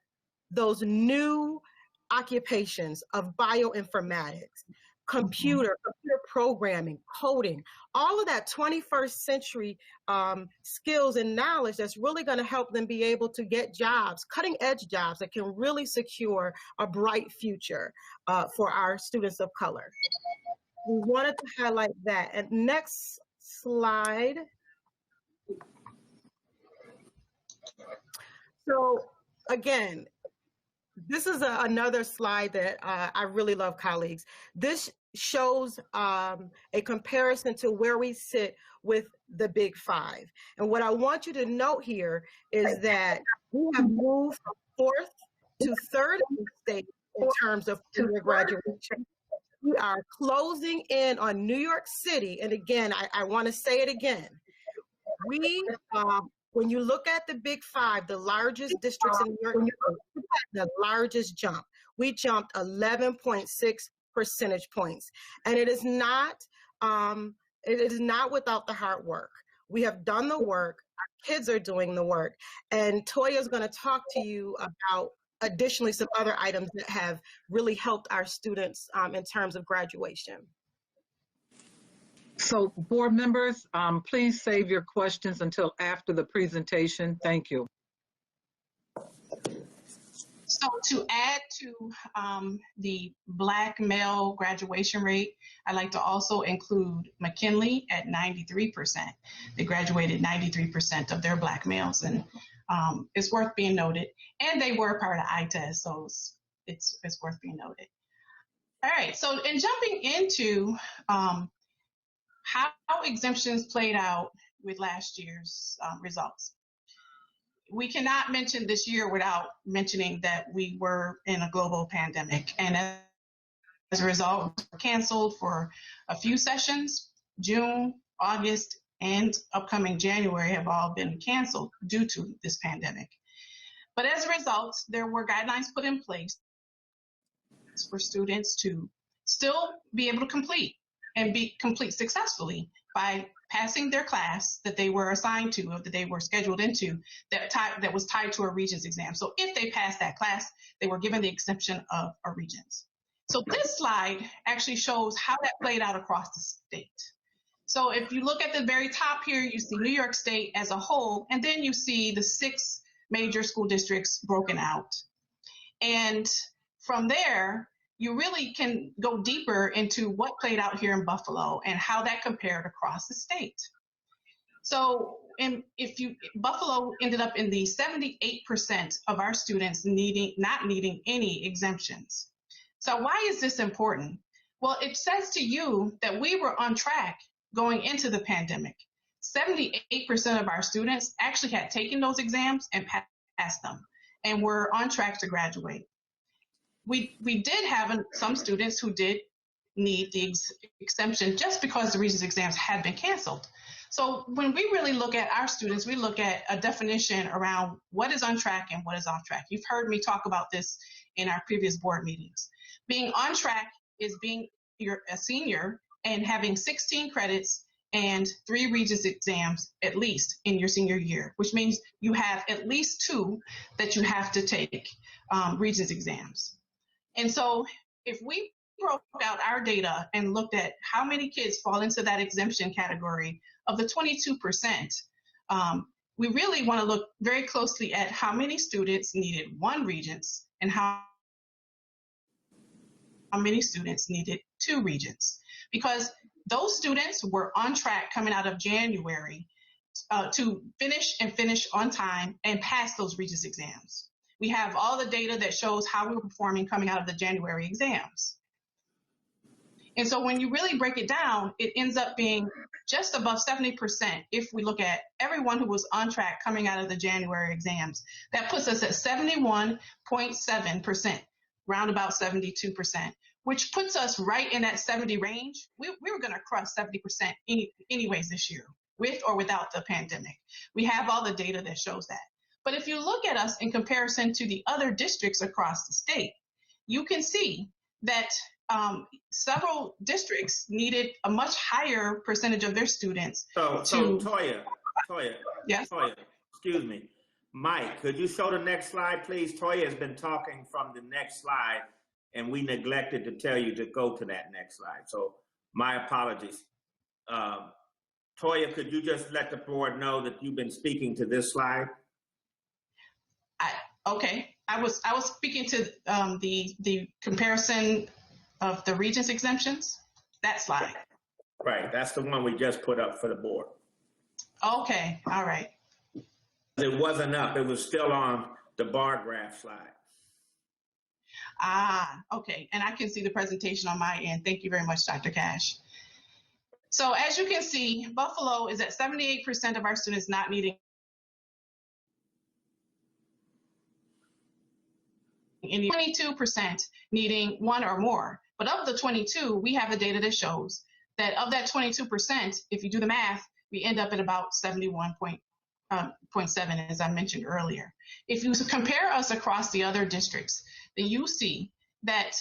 those new occupations of bioinformatics, computer programming, coding, all of that 21st century skills and knowledge that's really going to help them be able to get jobs, cutting edge jobs that can really secure a bright future for our students of color. We wanted to highlight that. And next slide. So again, this is another slide that I really love, colleagues. This shows a comparison to where we sit with the Big Five. And what I want you to note here is that we have moved from fourth to third in the state in terms of graduation. We are closing in on New York City. And again, I want to say it again. We, when you look at the Big Five, the largest districts in New York, the largest jump. We jumped 11.6 percentage points. And it is not without the hard work. We have done the work. Our kids are doing the work. And Toya is going to talk to you about additionally some other items that have really helped our students in terms of graduation. So board members, please save your questions until after the presentation. Thank you. So to add to the Black male graduation rate, I'd like to also include McKinley at 93%. They graduated 93% of their Black males, and it's worth being noted. And they were part of ITES, so it's worth being noted. All right, so in jumping into how exemptions played out with last year's results. We cannot mention this year without mentioning that we were in a global pandemic. And as a result, we were canceled for a few sessions. June, August, and upcoming January have all been canceled due to this pandemic. But as a result, there were guidelines put in place for students to still be able to complete and complete successfully by passing their class that they were assigned to or that they were scheduled into that was tied to a Regents exam. So if they passed that class, they were given the exemption of a Regents. So this slide actually shows how that played out across the state. So if you look at the very top here, you see New York State as a whole, and then you see the 6 major school districts broken out. And from there, you really can go deeper into what played out here in Buffalo and how that compared across the state. So Buffalo ended up in the 78% of our students not needing any exemptions. So why is this important? Well, it says to you that we were on track going into the pandemic. 78% of our students actually had taken those exams and passed them and were on track to graduate. We did have some students who did need the exemption just because the Regents exams had been canceled. So when we really look at our students, we look at a definition around what is on track and what is off track. You've heard me talk about this in our previous board meetings. Being on track is being a senior and having 16 credits and 3 Regents exams at least in your senior year, which means you have at least 2 that you have to take Regents exams. And so if we broke out our data and looked at how many kids fall into that exemption category of the 22%, we really want to look very closely at how many students needed 1 Regents and how many students needed 2 Regents. Because those students were on track coming out of January to finish on time and pass those Regents exams. We have all the data that shows how we were performing coming out of the January exams. And so when you really break it down, it ends up being just above 70% if we look at everyone who was on track coming out of the January exams. That puts us at 71.7%, round about 72%, which puts us right in that 70 range. We were going to cross 70% anyways this year, with or without the pandemic. We have all the data that shows that. But if you look at us in comparison to the other districts across the state, you can see that several districts needed a much higher percentage of their students. So Toya, yes? Toya, excuse me. Mike, could you show the next slide, please? Toya has been talking from the next slide, and we neglected to tell you to go to that next slide. So my apologies. Toya, could you just let the board know that you've been speaking to this slide? Okay, I was speaking to the comparison of the Regents exemptions, that slide. Right, that's the one we just put up for the board. Okay, all right. It wasn't up, it was still on the bar graph slide. Ah, okay, and I can see the presentation on my end. Thank you very much, Dr. Cash. So as you can see, Buffalo is at 78% of our students not needing any, 22% needing one or more. But of the 22, we have the data that shows that of that 22%, if you do the math, we end up at about 71.7, as I mentioned earlier. If you compare us across the other districts, then you see that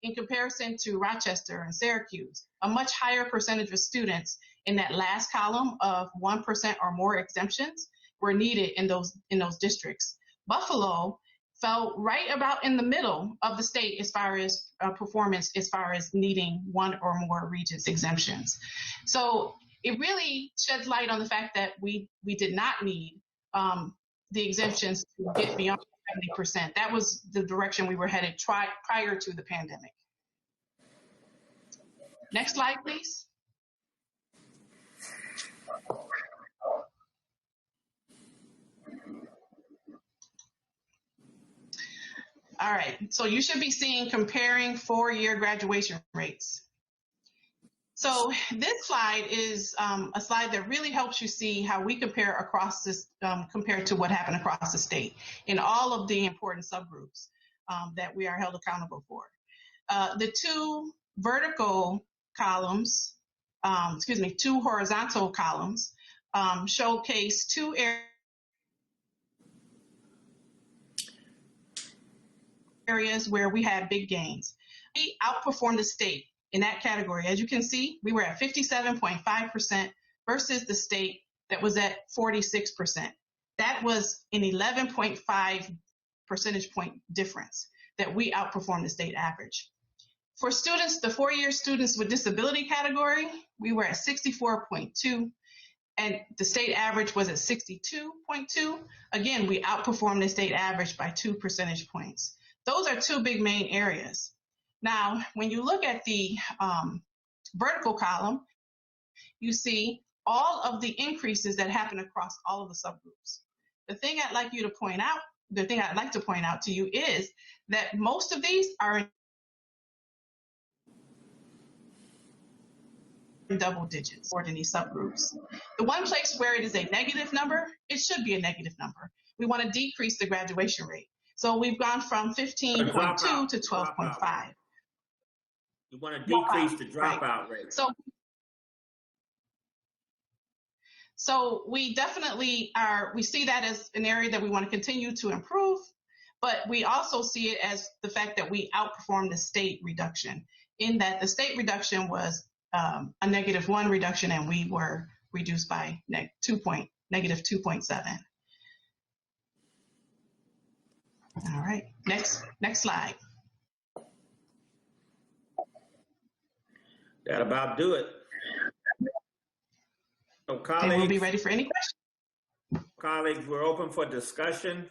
in comparison to Rochester and Syracuse, a much higher percentage of students in that last column of 1% or more exemptions were needed in those districts. Buffalo fell right about in the middle of the state as far as performance, as far as needing one or more Regents exemptions. So it really sheds light on the fact that we did not need the exemptions to get beyond 70%. That was the direction we were headed prior to the pandemic. Next slide, please. All right, so you should be seeing comparing four-year graduation rates. So this slide is a slide that really helps you see how we compare across this, compared to what happened across the state in all of the important subgroups that we are held accountable for. The two vertical columns, two horizontal columns showcase two areas where we had big gains. We outperformed the state in that category. As you can see, we were at 57.5% versus the state that was at 46%. That was an 11.5 percentage point difference that we outperformed the state average. For students, the four-year students with disability category, we were at 64.2, and the state average was at 62.2. Again, we outperformed the state average by 2 percentage points. Those are two big main areas. Now, when you look at the vertical column, you see all of the increases that happen across all of the subgroups. The thing I'd like to point out to you is that most of these are in double digits or in these subgroups. The one place where it is a negative number, it should be a negative number. We want to decrease the graduation rate. So we've gone from 15.2 to 12.5. You want to decrease the dropout rate. So we definitely we see that as an area that we want to continue to improve, but we also see it as the fact that we outperformed the state reduction, in that the state reduction was a -1 reduction and we were reduced by -2.7. All right, next slide. That about do it. So colleagues, we'll be ready for any questions. Colleagues, we're open for discussion.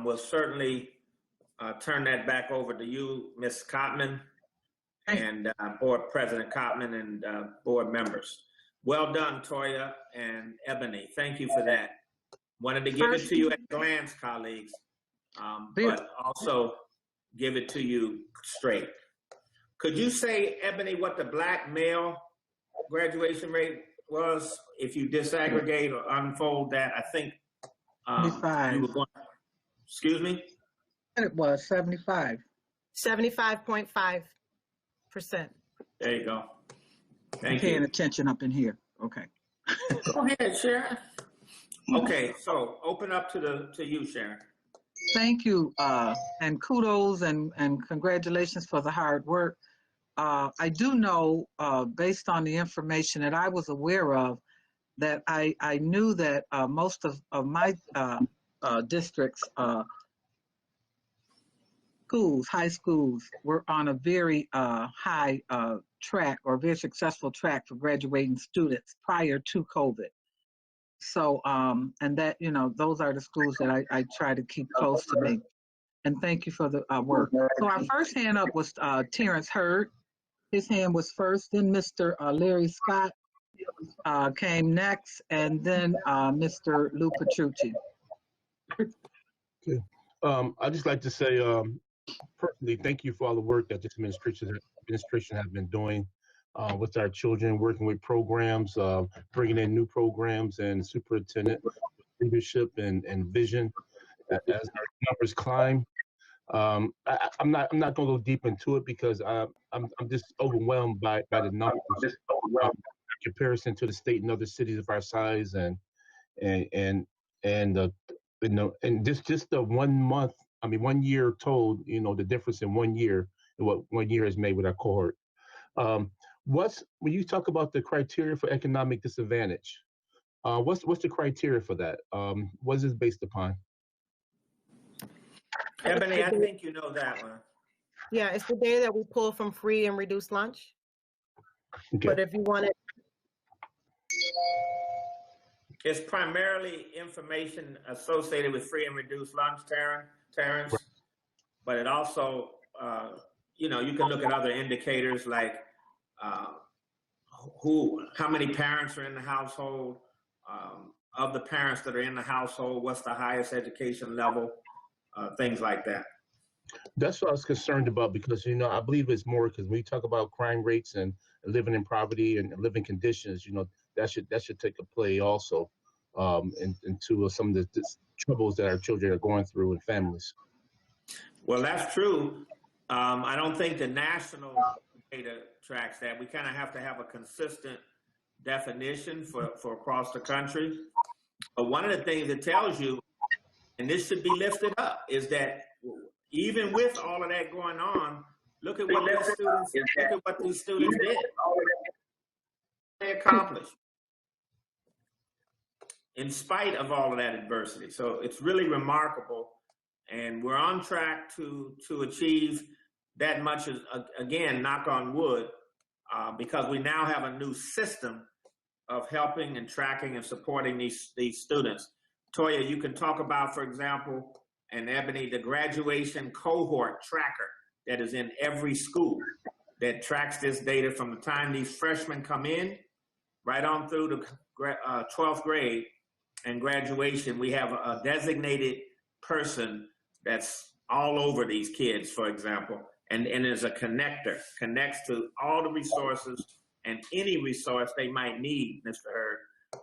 We'll certainly turn that back over to you, Ms. Cotman, and Board President Cotman and board members. Well done, Toya and Ebony. Thank you for that. Wanted to give it to you at a glance, colleagues, but also give it to you straight. Could you say, Ebony, what the black male graduation rate was if you disaggregate or unfold that? I think you were going, excuse me? It was 75. 75.5%. There you go. Thank I'm paying you. attention up in here. Okay. Go ahead, Sharon. Okay, so open up to you, Sharon. Thank you, and kudos and congratulations for the hard work. I do know, based on the information that I was aware of, that I knew that most of my districts, schools, high schools, were on a very high track or very successful track for graduating students prior to COVID. So, and that, you know, those are the schools that I try to keep close to me. And thank you for the work. So our first hand up was Terrence Hurd. His hand was first, then Mr. Larry Scott came next, and then Mr. Lou Petrucci. Okay. I'd just like to say, personally, thank you for all the work that this administration has been doing with our children, working with programs, bringing in new programs, and superintendent leadership and vision as our numbers climb. I'm not going to go deep into it because I'm just overwhelmed by the numbers in comparison to the state and other cities of our size, and you know, and just the 1 month, I mean 1 year told, you know, the difference in 1 year and what 1 year has made with our cohort. When you talk about the criteria for economic disadvantage, what's the criteria for that? What is it based upon? Ebony, I think you know that one. Yeah, it's the data that we pull from free and reduced lunch. Okay. But if you want it, it's primarily information associated with free and reduced lunch, Terrence. But it also, you know, you can look at other indicators like how many parents are in the household, of the parents that are in the household, what's the highest education level, things like that. That's what I was concerned about because, you know, I believe it's more because when we talk about crime rates and living in poverty and living conditions, you know, that should take a play also into some of the troubles that our children are going through in families. Well, that's true. I don't think the national data tracks that. We kind of have to have a consistent definition for across the country. But one of the things it tells you, and this should be lifted up, is that even with all of that going on, look at what these students did. They accomplished in spite of all of that adversity. So it's really remarkable, and we're on track to achieve that much. Again, knock on wood, because we now have a new system of helping and tracking and supporting these students. Toya, you can talk about, for example, and Ebony, the graduation cohort tracker that is in every school that tracks this data from the time these freshmen come in right on through to 12th grade and graduation. We have a designated person that's all over these kids, for example, and is a connector, connects to all the resources and any resource they might need, Mr. Hurd.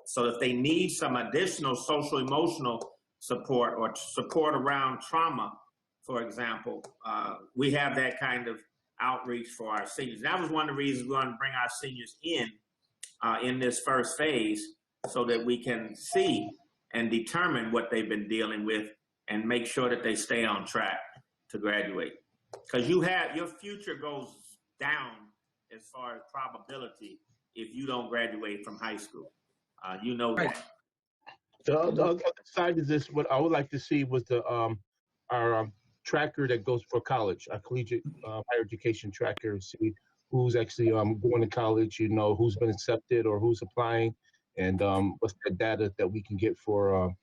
So if they need some additional social emotional support or support around trauma, for example, we have that kind of outreach for our seniors. That was one of the reasons we want to bring our seniors in this first phase so that we can see and determine what they've been dealing with and make sure that they stay on track to graduate. Because your future goes down as far as probability if you don't graduate from high school. You know that. The other side is this. What I would like to see was our tracker that goes for college, our collegiate higher education tracker. See who's actually going to college. You know, who's been accepted or who's applying, and what's the data that we can get for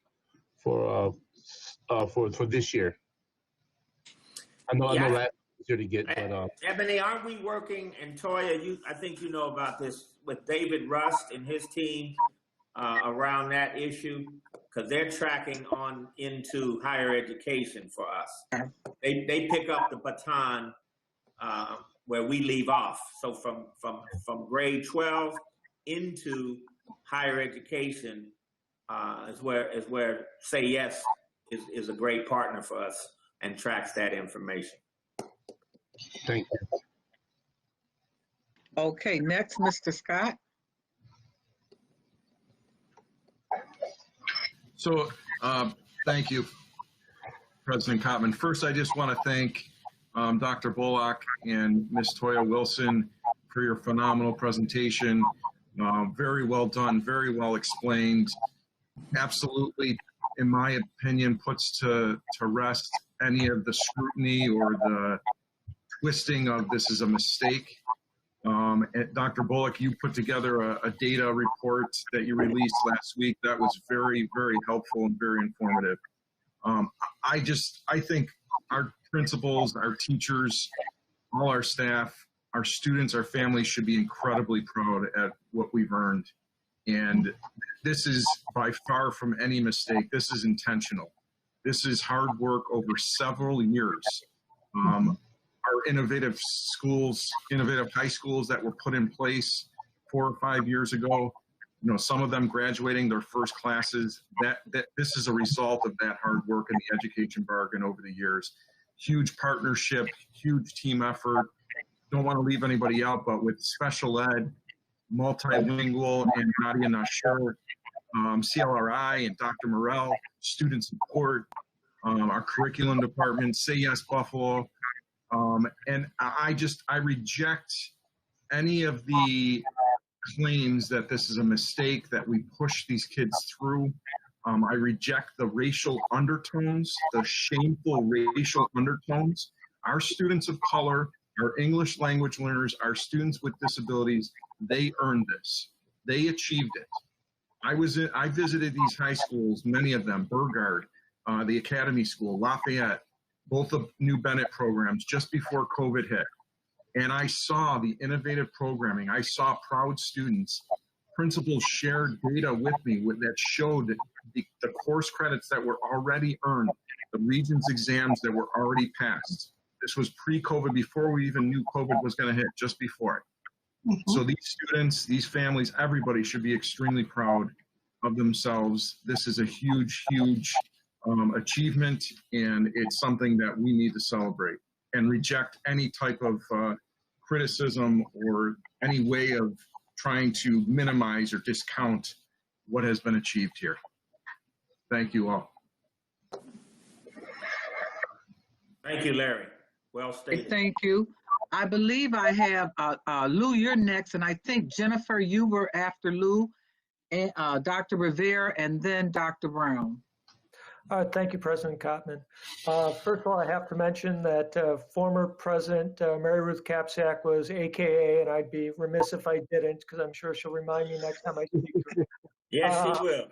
this year. I know last year to get, but Ebony, aren't we working? And Toya, I think you know about this with David Rust and his team. Around that issue, because they're tracking on into higher education for us. They pick up the baton where we leave off. So from grade 12 into higher education is where Say Yes is a great partner for us and tracks that information. Thank you. Okay, next, Mr. Scott. So, thank you. President Kottman. First, I just want to thank Dr. Bullock and Ms. Toya Wilson for your phenomenal presentation. Very well done, very well explained. Absolutely, in my opinion, puts to rest any of the scrutiny or the twisting of this is a mistake. Dr. Bullock, you put together a data report that you released last week that was very, very helpful and very informative. I think our principals, our teachers, all our staff, our students, our families should be incredibly proud at what we've earned. And this is by far from any mistake. This is intentional. This is hard work over several years. Our innovative schools, innovative high schools that were put in place 4 or 5 years ago, you know, some of them graduating their first classes, that this is a result of that hard work and the education bargain over the years. Huge partnership, huge team effort. Don't want to leave anybody out, but with special ed, multilingual, and Nadia Nasher, CLRI and Dr. Morell, student support, our curriculum department, Say Yes Buffalo. And I reject any of the claims that this is a mistake, that we push these kids through. I reject the racial undertones, the shameful racial undertones. Our students of color, our English language learners, our students with disabilities, they earned this. They achieved it. I visited these high schools, many of them, Burgard, the Academy School, Lafayette, both the new Bennett programs just before COVID hit. And I saw the innovative programming. I saw proud students. Principals shared data with me that showed the course credits that were already earned, the Regents exams that were already passed. This was pre-COVID, before we even knew COVID was going to hit, just before it. So these students, these families, everybody should be extremely proud of themselves. This is a huge, huge achievement, and it's something that we need to celebrate and reject any type of criticism or any way of trying to minimize or discount what has been achieved here. Thank you all. Thank you, Larry. Well stated. Thank you. I believe I have Lou, you're next, and I think Jennifer, you were after Lou, and Dr. Rivera, and then Dr. Brown. Thank you, President Kottman. First of all, I have to mention that former President Mary Ruth Capsack was AKA, and I'd be remiss if I didn't, because I'm sure she'll remind me next time I speak to her. Yes, she will.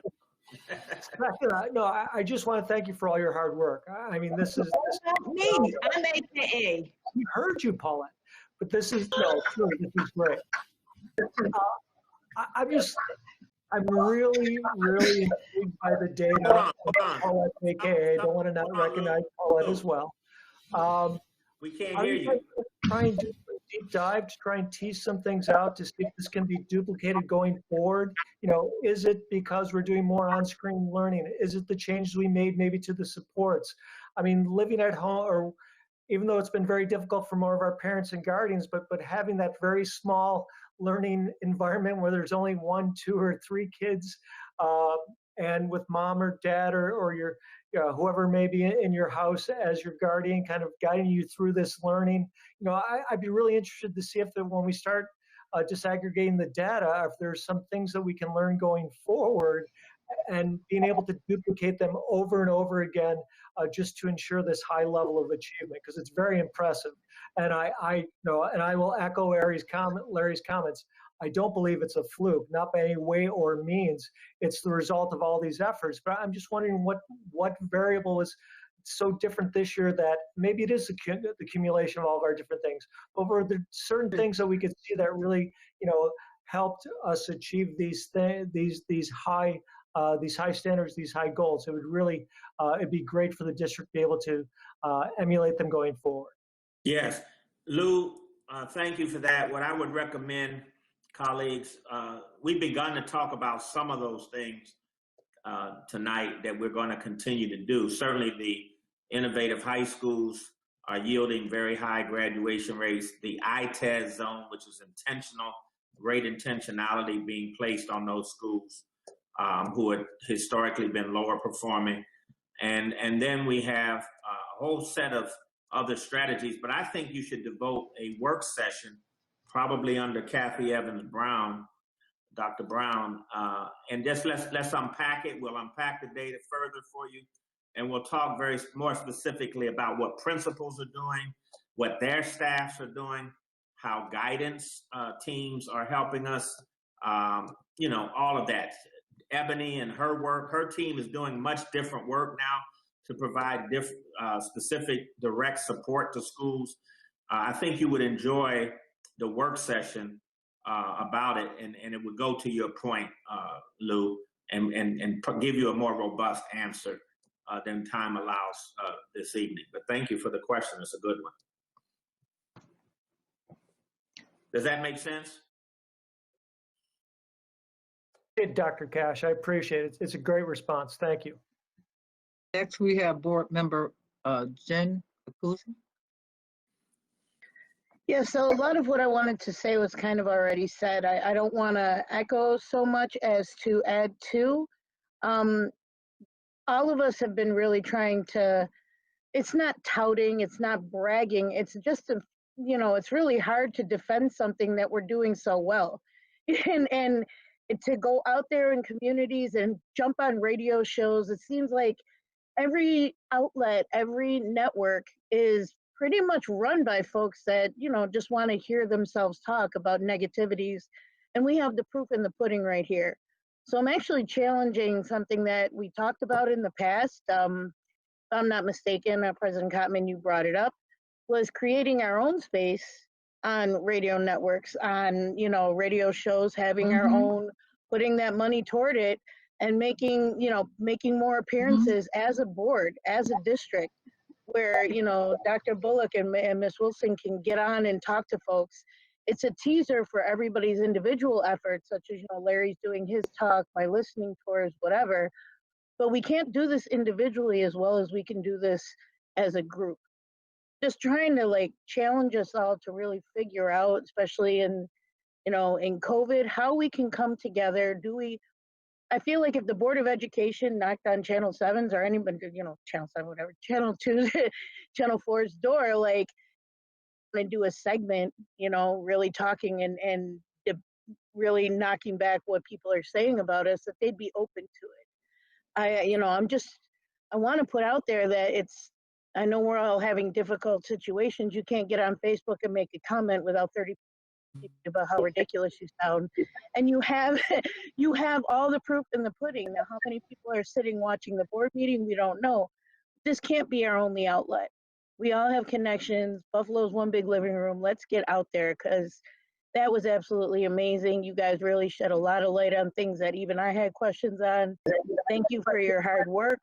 No, I just want to thank you for all your hard work. I mean, this is me. I'm AKA. We heard you, Paulette, but this is great. I'm really, really intrigued by the data. Paulette, AKA, I don't want to not recognize Paulette as well. We can't hear you. Trying to do a deep dive to try and tease some things out to see if this can be duplicated going forward. You know, is it because we're doing more on-screen learning? Is it the changes we made maybe to the supports? I mean, living at home, or even though it's been very difficult for more of our parents and guardians, but having that very small learning environment where there's only 1, 2, or 3 kids, and with mom or dad or your whoever may be in your house as your guardian, kind of guiding you through this learning. You know, I'd be really interested to see if when we start disaggregating the data, if there's some things that we can learn going forward, and being able to duplicate them over and over again, just to ensure this high level of achievement, because it's very impressive. And I will echo Larry's comments. I don't believe it's a fluke, not by any way or means. It's the result of all these efforts. But I'm just wondering what variable is so different this year that maybe it is the accumulation of all of our different things. But were there certain things that we could see that really, helped us achieve these high standards, these high goals? It would really, it'd be great for the district to be able to emulate them going forward. Yes. Lou, thank you for that. What I would recommend, colleagues, we've begun to talk about some of those things tonight that we're going to continue to do. Certainly the innovative high schools are yielding very high graduation rates. The I-TES zone, which is intentional, great intentionality being placed on those schools who had historically been lower performing. And then we have a whole set of other strategies, but I think you should devote a work session, probably under Kathy Evans Brown, Dr. Brown, and just let's unpack it. We'll unpack the data further for you, and we'll talk more specifically about what principals are doing, what their staffs are doing, how guidance teams are helping us, you know, all of that. Ebony and her work, her team is doing much different work now to provide specific direct support to schools. I think you would enjoy the work session about it, and it would go to your point, Lou, and give you a more robust answer than time allows this evening. But thank you for the question. It's a good one. Does that make sense? Dr. Cash, I appreciate it. It's a great response. Thank you. Next, we have Board Member Jen Akuzi. Yeah, so a lot of what I wanted to say was kind of already said. I don't want to echo so much as to add to. All of us have been really trying to, it's not touting, it's not bragging, it's just, you know, it's really hard to defend something that we're doing so well. And to go out there in communities and jump on radio shows, it seems like every outlet, every network is pretty much run by folks that, you know, just want to hear themselves talk about negativities. And we have the proof in the pudding right here. So I'm actually challenging something that we talked about in the past. If I'm not mistaken, President Kottman, you brought it up, was creating our own space on radio networks, on, you know, radio shows, having our own, putting that money toward it and making, you know, making more appearances as a board, as a district, where, you know, Dr. Bullock and Ms. Wilson can get on and talk to folks. It's a teaser for everybody's individual efforts, such as, you know, Larry's doing his talk, my listening tours, whatever. But we can't do this individually as well as we can do this as a group. Just trying to like challenge us all to really figure out, especially in, you know, in COVID, how we can come together. I feel like if the Board of Education knocked on Channel 7's or anybody, you know, Channel 7, whatever, Channel 2's, Channel 4's door, like, and do a segment, you know, really talking and really knocking back what people are saying about us, that they'd be open to it. You know, I want to put out there that I know we're all having difficult situations. You can't get on Facebook and make a comment without 30 people about how ridiculous you sound. And you have all the proof in the pudding. Now, how many people are sitting watching the board meeting? We don't know. This can't be our only outlet. We all have connections. Buffalo's one big living room. Let's get out there, because that was absolutely amazing. You guys really shed a lot of light on things that even I had questions on. Thank you for your hard work.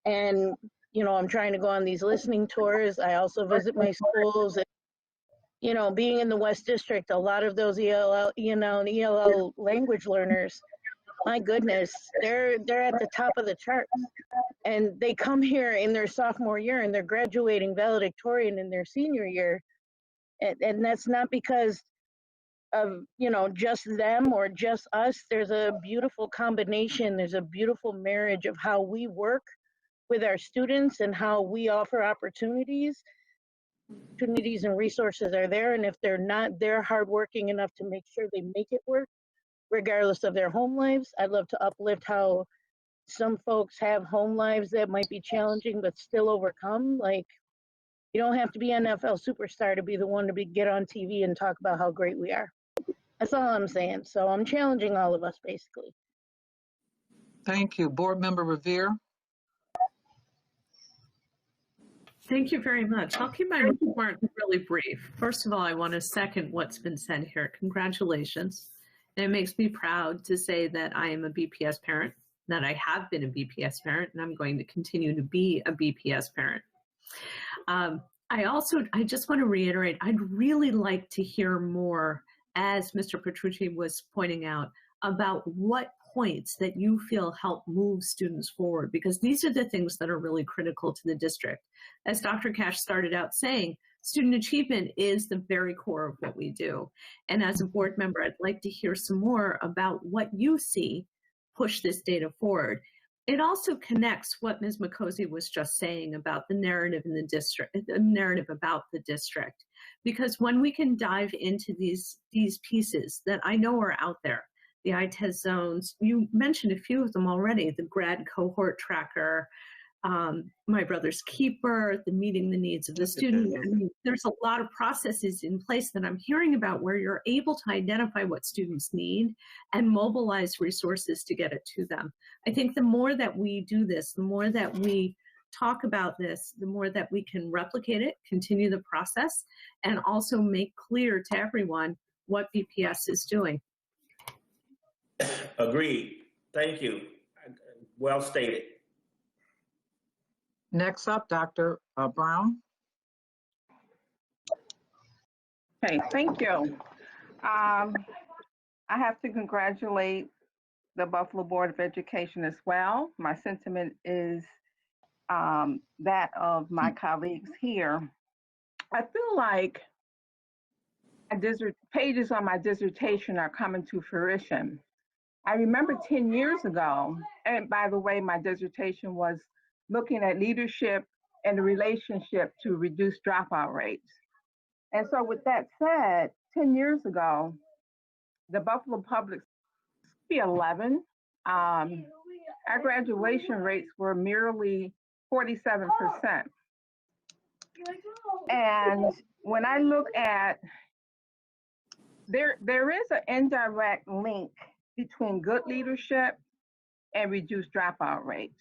And, you know, I'm trying to go on these listening tours. I also visit my schools. And, you know, being in the West District, a lot of those ELL, you know, and ELL language learners, my goodness, they're at the top of the charts. And they come here in their sophomore year and they're graduating valedictorian in their senior year. And that's not because of, you know, just them or just us. There's a beautiful combination. There's a beautiful marriage of how we work with our students and how we offer opportunities and resources are there. And if they're not, they're hardworking enough to make sure they make it work, regardless of their home lives. I'd love to uplift how some folks have home lives that might be challenging, but still overcome. Like, you don't have to be an NFL superstar to be the one to get on TV and talk about how great we are. That's all I'm saying. So I'm challenging all of us, basically. Thank you. Board Member Revere. Thank you very much. I'll keep my report really brief. First of all, I want to second what's been said here. Congratulations. And it makes me proud to say that I am a BPS parent, that I have been a BPS parent, and I'm going to continue to be a BPS parent. I just want to reiterate, I'd really like to hear more, as Mr. Petrucci was pointing out, about what points that you feel help move students forward, because these are the things that are really critical to the district. As Dr. Cash started out saying, student achievement is the very core of what we do. And as a board member, I'd like to hear some more about what you see push this data forward. it also connects what Ms. Makosi was just saying about the narrative in the district, the narrative about the district. Because when we can dive into these pieces that I know are out there, the ITES zones, you mentioned a few of them already, the grad cohort tracker, My Brother's Keeper, the meeting the needs of the student. I mean, there's a lot of processes in place that I'm hearing about where you're able to identify what students need and mobilize resources to get it to them. I think the more that we do this, the more that we talk about this, the more that we can replicate it, continue the process, and also make clear to everyone what BPS is doing. Agreed. Thank you. Well stated. Next up, Dr. Brown. Okay, thank you. I have to congratulate the Buffalo Board of Education as well. My sentiment is that of my colleagues here. I feel like pages on my dissertation are coming to fruition. I remember 10 years ago, and by the way, my dissertation was looking at leadership and the relationship to reduce dropout rates. And so with that said, 10 years ago, the Buffalo Public 11, our graduation rates were merely 47%. And when I look at, there is an indirect link between good leadership and reduced dropout rates.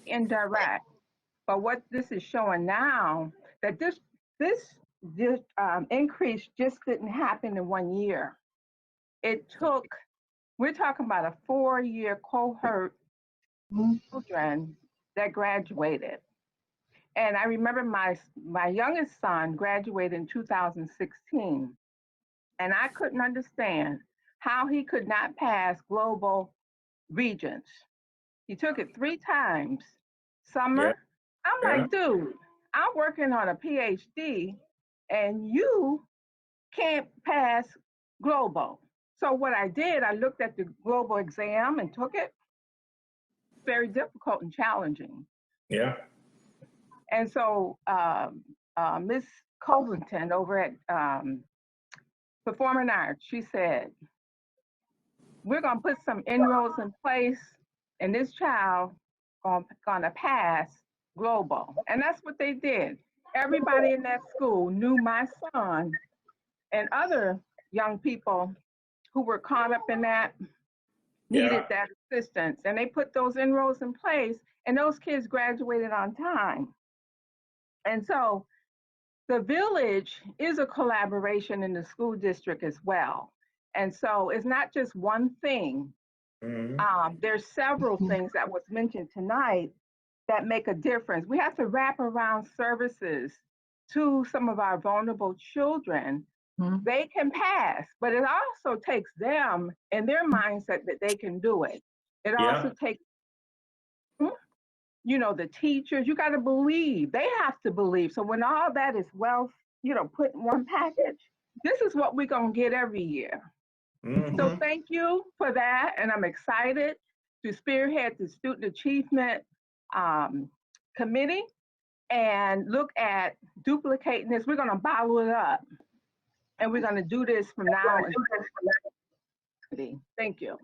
Indirect. But what this is showing now, that this increase just didn't happen in 1 year. It took, we're talking about a 4-year cohort of children that graduated. And I remember my youngest son graduated in 2016. And I couldn't understand how he could not pass global regents. He took it 3 times. Summer, Yeah. I'm like, dude, I'm working on a PhD and you can't pass global. So what I did, I looked at the global exam and took it. Very difficult and challenging. Yeah. And so Ms. Covington over at Performing Arts, she said, we're gonna put some inroads in place and this child gonna pass global. And that's what they did. Everybody in that school knew my son and other young people who were caught up in that needed that assistance. And they put those inroads in place and those kids graduated on time. And so the village is a collaboration in the school district as well. And so it's not just one thing. There's several things that was mentioned tonight that make a difference. We have to wrap around services to some of our vulnerable children. They can pass, but it also takes them and their mindset that they can do it. It also takes, you know, the teachers, you got to believe, they have to believe. So when all that is well, you know, put in one package, this is what we're going to get every year. So thank you for that. And I'm excited to spearhead the Student Achievement Committee and look at duplicating this. We're going to bottle it up and we're going to do this from now on. Thank you.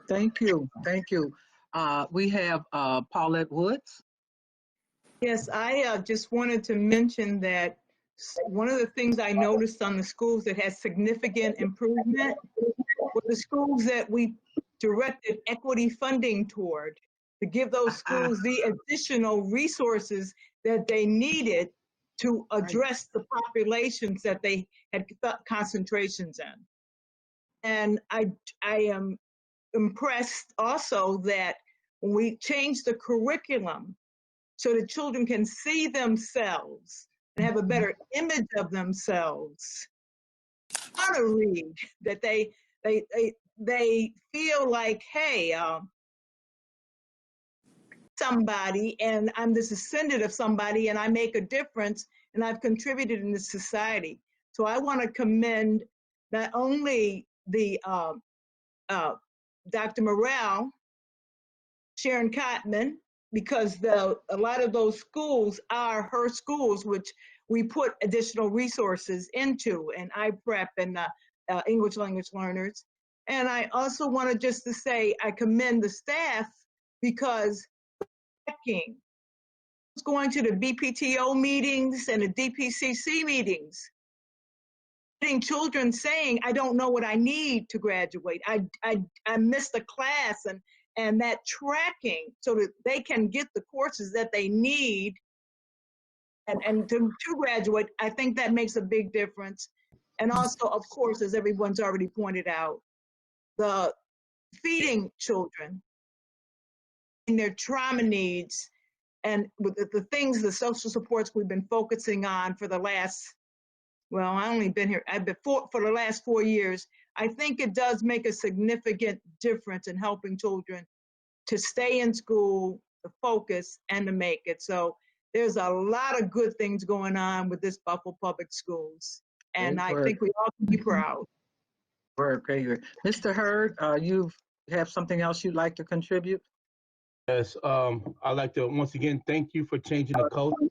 Thank you. Thank you. We have Paulette Woods. Yes, I just wanted to mention that one of the things I noticed on the schools that had significant improvement were the schools that we directed equity funding toward to give those schools the additional resources that they needed to address the populations that they had concentrations in. And I am impressed also that when we changed the curriculum so that children can see themselves and have a better image of themselves, want to read, that they feel like, hey, somebody, and I'm the descendant of somebody, and I make a difference, and I've contributed in the society. So I want to commend not only the Dr. Morrell, Sharon Cotman, because a lot of those schools are her schools, which we put additional resources into, and IPrep and English language learners. And I also wanted just to say I commend the staff because checking, going to the BPTO meetings and the DPCC meetings, getting children saying, I don't know what I need to graduate. I missed a class, and that tracking so that they can get the courses that they need and to graduate, I think that makes a big difference. And also, of course, as everyone's already pointed out, the feeding children and their trauma needs and with the things, the social supports we've been focusing on for the last, well, I only been here, I've been for the last 4 years. I think it does make a significant difference in helping children to stay in school, to focus, and to make it. So there's a lot of good things going on with this Buffalo Public Schools. And I think we all can be proud. Okay, good. Mr. Hurd, you have something else you'd like to contribute? Yes, I'd like to once again thank you for changing the culture.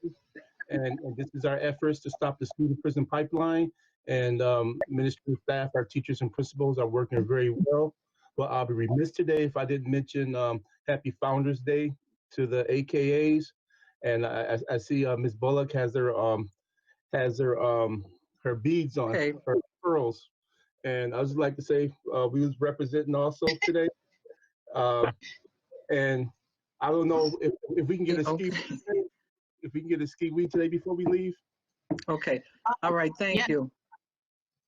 And this is our efforts to stop the student prison pipeline. And ministry staff, our teachers and principals are working very well. But I'll be remiss today if I didn't mention Happy Founders Day to the AKAs. And I see Ms. Bullock has her beads on, her pearls. And I would just like to say we was representing also today. And I don't know if we can get a ski today, if we can get a ski weed today before we leave. Okay. All right. Thank you.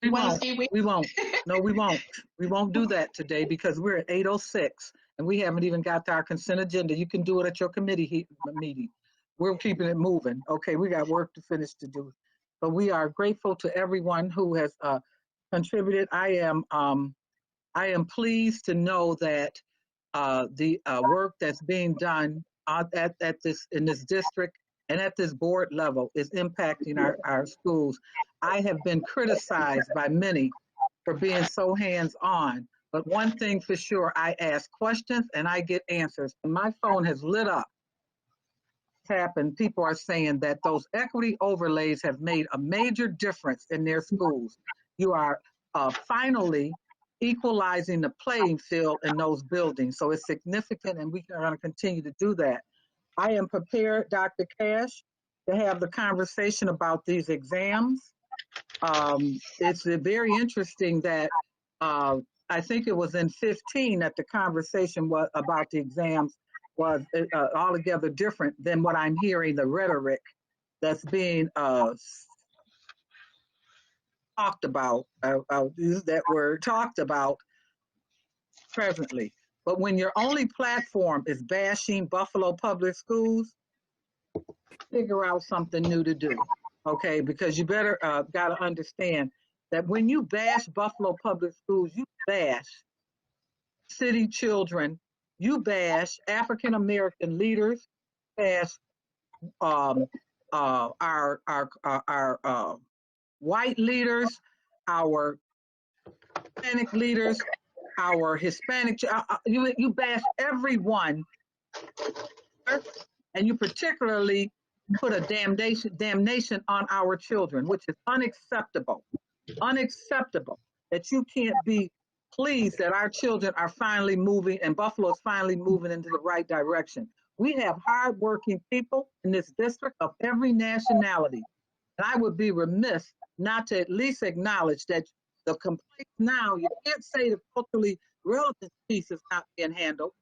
We won't. We won't. No, we won't. We won't do that today because we're at 8:06 and we haven't even got to our consent agenda. You can do it at your committee meeting. We're keeping it moving. Okay, we got work to finish to do. But we are grateful to everyone who has contributed. I am pleased to know that the work that's being done in this district and at this board level is impacting our schools. I have been criticized by many for being so hands-on, but one thing for sure, I ask questions and I get answers. My phone has lit up. It's happened. People are saying that those equity overlays have made a major difference in their schools. You are finally equalizing the playing field in those buildings. So it's significant and we are going to continue to do that. I am prepared, Dr. Cash, to have the conversation about these exams. It's very interesting that I think it was in 15 that the conversation was about the exams was altogether different than what I'm hearing, the rhetoric that's being talked about, I'll use that word, talked about presently. But when your only platform is bashing Buffalo Public Schools, figure out something new to do, okay? Because you better got to understand that when you bash Buffalo Public Schools, you bash city children, you bash African American leaders, bash our white leaders, our Hispanic leaders, our Hispanic, you bash everyone, and you particularly put a damnation on our children, which is unacceptable. Unacceptable that you can't be pleased that our children are finally moving and Buffalo is finally moving into the right direction. We have hardworking people in this district of every nationality. And I would be remiss not to at least acknowledge that the complaints now, you can't say the culturally relevant piece is not being handled,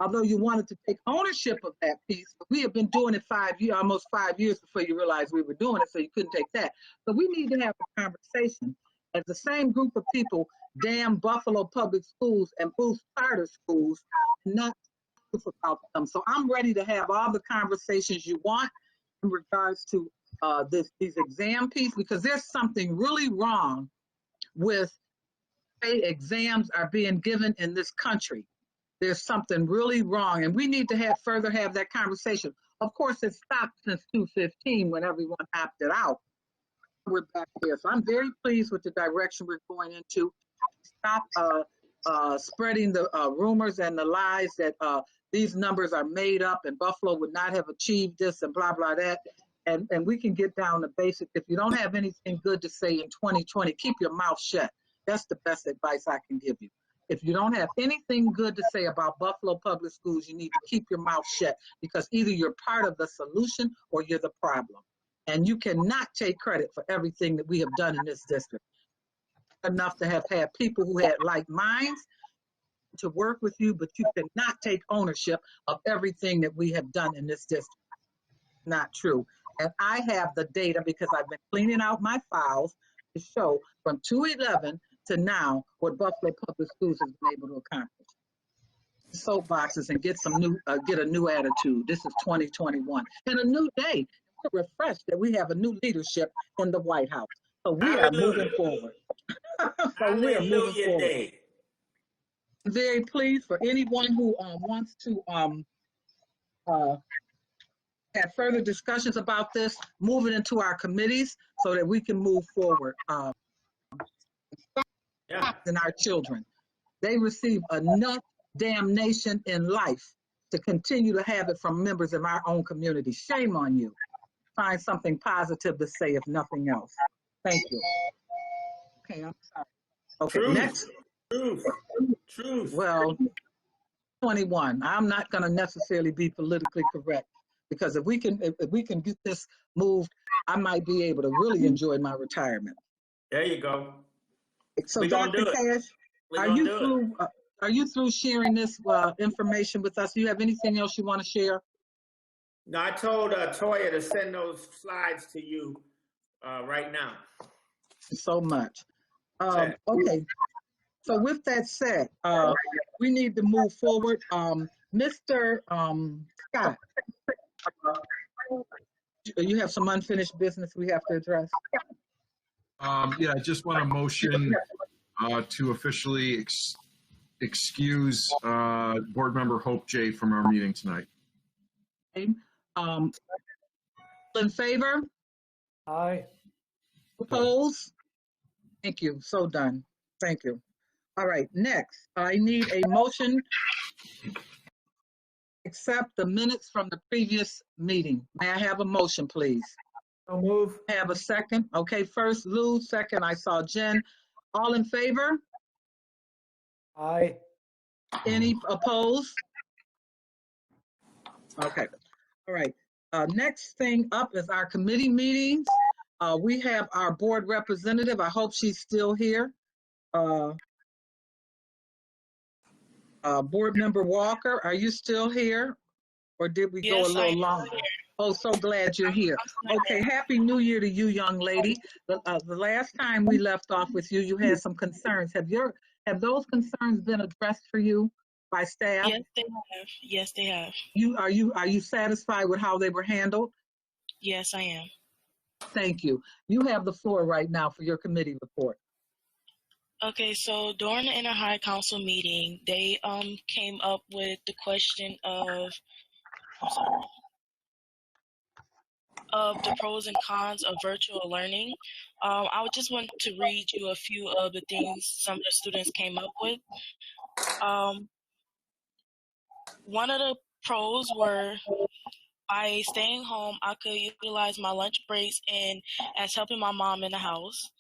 although you wanted to take ownership of that piece. But we have been doing it almost 5 years before you realized we were doing it, so you couldn't take that. So we need to have a conversation as the same group of people damn Buffalo Public Schools and boost charter schools, not about them. So I'm ready to have all the conversations you want in regards to these exam piece, because there's something really wrong with the way exams are being given in this country. There's something really wrong, and we need to further have that conversation. Of course, it stopped since 2015 when everyone opted out. We're back there. So I'm very pleased with the direction we're going into. Stop spreading the rumors and the lies that these numbers are made up and Buffalo would not have achieved this and blah, blah, that. And we can get down to basic. If you don't have anything good to say in 2020, keep your mouth shut. That's the best advice I can give you. If you don't have anything good to say about Buffalo Public Schools, you need to keep your mouth shut, because either you're part of the solution or you're the problem. And you cannot take credit for everything that we have done in this district. Enough to have had people who had like minds to work with you, but you cannot take ownership of everything that we have done in this district. Not true. And I have the data because I've been cleaning out my files to show from 2011 to now what Buffalo Public Schools has been able to accomplish. Soapboxes and get some new, get a new attitude. This is 2021 and a new day. We're refreshed that we have a new leadership in the White House. So we are moving forward. So we are moving forward. Day. Very pleased for anyone who wants to have further discussions about this, move it into our committees so that we can move forward. And our children, they receive enough damnation in life to continue to have it from members of our own community. Shame on you. Find something positive to say, if nothing else. Thank you. Okay, I'm sorry. Okay, Truth. Next. Truth. Well, 21. I'm not going to necessarily be politically correct, because if we can get this moved, I might be able to really enjoy my retirement. There you go. So, Dr. Cash, are you through sharing this information with us? Do you have anything else you want to share? No, I told Toya to send those slides to you right now. So much. Okay. So with that said, we need to move forward. Mr. Scott, you have some unfinished business we have to address. Yeah, I just want a motion to officially excuse Board Member Hope J from our meeting tonight. Okay. In favor? Aye. Opposed? Thank you. So done. Thank you. All right, next, I need a motion to accept the minutes from the previous meeting. May I have a motion, please? So move. Have a second? Okay, first Lou, second I saw Jen. All in favor? Aye. Any opposed? Okay, all right. Next thing up is our committee meetings. We have our board representative. I hope she's still here. Board Member Walker, are you still here? Or did we go a little longer? Oh, so glad you're here. Okay, Happy New Year to you, young lady. The last time we left off with you, you had some concerns. Have those concerns been addressed for you by staff? Yes, they have. Yes, they have. Are you satisfied with how they were handled? Yes, I am. Thank you. You have the floor right now for your committee report. Okay, so during the Inter-High Council meeting, they came up with the question of the pros and cons of virtual learning. I would just want to read you a few of the things some of the students came up with. One of the pros were, by staying home, I could utilize my lunch breaks and as helping my mom in the house.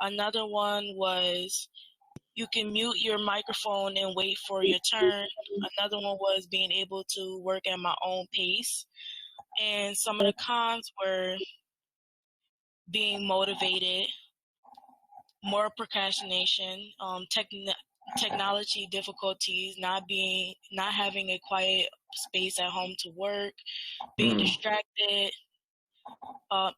Another one was, you can mute your microphone and wait for your turn. Another one was being able to work at my own pace. And some of the cons were being motivated, more procrastination, technology difficulties, not having a quiet space at home to work, being distracted,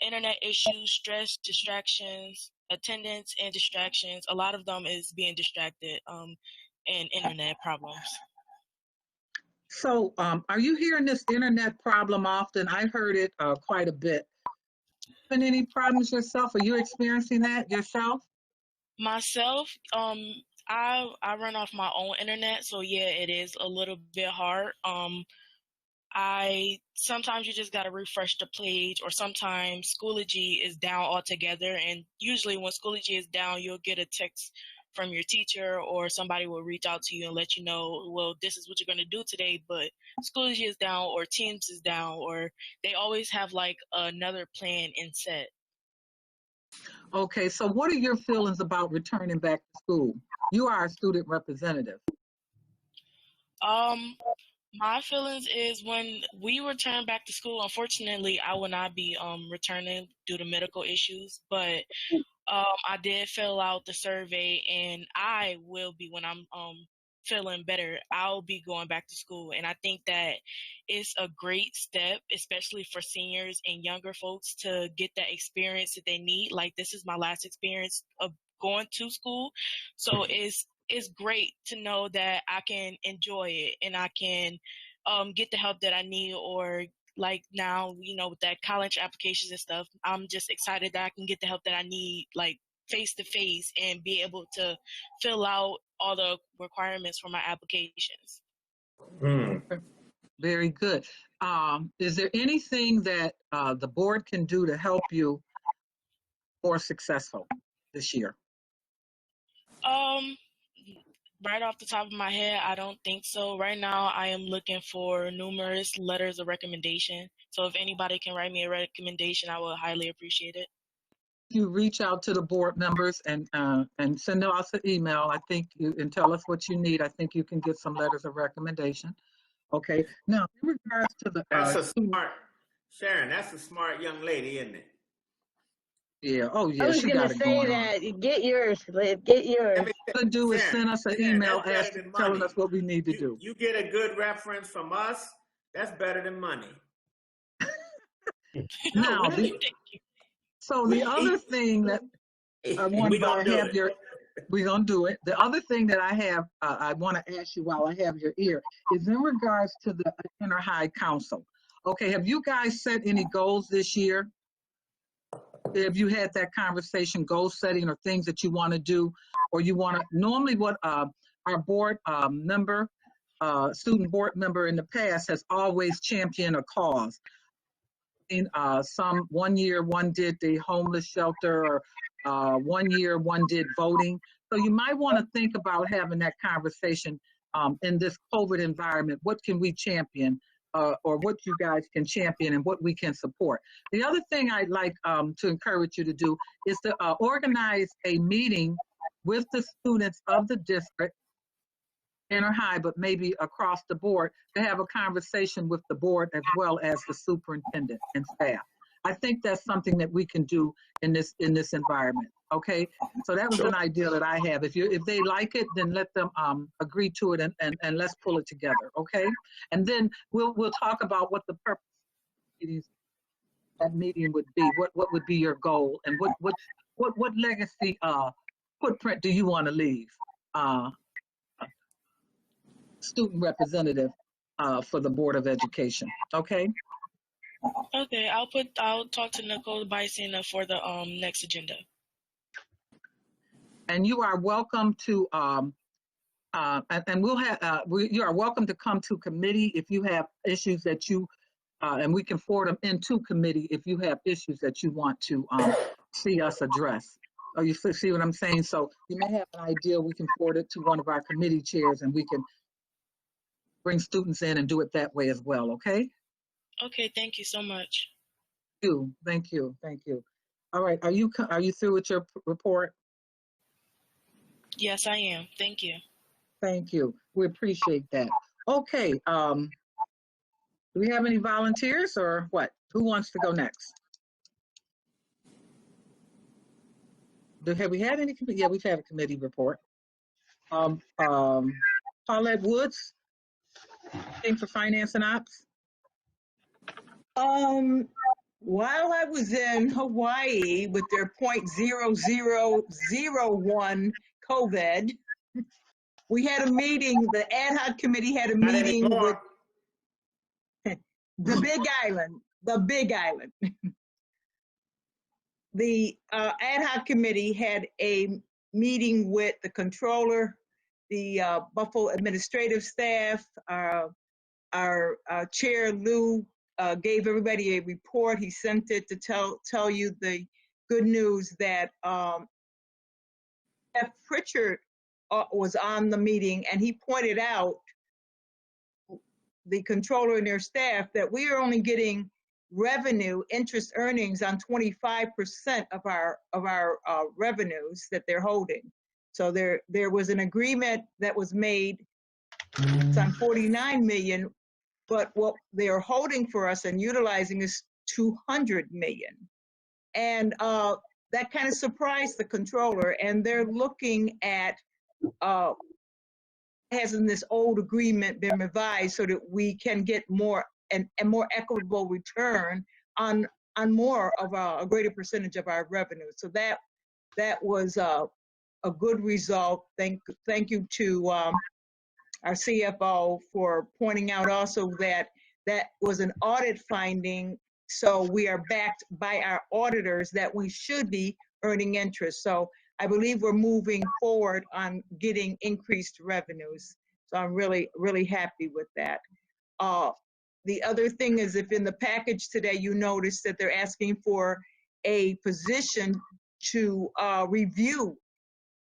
internet issues, stress, distractions, attendance and distractions. A lot of them is being distracted and internet problems. So are you hearing this internet problem often? I heard it quite a bit. Been any problems yourself? Are you experiencing that yourself? Myself, I run off my own internet, so yeah, it is a little bit hard. Sometimes you just gotta refresh the page, or sometimes Schoology is down altogether, and usually when Schoology is down, you'll get a text from your teacher, or somebody will reach out to you and let you know, well, this is what you're going to do today, but Schoology is down or Teams is down, or they always have like another plan in set. Okay, so what are your feelings about returning back to school? You are a student representative. My feelings is when we return back to school, unfortunately, I will not be returning due to medical issues, but I did fill out the survey, and I will be, when I'm feeling better, I'll be going back to school. And I think that it's a great step, especially for seniors and younger folks, to get that experience that they need. Like, this is my last experience of going to school, so it's great to know that I can enjoy it and I can get the help that I need, or like now, you know, with that college applications and stuff, I'm just excited that I can get the help that I need, like face to face, and be able to fill out all the requirements for my applications. Very good. Is there anything that the board can do to help you more successful this year? Right off the top of my head, I don't think so. Right now, I am looking for numerous letters of recommendation. So if anybody can write me a recommendation, I would highly appreciate it. You reach out to the board members and send us an email. I think and tell us what you need. I think you can get some letters of recommendation. Okay. Now, in regards to the that's a smart Sharon. That's a smart young lady, isn't it? Yeah. Oh, yeah. I was She going got to it say going that. on. Get yours, Liv. Get yours. All you gotta do is send us an email telling us what we need to do. You get a good reference from us. That's better than money. Now, the other thing that I want to have your, we're gonna do it. The other thing that I have, I want to ask you while I have your ear, is in regards to the Inter-High Council. Okay, have you guys set any goals this year? Have you had that conversation, goal setting, or things that you want to do, or you want to? Normally, what our board member, student board member in the past has always championed a cause. In some 1 year, one did the homeless shelter, or 1 year, one did voting. So you might want to think about having that conversation in this COVID environment. What can we champion, or what you guys can champion, and what we can support? The other thing I'd like to encourage you to do is to organize a meeting with the students of the district, Inter-High, but maybe across the board, to have a conversation with the board as well as the superintendent and staff. I think that's something that we can do in this environment. Okay, so that was an idea that I have. If they like it, then let them agree to it, and let's pull it together. Okay, and then we'll talk about what the purpose of that meeting would be. What would be your goal, and what legacy footprint do you want to leave? Student representative for the Board of Education. Okay. Okay, I'll talk to Nicole Bison for the next agenda. And you are welcome to and we'll have you are welcome to come to committee if you have issues that you and we can forward them into committee if you have issues that you want to see us address. Oh, you see what I'm saying? So you may have an idea, we can forward it to one of our committee chairs, and we can bring students in and do it that way as well. Okay. Okay, thank you so much. Thank you. All right, are you through with your report? Yes, I am. Thank you. Thank you. We appreciate that. Okay. Do we have any volunteers, or what? Who wants to go next? Have we had any? Yeah, we've had a committee report. Paulette Woods, thing for finance and ops. While I was in Hawaii with their 0.0001 COVID, we had a meeting, the ad hoc committee had a meeting with the Big Island. The ad hoc committee had a meeting with the controller, the Buffalo administrative staff. Our chair, Lou, gave everybody a report. He sent it to tell you the good news that F. Pritchard was on the meeting, and he pointed out, the controller and their staff, that we are only getting revenue, interest earnings on 25% of our revenues that they're holding. So there was an agreement that was made. It's on 49 million, but what they are holding for us and utilizing is 200 million. And that kind of surprised the controller, and they're looking at hasn't this old agreement been revised so that we can get more and more equitable return on more of a greater percentage of our revenue. So that was a good result. Thank you to our CFO for pointing out also that was an audit finding. So we are backed by our auditors that we should be earning interest. So I believe we're moving forward on getting increased revenues. So I'm really, really happy with that. The other thing is, if in the package today, you notice that they're asking for a position to review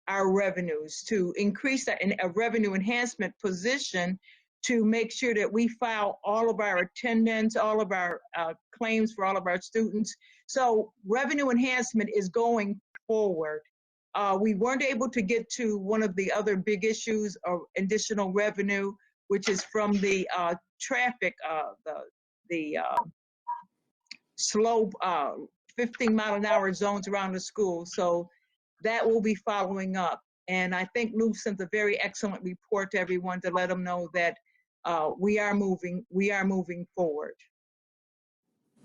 our revenues, to increase that in a revenue enhancement position to make sure that we file all of our attendance, all of our claims for all of our students. So revenue enhancement is going forward. We weren't able to get to one of the other big issues of additional revenue, which is from the traffic, the slow 15-mile-an-hour zones around the school. So that will be following up. And I think Lou sent a very excellent report to everyone to let them know that we are moving forward.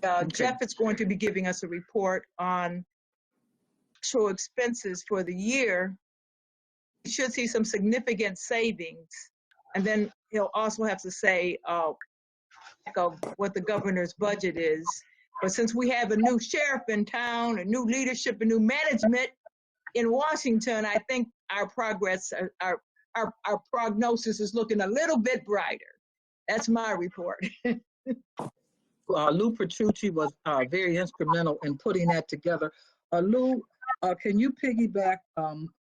Okay. Jeff is going to be giving us a report on actual expenses for the year. We should see some significant savings. And then he'll also have to say of what the governor's budget is. But since we have a new sheriff in town, a new leadership, a new management in Washington, I think our progress, our prognosis is looking a little bit brighter. That's my report. Lou Petrucci was very instrumental in putting that together. Lou, can you piggyback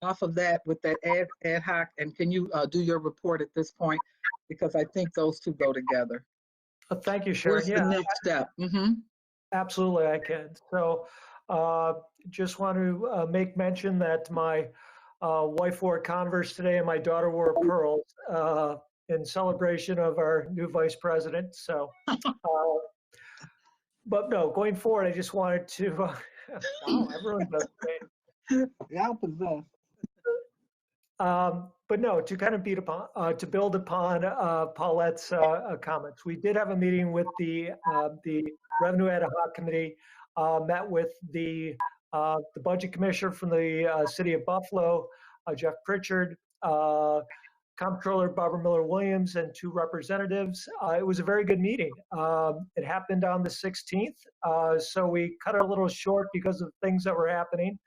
off of that with that ad hoc, and can you do your report at this point? Because I think those two go together. Thank you, Sharon. What's the next step? Mm-hmm. Absolutely, I can. So just want to make mention that my wife wore Converse today and my daughter wore pearls in celebration of our new vice president. So, but no, going forward, I just wanted to, wow, everyone does great. Yeah, possessed. But no, to kind of build upon Paulette's comments. We did have a meeting with the Revenue Ad Hoc Committee, met with the Budget Commissioner from the City of Buffalo, Jeff Pritchard, Comptroller Barbara Miller-Williams, and 2 representatives. It was a very good meeting. It happened on the 16th, so we cut it a little short because of things that were happening.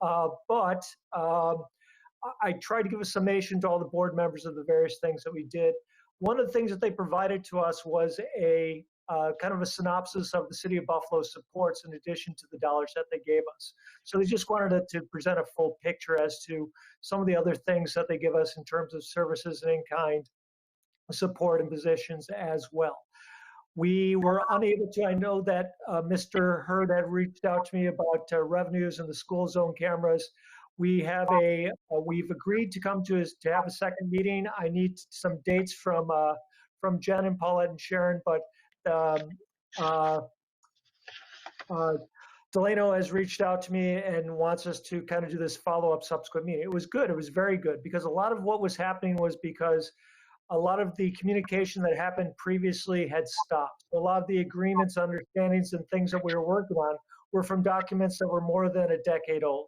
But I tried to give a summation to all the board members of the various things that we did. One of the things that they provided to us was a kind of a synopsis of the City of Buffalo supports in addition to the dollars that they gave us. So they just wanted to present a full picture as to some of the other things that they give us in terms of services and in-kind support and positions as well. We were unable to, I know that Mr. Hurd had reached out to me about revenues and the school zone cameras. We have we've agreed to come to have a second meeting. I need some dates from Jen and Paulette and Sharon, but Delano has reached out to me and wants us to kind of do this follow-up subsequent meeting. It was good. It was very good, because a lot of what was happening was because a lot of the communication that happened previously had stopped. A lot of the agreements, understandings, and things that we were working on were from documents that were more than a decade old.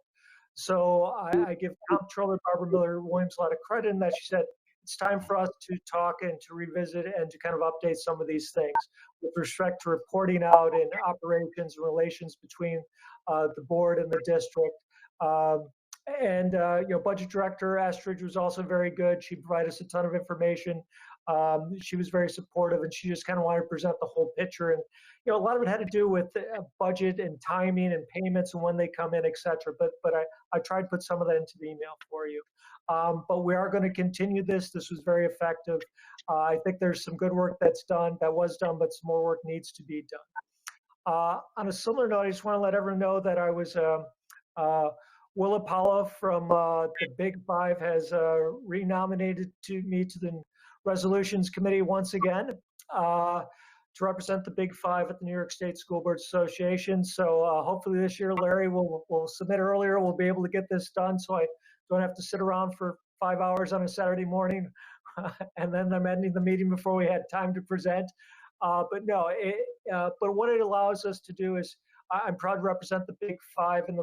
So I give Comptroller Barbara Miller-Williams a lot of credit in that she said, it's time for us to talk and to revisit and to kind of update some of these things with respect to reporting out and operations and relations between the board and the district. And Budget Director Astrid was also very good. She provided us a ton of information. She was very supportive, and she just kind of wanted to present the whole picture. And a lot of it had to do with budget and timing and payments and when they come in, et cetera. But I tried to put some of that into the email for you. But we are going to continue this. This was very effective. I think there's some good work that was done, but some more work needs to be done. On a similar note, I just want to let everyone know that I was Willa Paula from the Big Five has renominated me to the Resolutions Committee once again to represent the Big Five at the New York State School Boards Association. So hopefully this year, Larry will submit earlier. We'll be able to get this done, so I don't have to sit around for 5 hours on a Saturday morning, and then I'm ending the meeting before we had time to present. But what it allows us to do is, I'm proud to represent the Big Five in the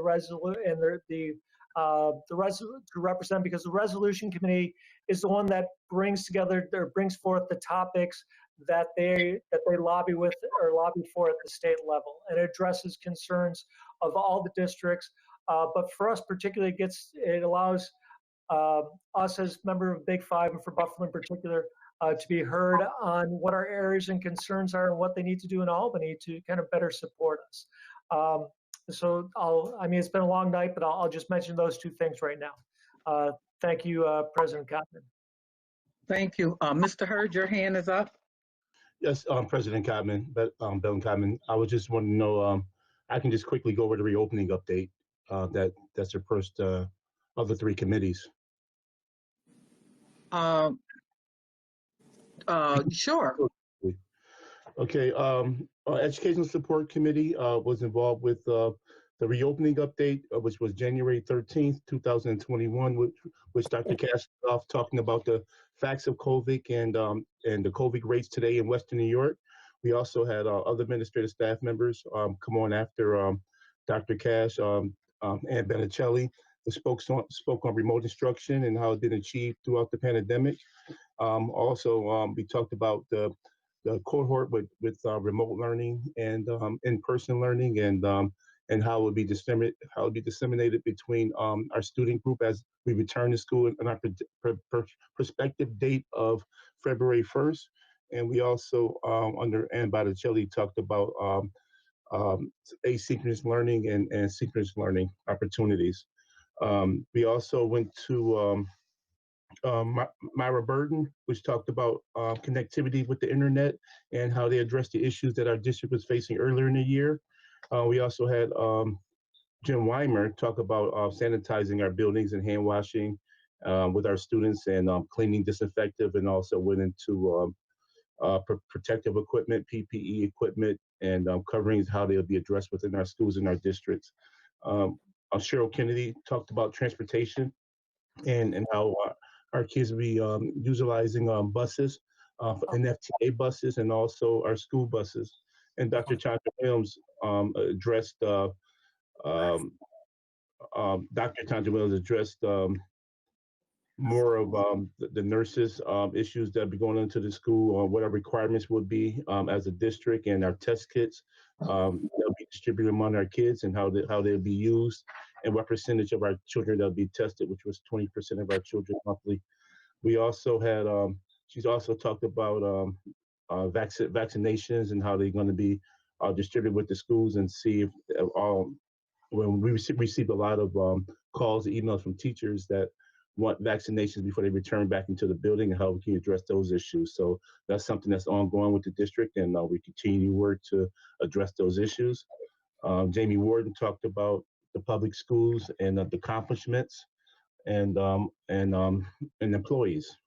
to represent, because the Resolution Committee is the one that brings together or brings forth the topics that they lobby for at the state level, and it addresses concerns of all the districts. But for us particularly, it allows us as member of Big Five, and for Buffalo in particular, to be heard on what our areas and concerns are and what they need to do in Albany to kind of better support us. So it's been a long night, but I'll just mention those two things right now. Thank you, President Cotman. Thank you. Mr. Hurd, your hand is up. Yes, President Cotman, Bellen Cotman. I was just wanting to know, I can just quickly go over the reopening update. That's the first of the three committees. Sure. Okay. Educational Support Committee was involved with the reopening update, which was January 13th, 2021, which Dr. Cash off talking about the facts of COVID and the COVID rates today in Western New York. We also had other administrative staff members come on after Dr. Cash and Benicelli, who spoke on remote instruction and how it been achieved throughout the pandemic. We talked about the cohort with remote learning and in-person learning, and how it would be disseminated between our student group as we return to school, and our prospective date of February 1st. And we also, under Ann Botticelli, talked about asynchronous learning and synchronous learning opportunities. We also went to Myra Burton, which talked about connectivity with the internet and how they addressed the issues that our district was facing earlier in the year. We also had Jim Weimer talk about sanitizing our buildings and hand washing with our students, and cleaning, disinfectant, and also went into protective equipment, PPE equipment, and coverings, how they'll be addressed within our schools and our districts. Cheryl Kennedy talked about transportation and how our kids will be utilizing buses, NFTA buses, and also our school buses. And Dr. Chandra Williams addressed more of the nurses' issues that be going into the school, what our requirements would be as a district, and our test kits that'll be distributed among our kids, and how they'll be used, and what percentage of our children that'll be tested, which was 20% of our children monthly. We also had, she's also talked about vaccinations and how they're going to be distributed with the schools, and see if when we received a lot of calls and emails from teachers that want vaccinations before they return back into the building, and how we can address those issues. So that's something that's ongoing with the district, and we continue to work to address those issues. Jamie Warden talked about the public schools and the accomplishments and employees.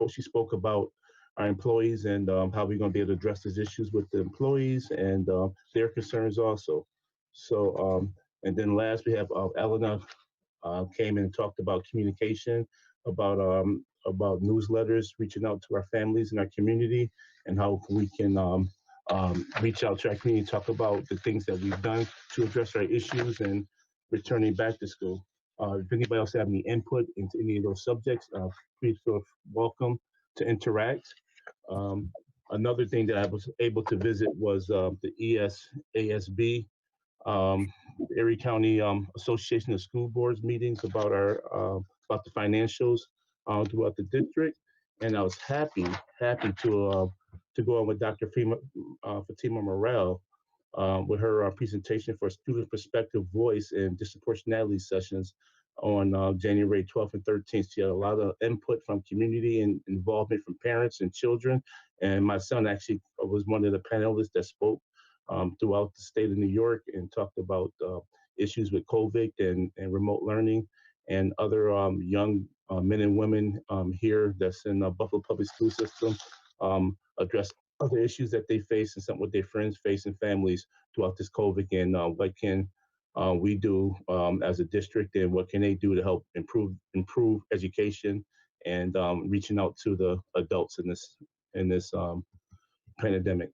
She spoke about our employees and how we're going to be able to address these issues with the employees and their concerns also. So, and then last we have Elena came in and talked about communication, about newsletters, reaching out to our families and our community, and how we can reach out to our community, talk about the things that we've done to address our issues and returning back to school. If anybody else have any input into any of those subjects, please feel welcome to interact. Another thing that I was able to visit was the ESASB Erie County Association of School Boards meetings about about the financials throughout the district, and I was happy to go on with Dr. Fatima Morel with her presentation for Student Perspective Voice and Disproportionality sessions on January 12th and 13th. She had a lot of input from community and involvement from parents and children. And my son actually was one of the panelists that spoke throughout the state of New York and talked about issues with COVID and remote learning and other young men and women here that's in the Buffalo Public School System address other issues that they face and some what their friends face and families throughout this COVID, and what can we do as a district, and what can they do to help improve education and reaching out to the adults in this pandemic.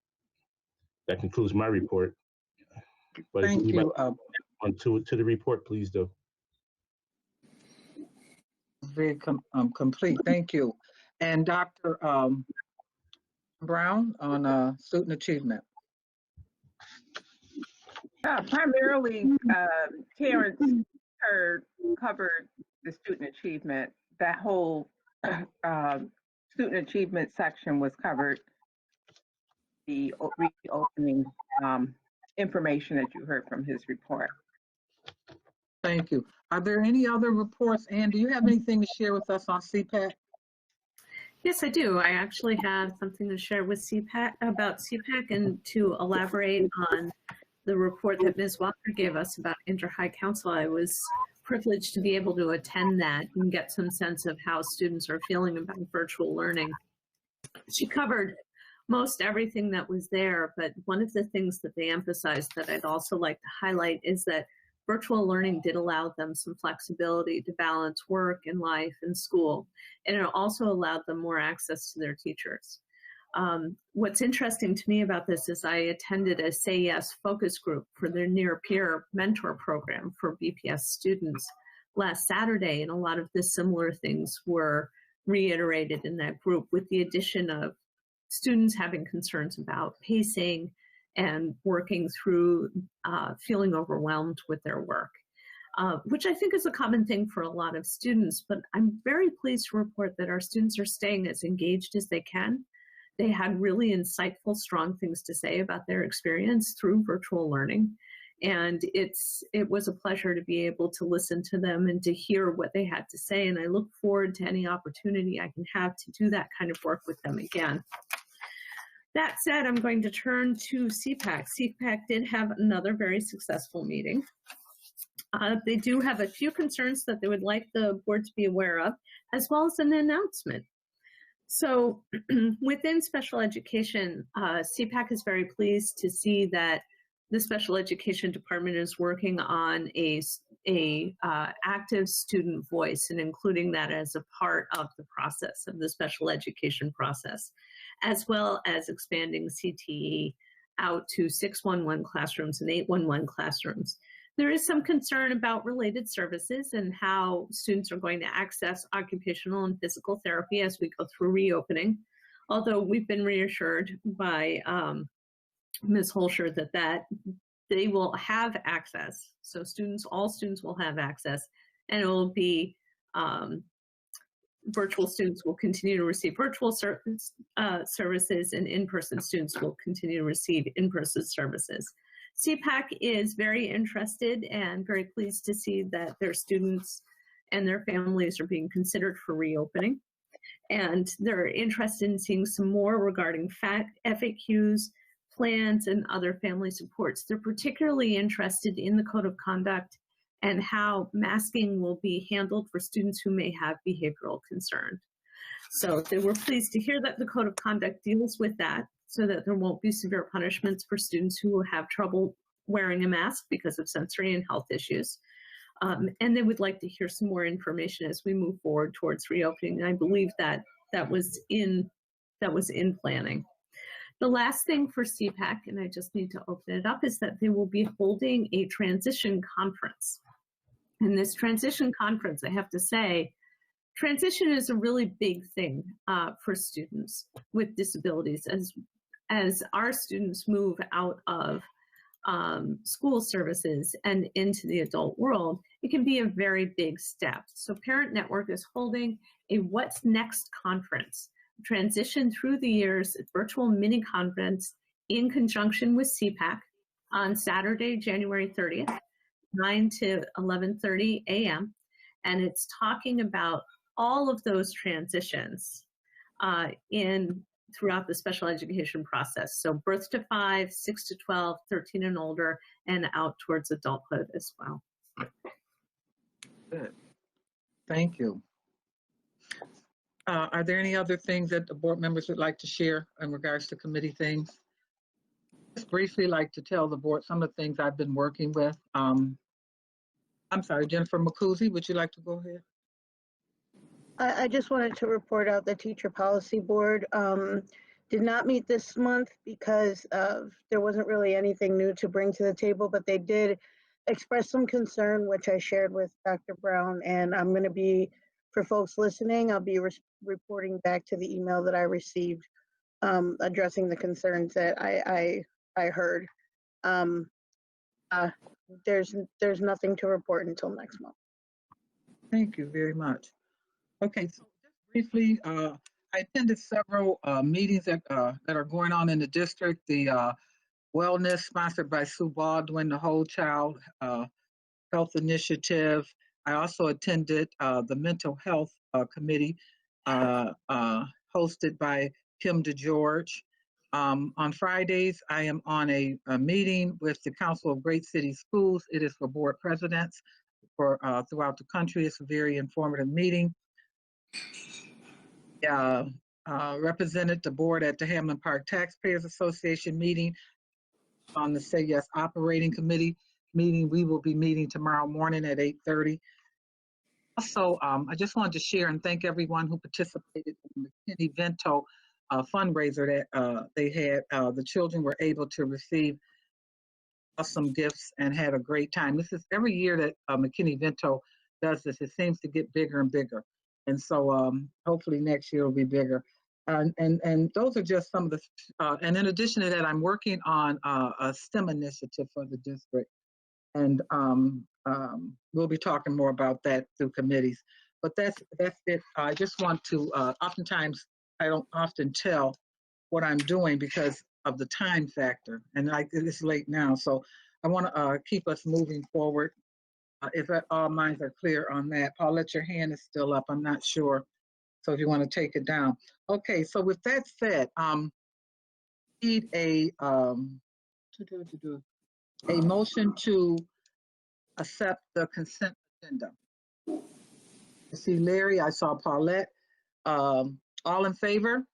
That concludes my report. But Thank you. On to the report, please do. Very complete. Thank you. And Dr. Brown on student achievement. Primarily, Terrence covered the student achievement. That whole student achievement section was covered. The reopening information that you heard from his report. Thank you. Are there any other reports? Anne, do you have anything to share with us on CPAC? Yes, I do. I actually have something to share with about CPAC and to elaborate on the report that Ms. Walker gave us about Inter-High Council. I was privileged to be able to attend that and get some sense of how students are feeling about virtual learning. She covered most everything that was there, but one of the things that they emphasized that I'd also like to highlight is that virtual learning did allow them some flexibility to balance work and life and school, and it also allowed them more access to their teachers. What's interesting to me about this is I attended a Say Yes focus group for their near peer mentor program for BPS students last Saturday, and a lot of the similar things were reiterated in that group, with the addition of students having concerns about pacing and working through feeling overwhelmed with their work, which I think is a common thing for a lot of students. But I'm very pleased to report that our students are staying as engaged as they can. They had really insightful, strong things to say about their experience through virtual learning. And it was a pleasure to be able to listen to them and to hear what they had to say. And I look forward to any opportunity I can have to do that kind of work with them again. That said, I'm going to turn to CPAC. CPAC did have another very successful meeting. They do have a few concerns that they would like the board to be aware of, as well as an announcement. So within special education, CPAC is very pleased to see that the special education department is working on a active student voice and including that as a part of the process, of the special education process, as well as expanding CTE out to 611 classrooms and 811 classrooms. There is some concern about related services and how students are going to access occupational and physical therapy as we go through reopening, although we've been reassured by Ms. Holscher that they will have access. So all students will have access, and it will be virtual students will continue to receive virtual services, and in-person students will continue to receive in-person services. CPAC is very interested and very pleased to see that their students and their families are being considered for reopening. And they're interested in seeing some more regarding FAQs, plans, and other family supports. They're particularly interested in the code of conduct and how masking will be handled for students who may have behavioral concerns. So they were pleased to hear that the code of conduct deals with that, so that there won't be severe punishments for students who have trouble wearing a mask because of sensory and health issues. And they would like to hear some more information as we move forward towards reopening. And I believe that was in planning. The last thing for CPAC, and I just need to open it up, is that they will be holding a transition conference. And this transition conference, I have to say, transition is a really big thing for students with disabilities as our students move out of school services and into the adult world, it can be a very big step. So Parent Network is holding a What's Next conference, transition through the years virtual mini conference in conjunction with CPAC on Saturday, January 30th, 9 to 11:30 a.m. And it's talking about all of those transitions throughout the special education process. So birth to 5, 6 to 12, 13 and older, and out towards adulthood as well. Good. Thank you. Are there any other things that the board members would like to share in regards to committee things? Just briefly like to tell the board some of the things I've been working with. I'm sorry, Jennifer McCuzy, would you like to go ahead? I just wanted to report out the Teacher Policy Board did not meet this month because there wasn't really anything new to bring to the table, but they did express some concern, which I shared with Dr. Brown, and I'm going to be, for folks listening, I'll be reporting back to the email that I received addressing the concerns that I heard. There's nothing to report until next month. Thank you very much. Okay, so just briefly, I attended several meetings that are going on in the district. The wellness sponsored by Sue Baldwin, the Whole Child Health Initiative. I also attended the Mental Health Committee hosted by Kim DeGeorge. On Fridays, I am on a meeting with the Council of Great City Schools. It is for board presidents for throughout the country. It's a very informative meeting. Represented the board at the Hamlin Park Taxpayers Association meeting. On the Say Yes Operating Committee meeting, we will be meeting tomorrow morning at 8:30. Also, I just wanted to share and thank everyone who participated in the McKinney-Vento fundraiser that they had. The children were able to receive some gifts and had a great time. This is every year that McKinney-Vento does this. It seems to get bigger and bigger. And so hopefully next year will be bigger. And those are just some of the, and in addition to that, I'm working on a STEM initiative for the district. And we'll be talking more about that through committees. But that's it. I just want to, oftentimes, I don't often tell what I'm doing because of the time factor. And it's late now, so I want to keep us moving forward. If all minds are clear on that. Paulette, your hand is still up. I'm not sure. So if you want to take it down. Okay, so with that said, need a motion to accept the consent agenda. I see Larry, I saw Paulette. All in favor?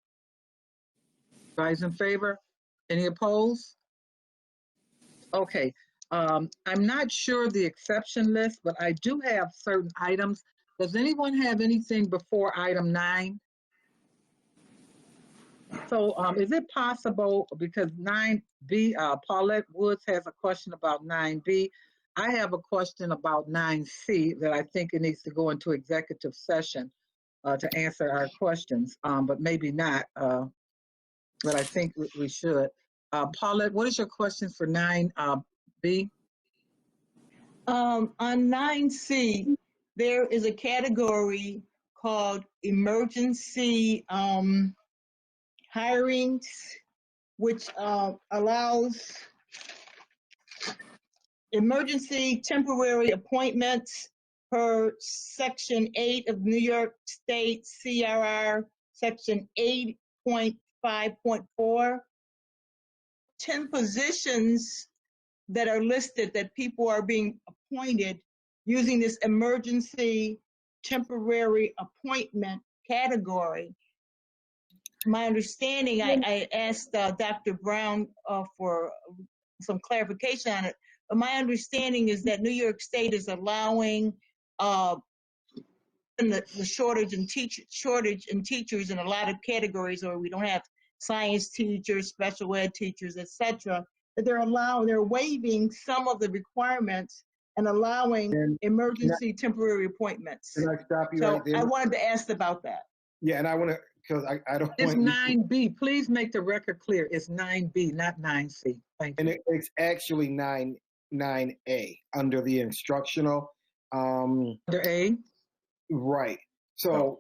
Guys in favor? Any opposed? Okay. I'm not sure the exception list, but I do have certain items. Does anyone have anything before item 9? So is it possible, because 9B, Paulette Woods has a question about 9B. I have a question about 9C that I think it needs to go into executive session to answer our questions, but maybe not, but I think we should. Paulette, what is your question for 9B? On 9C, there is a category called emergency hirings, which allows emergency temporary appointments per Section 8 of New York State CRR, Section 8.5.4. 10 positions that are listed that people are being appointed using this emergency temporary appointment category. My understanding, I asked Dr. Brown for some clarification on it, but my understanding is that New York State is allowing the shortage in teachers in a lot of categories, or we don't have science teachers, special ed teachers, etc. That they're waiving some of the requirements and allowing emergency temporary appointments. Can I stop you so right there? I wanted to ask about that. Yeah, and I want to because I don't It's want 9B. Please make the record clear. It's 9B, not 9C. Thank you. and it's actually 9A under the instructional. Under A? Right. So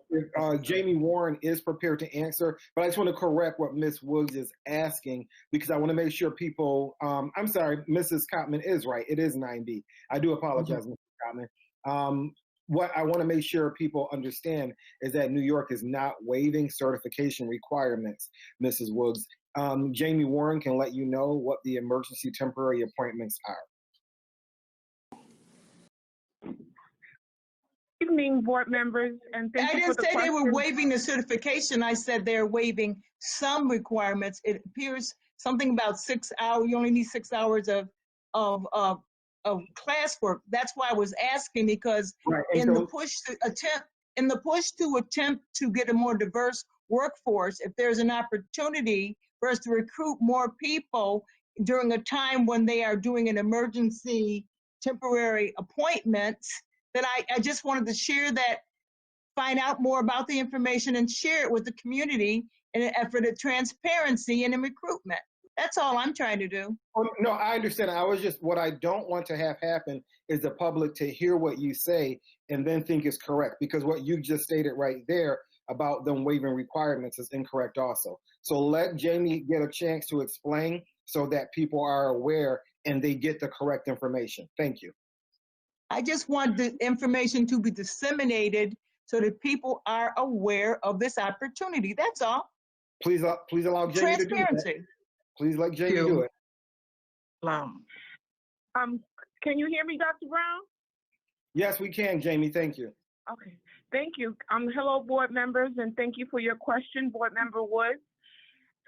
Jamie Warren is prepared to answer, but I just want to correct what Ms. Woods is asking because I want to make sure people, I'm sorry, Mrs. Cotman is right. It is 9B. I do apologize, Mrs. Cotman. What I want to make sure people understand is that New York is not waiving certification requirements, Mrs. Woods. Jamie Warren can let you know what the emergency temporary appointments are. Evening, board members, and thank I you for didn't the say they were question. waiving the certification. I said they're waiving some requirements. It appears something about 6 hours. You only need 6 hours of classwork. That's why I was asking because in the push to attempt to get a more diverse workforce, if there's an opportunity for us to recruit more people during a time when they are doing an emergency temporary appointments, then I just wanted to share that, find out more about the information and share it with the community in an effort of transparency and in recruitment. That's all I'm trying to do. Oh, no, I understand. I was just, what I don't want to have happen is the public to hear what you say and then think it's correct, because what you just stated right there about them waiving requirements is incorrect also. So let Jamie get a chance to explain so that people are aware and they get the correct information. Thank you. I just want the information to be disseminated so that people are aware of this opportunity. That's all. Please allow Jamie to do that. Transparency. Please let Jamie do it. Can you hear me, Dr. Brown? Yes, we can, Jamie. Thank you. Okay, thank you. Hello, board members, and thank you for your question, Board Member Woods.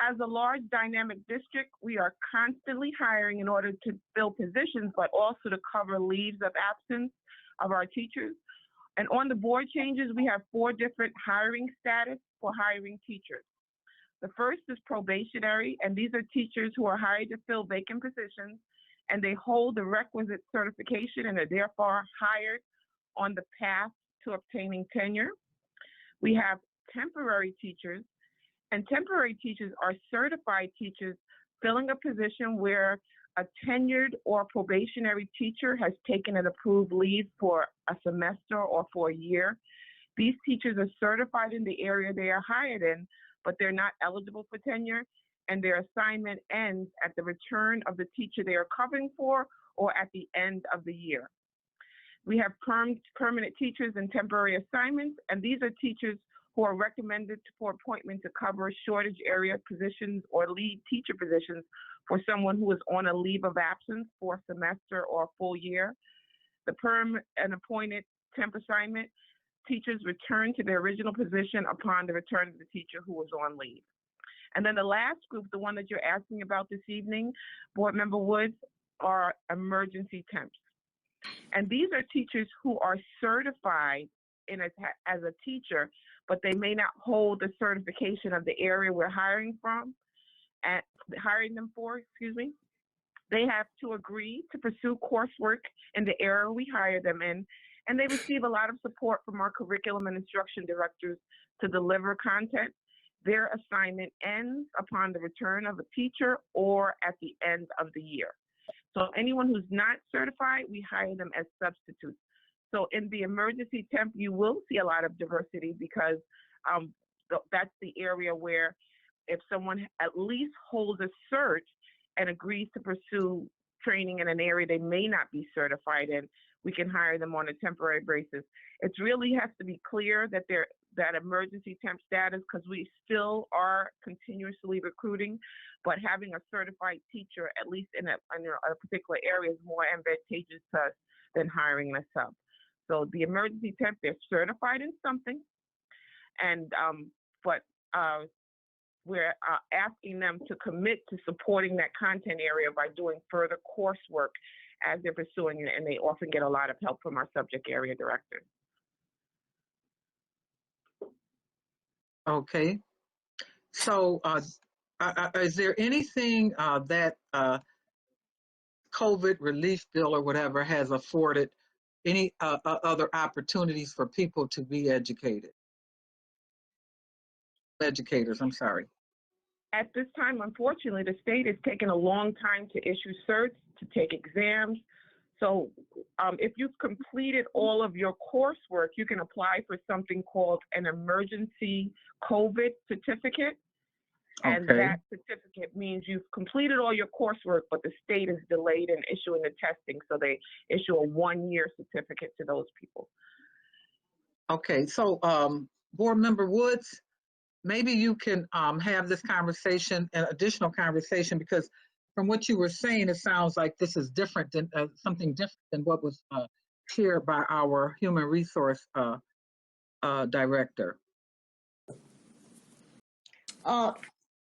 As a large dynamic district, we are constantly hiring in order to fill positions, but also to cover leaves of absence of our teachers. And on the board changes, we have 4 different hiring status for hiring teachers. The first is probationary, and these are teachers who are hired to fill vacant positions, and they hold the requisite certification and are therefore hired on the path to obtaining tenure. We have temporary teachers, and temporary teachers are certified teachers filling a position where a tenured or probationary teacher has taken an approved leave for a semester or for a year. These teachers are certified in the area they are hired in, but they're not eligible for tenure, and their assignment ends at the return of the teacher they are covering for or at the end of the year. We have permanent teachers and temporary assignments, and these are teachers who are recommended for appointment to cover shortage area positions or lead teacher positions for someone who is on a leave of absence for a semester or a full year. The perm and appointed temp assignment teachers return to their original position upon the return of the teacher who was on leave. And then the last group, the one that you're asking about this evening, Board Member Woods, are emergency temps. And these are teachers who are certified as a teacher, but they may not hold the certification of the area we're hiring them for. They have to agree to pursue coursework in the area we hire them in, and they receive a lot of support from our curriculum and instruction directors to deliver content. Their assignment ends upon the return of a teacher or at the end of the year. So anyone who's not certified, we hire them as substitutes. So in the emergency temp, you will see a lot of diversity because that's the area where if someone at least holds a cert and agrees to pursue training in an area they may not be certified in, we can hire them on a temporary basis. It really has to be clear that they're that emergency temp status, because we still are continuously recruiting, but having a certified teacher, at least in a particular area, is more advantageous to us than hiring a sub. So the emergency temp, they're certified in something, and we're asking them to commit to supporting that content area by doing further coursework as they're pursuing it, and they often get a lot of help from our subject area directors. Okay. So is there anything that COVID relief bill or whatever has afforded any other opportunities for people to be educated? educators? I'm sorry. At this time, unfortunately, the state is taking a long time to issue certs, to take exams. So if you've completed all of your coursework, you can apply for something called an emergency COVID certificate. And Okay. that certificate means you've completed all your coursework, but the state is delayed in issuing the testing. So they issue a 1-year certificate to those people. Okay, so Board Member Woods, maybe you can have this conversation, an additional conversation, because from what you were saying, it sounds like this is different than something different than what was shared by our human resource director.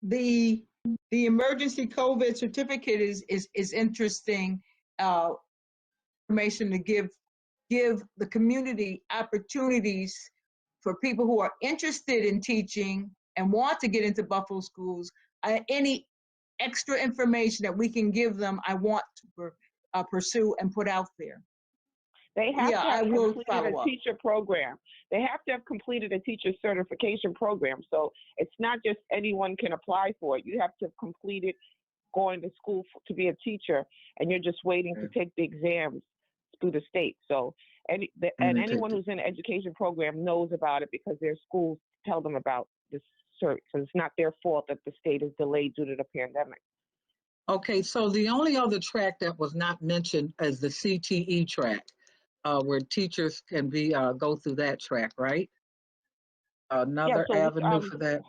The emergency COVID certificate is interesting information to give the community opportunities for people who are interested in teaching and want to get into Buffalo schools. Any extra information that we can give them, I want to pursue and put out there. They have to have completed a up. teacher program. They have to have completed a teacher certification program. So it's not just anyone can apply for it. You have to have completed going to school to be a teacher, and you're just waiting to take the exams through the state. So anyone who's in an education program knows about it because their schools tell them about this cert. So it's not their fault that the state is delayed due to the pandemic. Okay, so the only other track that was not mentioned is the CTE track, where teachers can go through that track, right? Another avenue for that.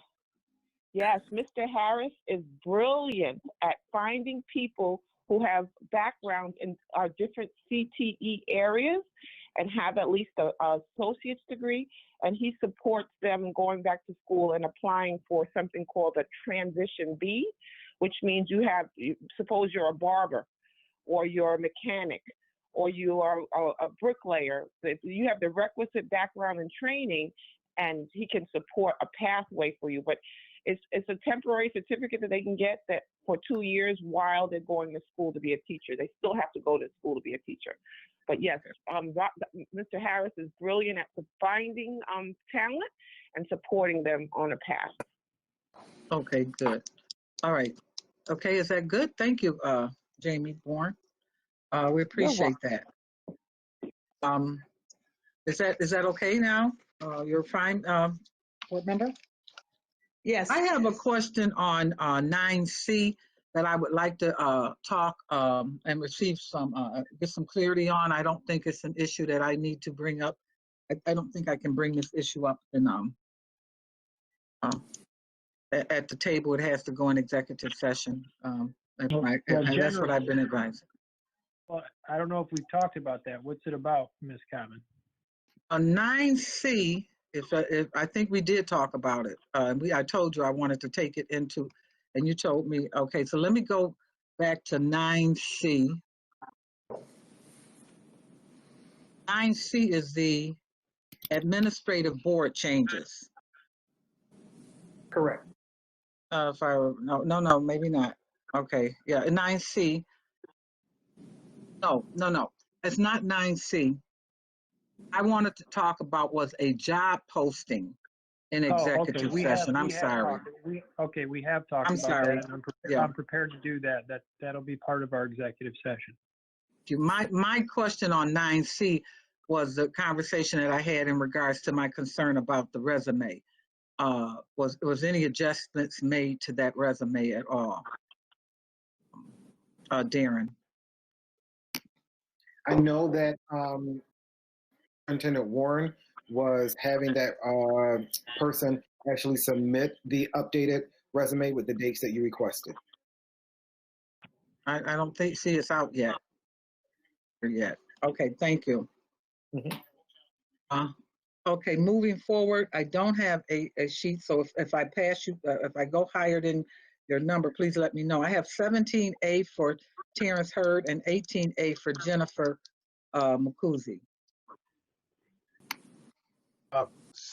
Yes, Mr. Harris is brilliant at finding people who have backgrounds in our different CTE areas and have at least an associate's degree, and he supports them going back to school and applying for something called a Transition B, which means suppose you're a barber or you're a mechanic or you are a bricklayer. You have the requisite background and training, and he can support a pathway for you. But it's a temporary certificate that they can get that for 2 years while they're going to school to be a teacher. They still have to go to school to be a teacher. But yes, Mr. Harris is brilliant at finding talent and supporting them on a path. Okay, good. All right. Okay, is that good? Thank you, Jamie Bourne. We appreciate that. Is that okay now? You're fine, board member? Yes. I have a question on 9C that I would like to talk and receive get some clarity on. I don't think it's an issue that I need to bring up. I don't think I can bring this issue up in at the table. It has to go in executive session. And that's what I've been advised. Well, I don't know if we've talked about that. What's it about, Ms. Common? 9C, if I think we did talk about it. I told you I wanted to take it into, and you told me, okay, so let me go back to 9C. 9C is the administrative board changes. Correct. No, maybe not. Okay, yeah, 9C. No, it's not 9C. I wanted to talk about was a job posting in executive session. I'm sorry. We have talked I'm about sorry. that. And Yeah. I'm prepared to do that. That'll be part of our executive session. My question on 9C was the conversation that I had in regards to my concern about the resume. Was any adjustments made to that resume at all? Darren. I know that Superintendent Warren was having that person actually submit the updated resume with the dates that you requested. I don't see it's out yet. Okay, thank you. Okay, moving forward, I don't have a sheet, so if I pass you, if I go higher than your number, please let me know. I have 17A for Terrence Hurd and 18A for Jennifer Mukuzi.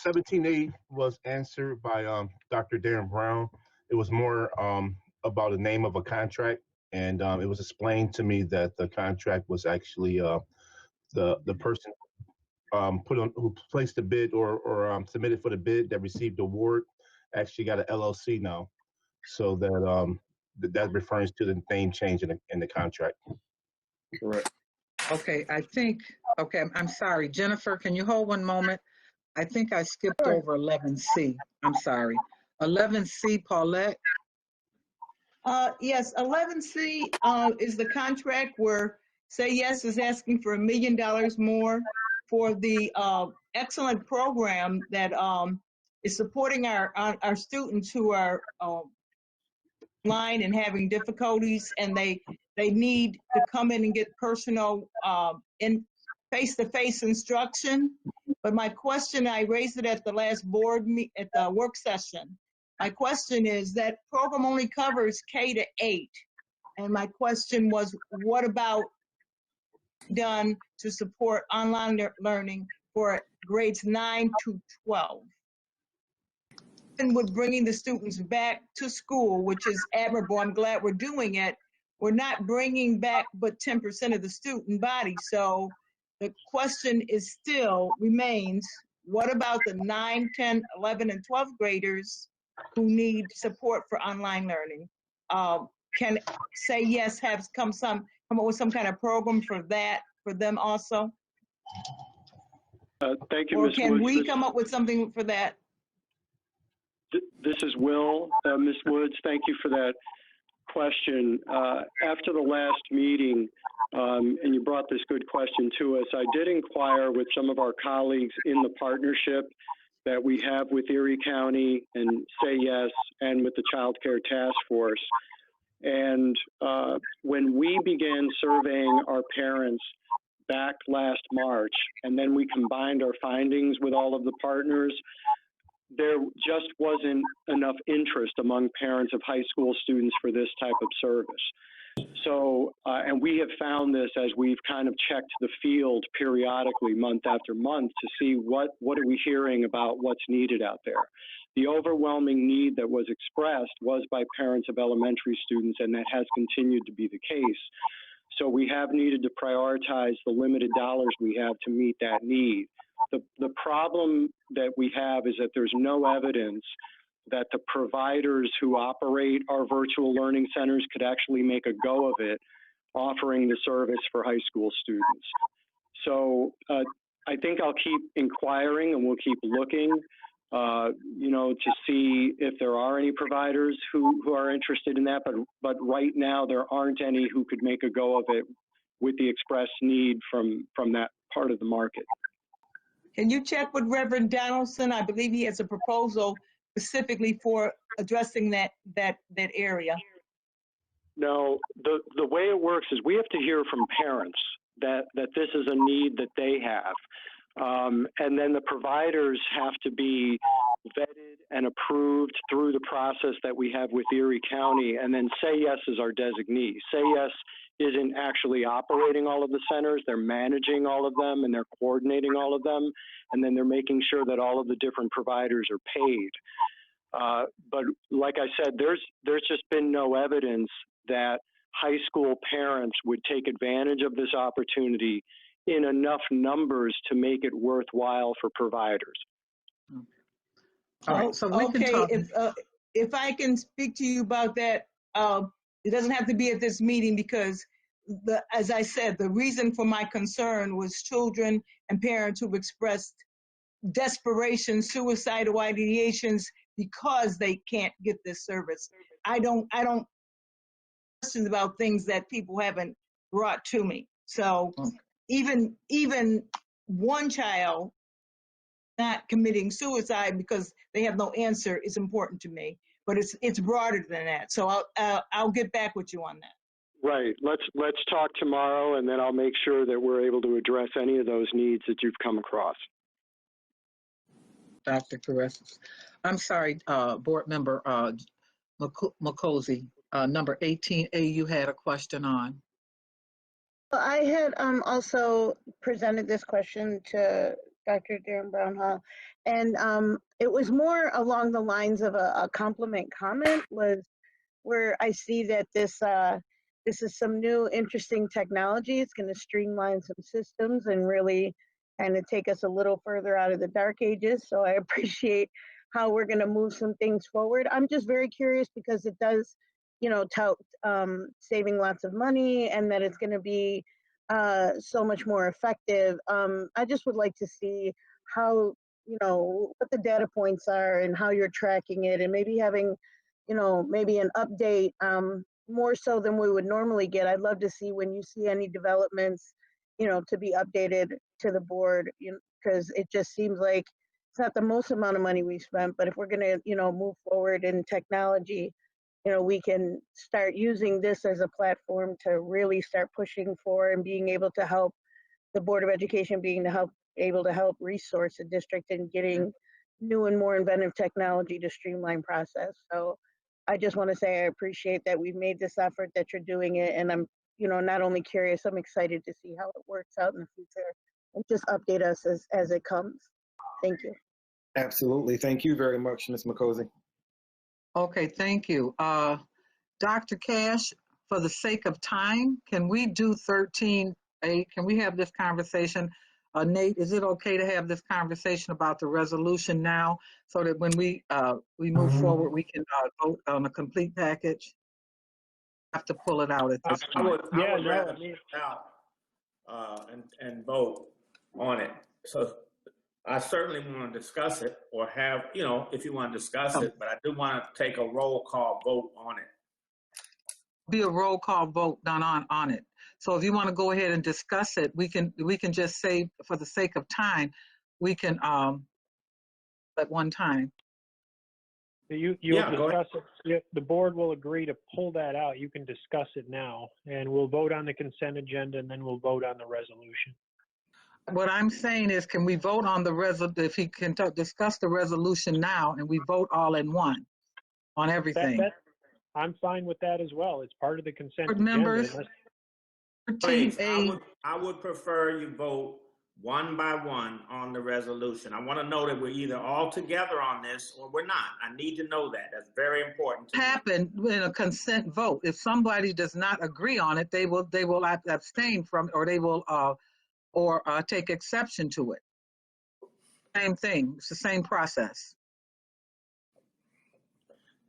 17A was answered by Dr. Darren Brown. It was more about the name of a contract, and it was explained to me that the contract was actually the person who placed the bid or submitted for the bid that received the award, actually got an LLC now, so that that refers to the name change in the contract. Correct. Okay, I think, okay, I'm sorry. Jennifer, can you hold one moment? I think I skipped over 11C. I'm sorry. 11C, Paulette. Yes, 11C is the contract where Say Yes is asking for $1 million more for the excellent program that is supporting our students who are online and having difficulties, and they need to come in and get personal in face-to-face instruction. But my question, I raised it at the last at the work session. My question is that program only covers K-8. And my question was, what about done to support online learning for grades 9 to 12? And with bringing the students back to school, which is admirable, I'm glad we're doing it. We're not bringing back but 10% of the student body. So the question is still remains, what about the 9, 10, 11, and 12th graders who need support for online learning? Can Say Yes have come up with some kind of program for that, for them also? Thank you, Or Ms. can Woods. we come up with something for that? This is Will. Ms. Woods, thank you for that question. After the last meeting, and you brought this good question to us, I did inquire with some of our colleagues in the partnership that we have with Erie County and Say Yes and with the Child Care Task Force. And when we began surveying our parents back last March, and then we combined our findings with all of the partners, there just wasn't enough interest among parents of high school students for this type of service. So, and we have found this as we've kind of checked the field periodically, month after month, to see what are we hearing about what's needed out there. The overwhelming need that was expressed was by parents of elementary students, and that has continued to be the case. So we have needed to prioritize the limited dollars we have to meet that need. The problem that we have is that there's no evidence that the providers who operate our virtual learning centers could actually make a go of it, offering the service for high school students. So I think I'll keep inquiring and we'll keep looking, to see if there are any providers who are interested in that. But right now there aren't any who could make a go of it with the express need from that part of the market. Can you check with Reverend Donaldson? I believe he has a proposal specifically for addressing that area. No, the way it works is we have to hear from parents that this is a need that they have. And then the providers have to be vetted and approved through the process that we have with Erie County. And then Say Yes is our designee. Say Yes isn't actually operating all of the centers. They're managing all of them and they're coordinating all of them. And then they're making sure that all of the different providers are paid. But like I said, there's just been no evidence that high school parents would take advantage of this opportunity in enough numbers to make it worthwhile for providers. All right, so we can talk. If I can speak to you about that, it doesn't have to be at this meeting because, as I said, the reason for my concern was children and parents who've expressed desperation, suicidal ideations because they can't get this service. I don't questions about things that people haven't brought to me. So even one child not committing suicide because they have no answer is important to me, but it's broader than that. So I'll get back with you on that. Right. Let's talk tomorrow, and then I'll make sure that we're able to address any of those needs that you've come across. Dr. Caress. I'm sorry, Board Member Mokosi, number 18A, you had a question on. Well, I had also presented this question to Dr. Darren Brownhall, and it was more along the lines of a compliment comment, was where I see that this is some new interesting technology. It's going to streamline some systems and really kind of take us a little further out of the dark ages. So I appreciate how we're going to move some things forward. I'm just very curious because it does, tout saving lots of money and that it's going to be so much more effective. I just would like to see how, what the data points are and how you're tracking it, and maybe having, maybe an update more so than we would normally get. I'd love to see when you see any developments, to be updated to the board, because it just seems like it's not the most amount of money we've spent, but if we're going to, move forward in technology, we can start using this as a platform to really start pushing for and being able to help the Board of Education able to help resource the district in getting new and more inventive technology to streamline process. So I just want to say I appreciate that we've made this effort, that you're doing it, and I'm, not only curious, I'm excited to see how it works out in the future, and just update us as it comes. Thank you. Absolutely. Thank you very much, Ms. McCosey. Okay, thank you. Dr. Cash, for the sake of time, can we do 13A? Can we have this conversation? Nate, is it okay to have this conversation about the resolution now so that when we move forward, we can vote on a complete package? I have to pull it out at this point. I would rather leave it out and vote on it. So I certainly want to discuss it, or have, if you want to discuss it, but I do want to take a roll call vote on it. Be a roll call vote done on it. So if you want to go ahead and discuss it, we can just say, for the sake of time, we can at one time. So you discuss it. The board will agree to pull that out. You can discuss it now, and we'll vote on the consent agenda, and then we'll vote on the resolution. What I'm saying is, can we vote on the if he can discuss the resolution now, and we vote all in one on everything? I'm fine with that as well. It's part of the consent Board agenda. members, Please, I would prefer you vote one by one on the resolution. I want to know that we're either all together on this or we're not. I need to know that. That's very important. Happen in a consent vote. If somebody does not agree on it, they will abstain from it, or they will take exception to it. Same thing. It's the same process.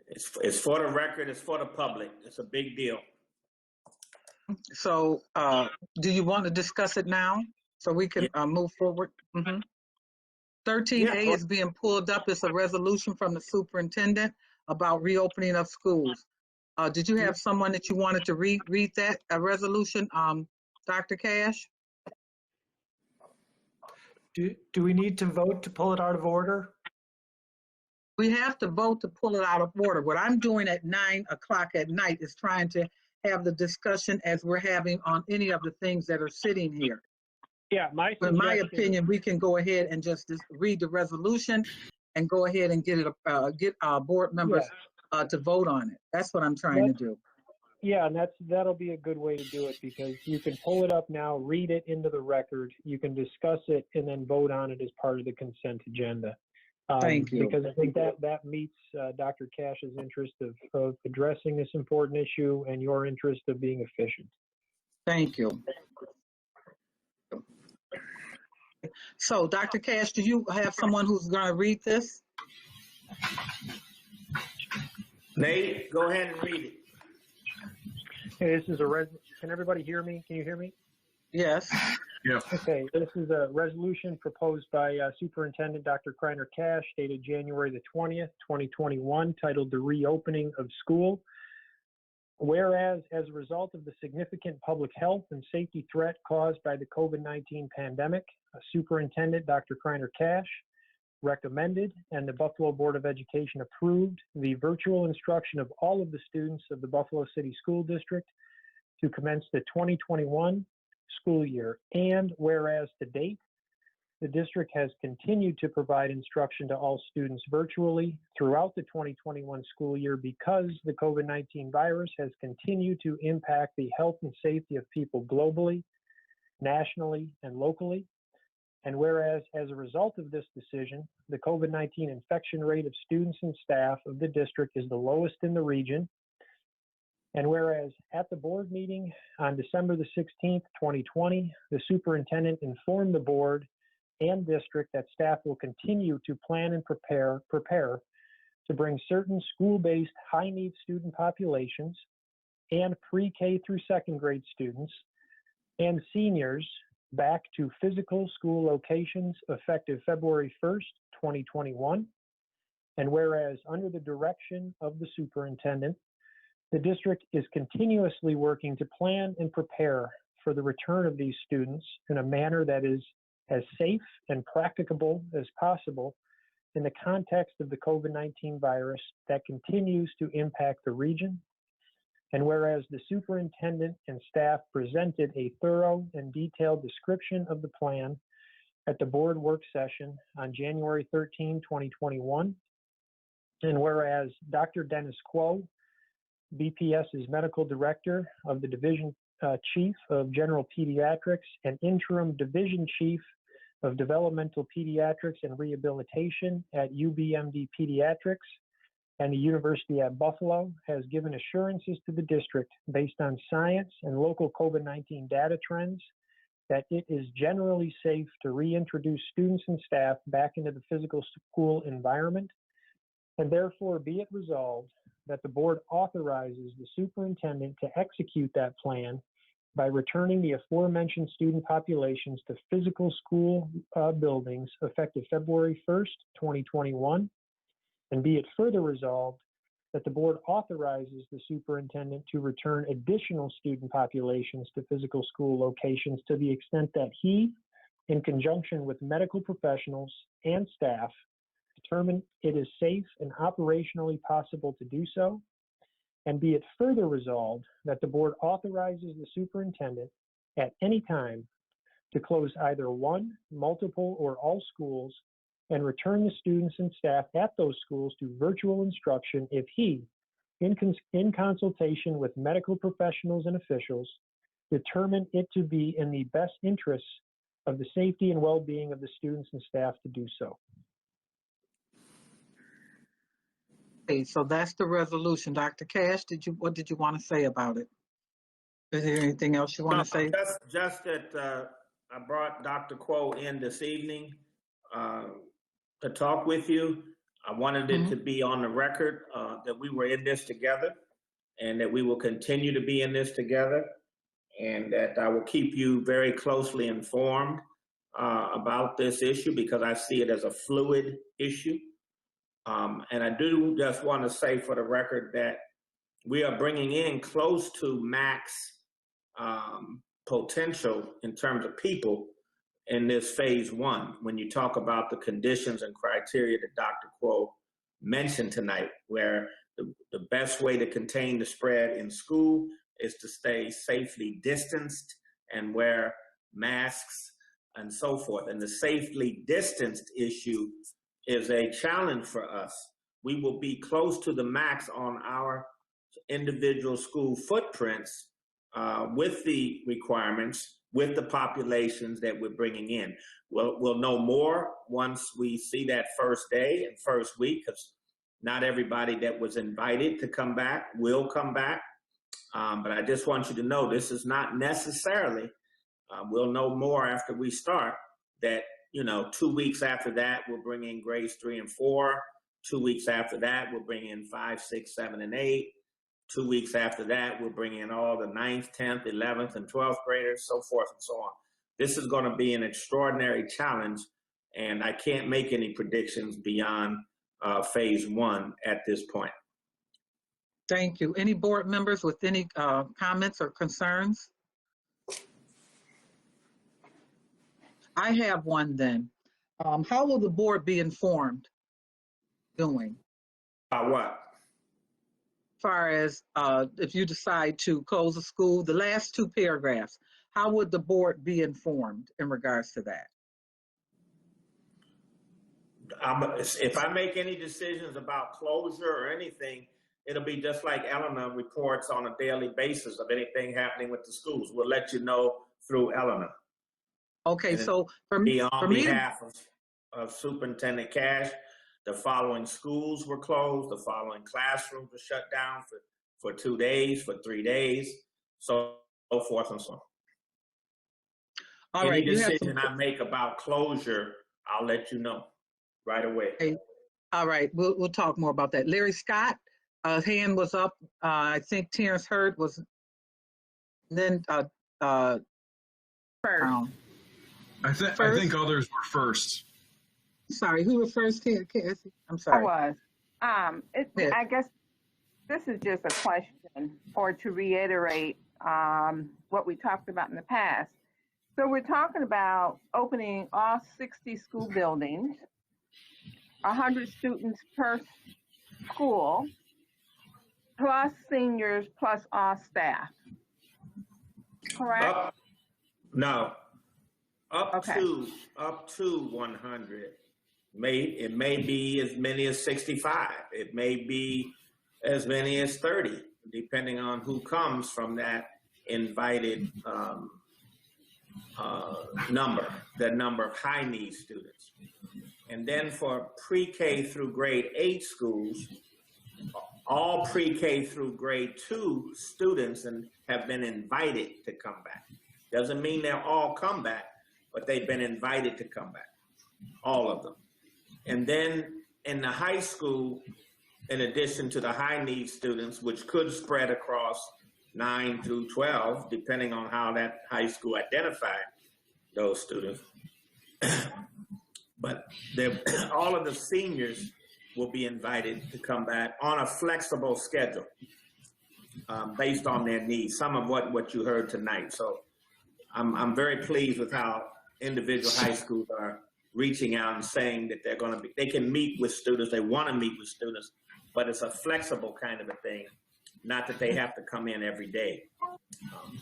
It's for the record. It's for the public. It's a big deal. So do you want to discuss it now so we can move forward? 13A is being pulled up. It's a resolution from the superintendent about reopening of schools. Did you have someone that you wanted to read that resolution, Dr. Cash? Do we need to vote to pull it out of order? We have to vote to pull it out of order. What I'm doing at 9 o'clock at night is trying to have the discussion as we're having on any of the things that are sitting here. Yeah, in my opinion, we can go ahead and just read the resolution and go ahead and get board members to vote on it. That's what I'm trying to do. Yeah, and that'll be a good way to do it, because you can pull it up now, read it into the record, you can discuss it, and then vote on it as part of the consent agenda. Thank you. Because I think that meets Dr. Cash's interest of addressing this important issue and your interest of being efficient. Thank you. So, Dr. Cash, do you have someone who's going to read this? Nate, go ahead and read it. Hey, this is can everybody hear me? Can you hear me? Yes. Yeah. Okay, this is a resolution proposed by Superintendent Dr. Kreiner Cash, dated January the 20th, 2021, titled The Reopening of School. Whereas, as a result of the significant public health and safety threat caused by the COVID-19 pandemic, Superintendent Dr. Kreiner Cash recommended, and the Buffalo Board of Education approved, the virtual instruction of all of the students of the Buffalo City School District to commence the 2021 school year. And whereas to date, the district has continued to provide instruction to all students virtually throughout the 2021 school year because the COVID-19 virus has continued to impact the health and safety of people globally, nationally, and locally. And whereas, as a result of this decision, the COVID-19 infection rate of students and staff of the district is the lowest in the region. And whereas at the board meeting on December the 16th, 2020, the superintendent informed the board and district that staff will continue to plan and prepare to bring certain school-based high-need student populations and pre-K through second grade students and seniors back to physical school locations effective February 1st, 2021. And whereas under the direction of the superintendent, the district is continuously working to plan and prepare for the return of these students in a manner that is as safe and practicable as possible in the context of the COVID-19 virus that continues to impact the region. And whereas the superintendent and staff presented a thorough and detailed description of the plan at the board work session on January 13, 2021, and whereas Dr. Dennis Quo, BPS's medical director of the division chief of general pediatrics and interim division chief of developmental pediatrics and rehabilitation at UBMD Pediatrics and the University at Buffalo, has given assurances to the district based on science and local COVID-19 data trends that it is generally safe to reintroduce students and staff back into the physical school environment, and therefore be it resolved that the board authorizes the superintendent to execute that plan by returning the aforementioned student populations to physical school buildings effective February 1st, 2021, and be it further resolved that the board authorizes the superintendent to return additional student populations to physical school locations to the extent that he, in conjunction with medical professionals and staff, determine it is safe and operationally possible to do so, and be it further resolved that the board authorizes the superintendent at any time to close either one, multiple, or all schools and return the students and staff at those schools to virtual instruction if he, in consultation with medical professionals and officials, determine it to be in the best interests of the safety and well-being of the students and staff to do so. Okay, so that's the resolution. Dr. Cash, what did you want to say about it? Is there anything else you want to say? Just that I brought Dr. Quo in this evening to talk with you. I wanted it to be on the record that we were in this together and that we will continue to be in this together, and that I will keep you very closely informed about this issue because I see it as a fluid issue. And I do just want to say for the record that we are bringing in close to max potential in terms of people in this phase one, when you talk about the conditions and criteria that Dr. Quo mentioned tonight, where the best way to contain the spread in school is to stay safely distanced and wear masks and so forth. And the safely distanced issue is a challenge for us. We will be close to the max on our individual school footprints with the requirements, with the populations that we're bringing in. We'll know more once we see that first day and first week, because not everybody that was invited to come back will come back. But I just want you to know this is not necessarily, we'll know more after we start, that 2 weeks after that, we'll bring in grades 3 and 4. 2 weeks after that, we'll bring in 5, 6, 7, and 8. 2 weeks after that, we'll bring in all the 9th, 10th, 11th, and 12th graders, so forth and so on. This is going to be an extraordinary challenge, and I can't make any predictions beyond phase one at this point. Thank you. Any board members with any comments or concerns? I have one then. How will the board be informed doing? What? As far as if you decide to close the school, the last two paragraphs, how would the board be informed in regards to that? If I make any decisions about closure or anything, it'll be just like Eleanor reports on a daily basis of anything happening with the schools. We'll let you know through Eleanor. Okay, so on behalf of Superintendent Cash, the following schools were closed, the following classrooms were shut down for 2 days, for 3 days, so forth and so on. All right. Any You have decision I make about closure, I'll let you know right away. Okay. All right. We'll talk more about that. Larry Scott, hand was up. I think Terrence Hurd was then First. I think others were first. Sorry, who was first here, Cassie? I'm sorry. I was. I guess this is just a question or to reiterate what we talked about in the past. So we're talking about opening all 60 school buildings, 100 students per school, plus seniors, plus all staff. Correct? No. Up to 100. It may be as many as 65. It may be as many as 30, depending on who comes from that invited number of high need students. And then for pre-K through grade 8 schools, all pre-K through grade 2 students have been invited to come back. Doesn't mean they'll all come back, but they've been invited to come back, all of them. And then in the high school, in addition to the high need students, which could spread across 9 through 12, depending on how that high school identified those students. But all of the seniors will be invited to come back on a flexible schedule based on their needs, some of what you heard tonight. So I'm very pleased with how individual high schools are reaching out and saying that they can meet with students, they want to meet with students, but it's a flexible kind of a thing, not that they have to come in every day,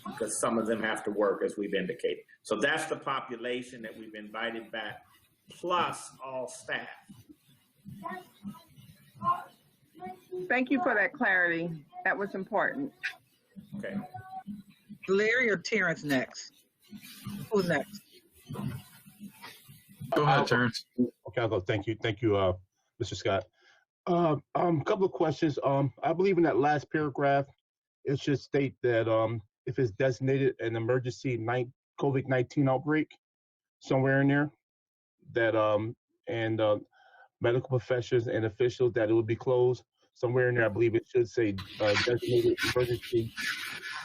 because some of them have to work, as we've indicated. So that's the population that we've invited back, plus all staff. Thank you for that clarity. That was important. Okay. Larry or Terrence next? Who's next? Go ahead, Terrence. Okay, I'll go. Thank you, Mr. Scott. Couple of questions. I believe in that last paragraph, it should state that if it's designated an emergency COVID-19 outbreak somewhere in there, that medical professionals and officials, that it will be closed. Somewhere in there, I believe it should say designated emergency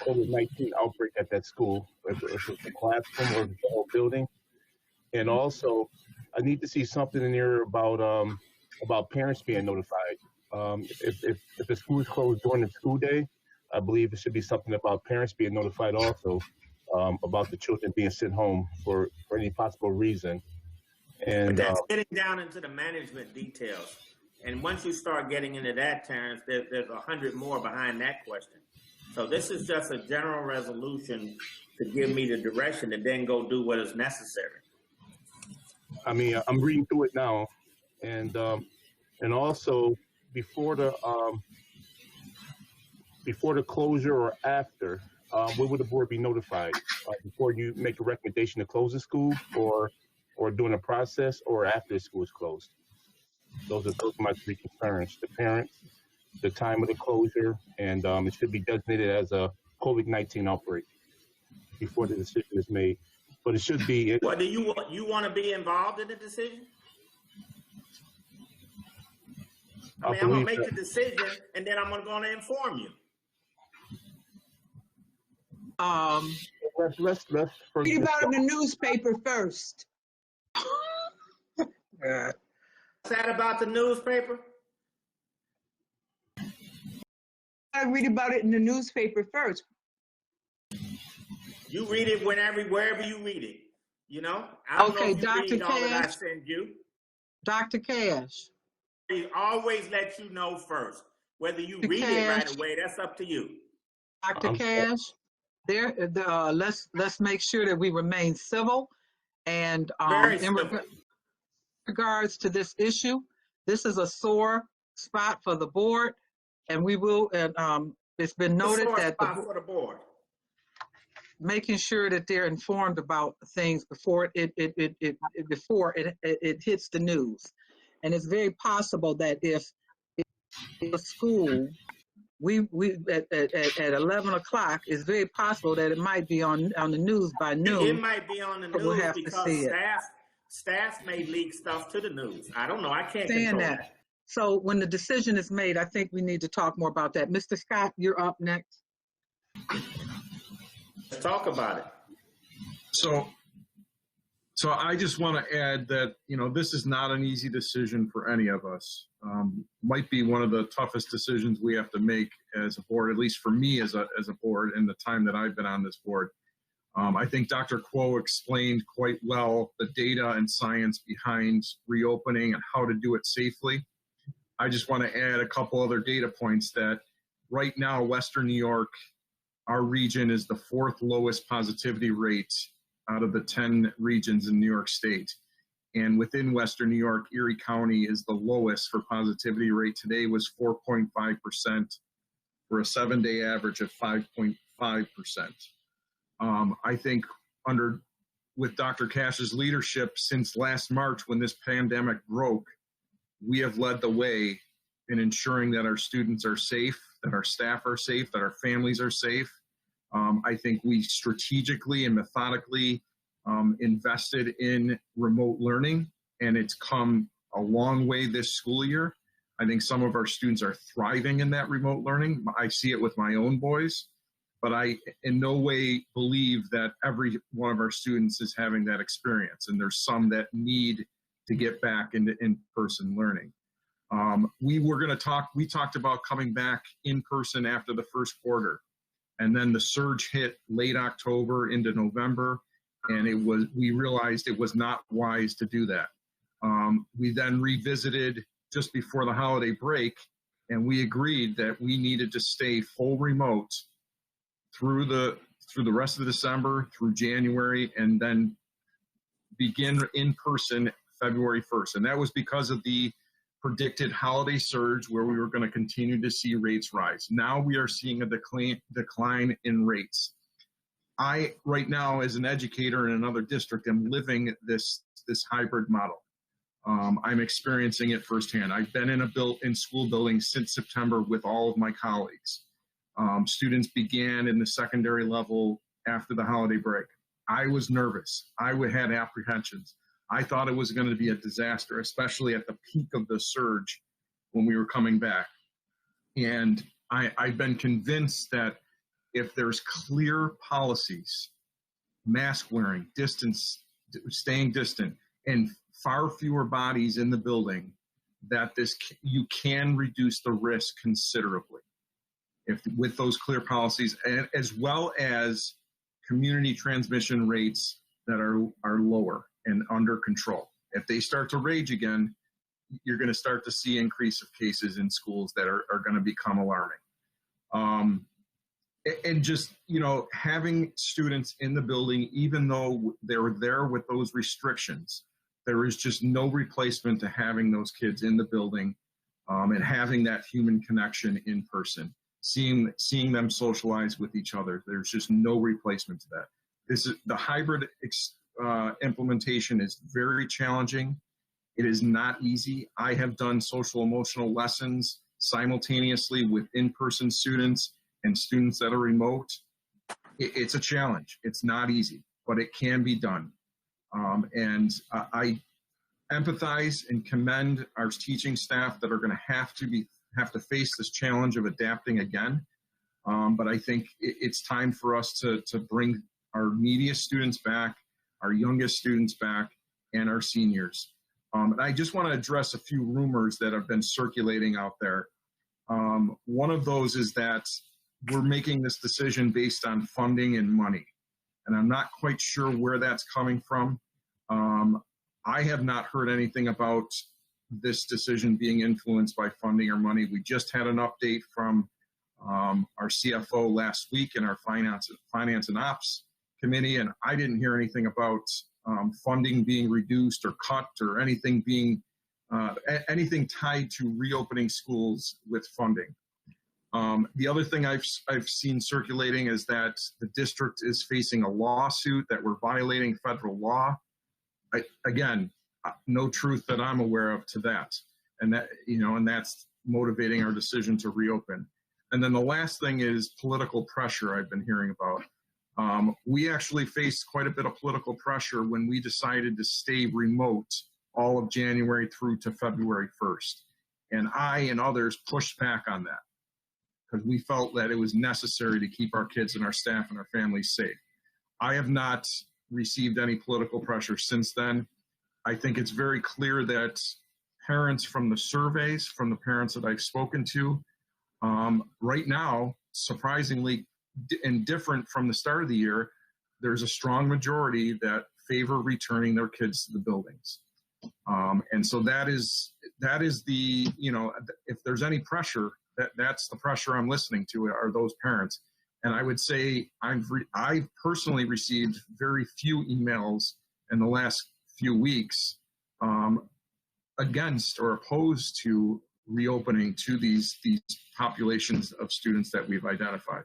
COVID-19 outbreak at that school, if it's a classroom or the whole building. And also, I need to see something in there about parents being notified. If the school is closed during the school day, I believe it should be something about parents being notified also about the children being sent home for any possible reason. And that's getting down into the management details. And once you start getting into that, Terrence, there's 100 more behind that question. So this is just a general resolution to give me the direction and then go do what is necessary. I mean, I'm reading through it now, and also before the closure or after, when would the board be notified? Before you make a recommendation to close the school, or during the process, or after the school is closed? Those are my three concerns: the parents, the time of the closure, and it should be designated as a COVID-19 outbreak before the decision is made. But it should be. Well, do you want to be involved in the decision? I mean, I'm going to make the decision, and then I'm going to inform you. Let's read about it in the newspaper first. What's that about the newspaper? I read about it in the newspaper first. You read it wherever you read it. You know? I don't know if you read all that I send you. Dr. Cash. He always lets you know first. Whether you read it right away, that's up to you. Dr. Cash, let's make sure that we remain civil and regards to this issue, this is a sore spot for the board, and we will. It's been noted that for the board, making sure that they're informed about things before it hits the news, and it's very possible that if a school we at 11 o'clock, it's very possible that it might be on the news by noon. It might be on the but we'll news have to because see it. staff may leak stuff to the news. I don't know. I can't Saying control that. So when the decision is made, I think we need to talk more about that. Mr. Scott, you're up next. Let's talk about it. So I just want to add that, you know, this is not an easy decision for any of us. Might be one of the toughest decisions we have to make as a board, at least for me as a board in the time that I've been on this board. I think Dr. Kuo explained quite well the data and science behind reopening and how to do it safely. I just want to add a couple other data points that right now, Western New York, our region is the 4th lowest positivity rate out of the 10 regions in New York State. And within Western New York, Erie County is the lowest for positivity rate. Today was 4.5% for a 7-day average of 5.5%. I think with Dr. Cash's leadership since last March when this pandemic broke, we have led the way in ensuring that our students are safe, that our staff are safe, that our families are safe. I think we strategically and methodically invested in remote learning, and it's come a long way this school year. I think some of our students are thriving in that remote learning. I see it with my own boys, but I in no way believe that every one of our students is having that experience, and there's some that need to get back into in-person learning. We talked about coming back in person after the first quarter. And then the surge hit late October into November, and we realized it was not wise to do that. We then revisited just before the holiday break, and we agreed that we needed to stay full remote through the rest of December, through January, and then begin in person February 1st. And that was because of the predicted holiday surge where we were going to continue to see rates rise. Now we are seeing a decline in rates. I, right now, as an educator in another district, am living this hybrid model. I'm experiencing it firsthand. I've been in school buildings since September with all of my colleagues. Students began in the secondary level after the holiday break. I was nervous. I had apprehensions. I thought it was going to be a disaster, especially at the peak of the surge when we were coming back. And I've been convinced that if there's clear policies, mask wearing, distance, staying distant, and far fewer bodies in the building, that you can reduce the risk considerably with those clear policies, and as well as community transmission rates that are lower and under control. If they start to rage again, you're going to start to see increase of cases in schools that are going to become alarming. And just, you know, having students in the building, even though they're there with those restrictions, there is just no replacement to having those kids in the building and having that human connection in person, seeing them socialize with each other. There's just no replacement to that. The hybrid implementation is very challenging. It is not easy. I have done social emotional lessons simultaneously with in-person students and students that are remote. It's a challenge. It's not easy, but it can be done. And I empathize and commend our teaching staff that are going to have to face this challenge of adapting again. But I think it's time for us to bring our neediest students back, our youngest students back, and our seniors. And I just want to address a few rumors that have been circulating out there. One of those is that we're making this decision based on funding and money. And I'm not quite sure where that's coming from. I have not heard anything about this decision being influenced by funding or money. We just had an update from our CFO last week in our finance and ops committee, and I didn't hear anything about funding being reduced or cut or anything anything tied to reopening schools with funding. The other thing I've seen circulating is that the district is facing a lawsuit that we're violating federal law. Again, no truth that I'm aware of to that, and that's motivating our decision to reopen. And then the last thing is political pressure I've been hearing about. We actually faced quite a bit of political pressure when we decided to stay remote all of January through to February 1st. And I and others pushed back on that because we felt that it was necessary to keep our kids and our staff and our families safe. I have not received any political pressure since then. I think it's very clear that parents from the surveys, from the parents that I've spoken to, right now, surprisingly and different from the start of the year, there's a strong majority that favor returning their kids to the buildings. And so that is the, you know, if there's any pressure, that's the pressure I'm listening to are those parents. And I would say I've personally received very few emails in the last few weeks against or opposed to reopening to these populations of students that we've identified.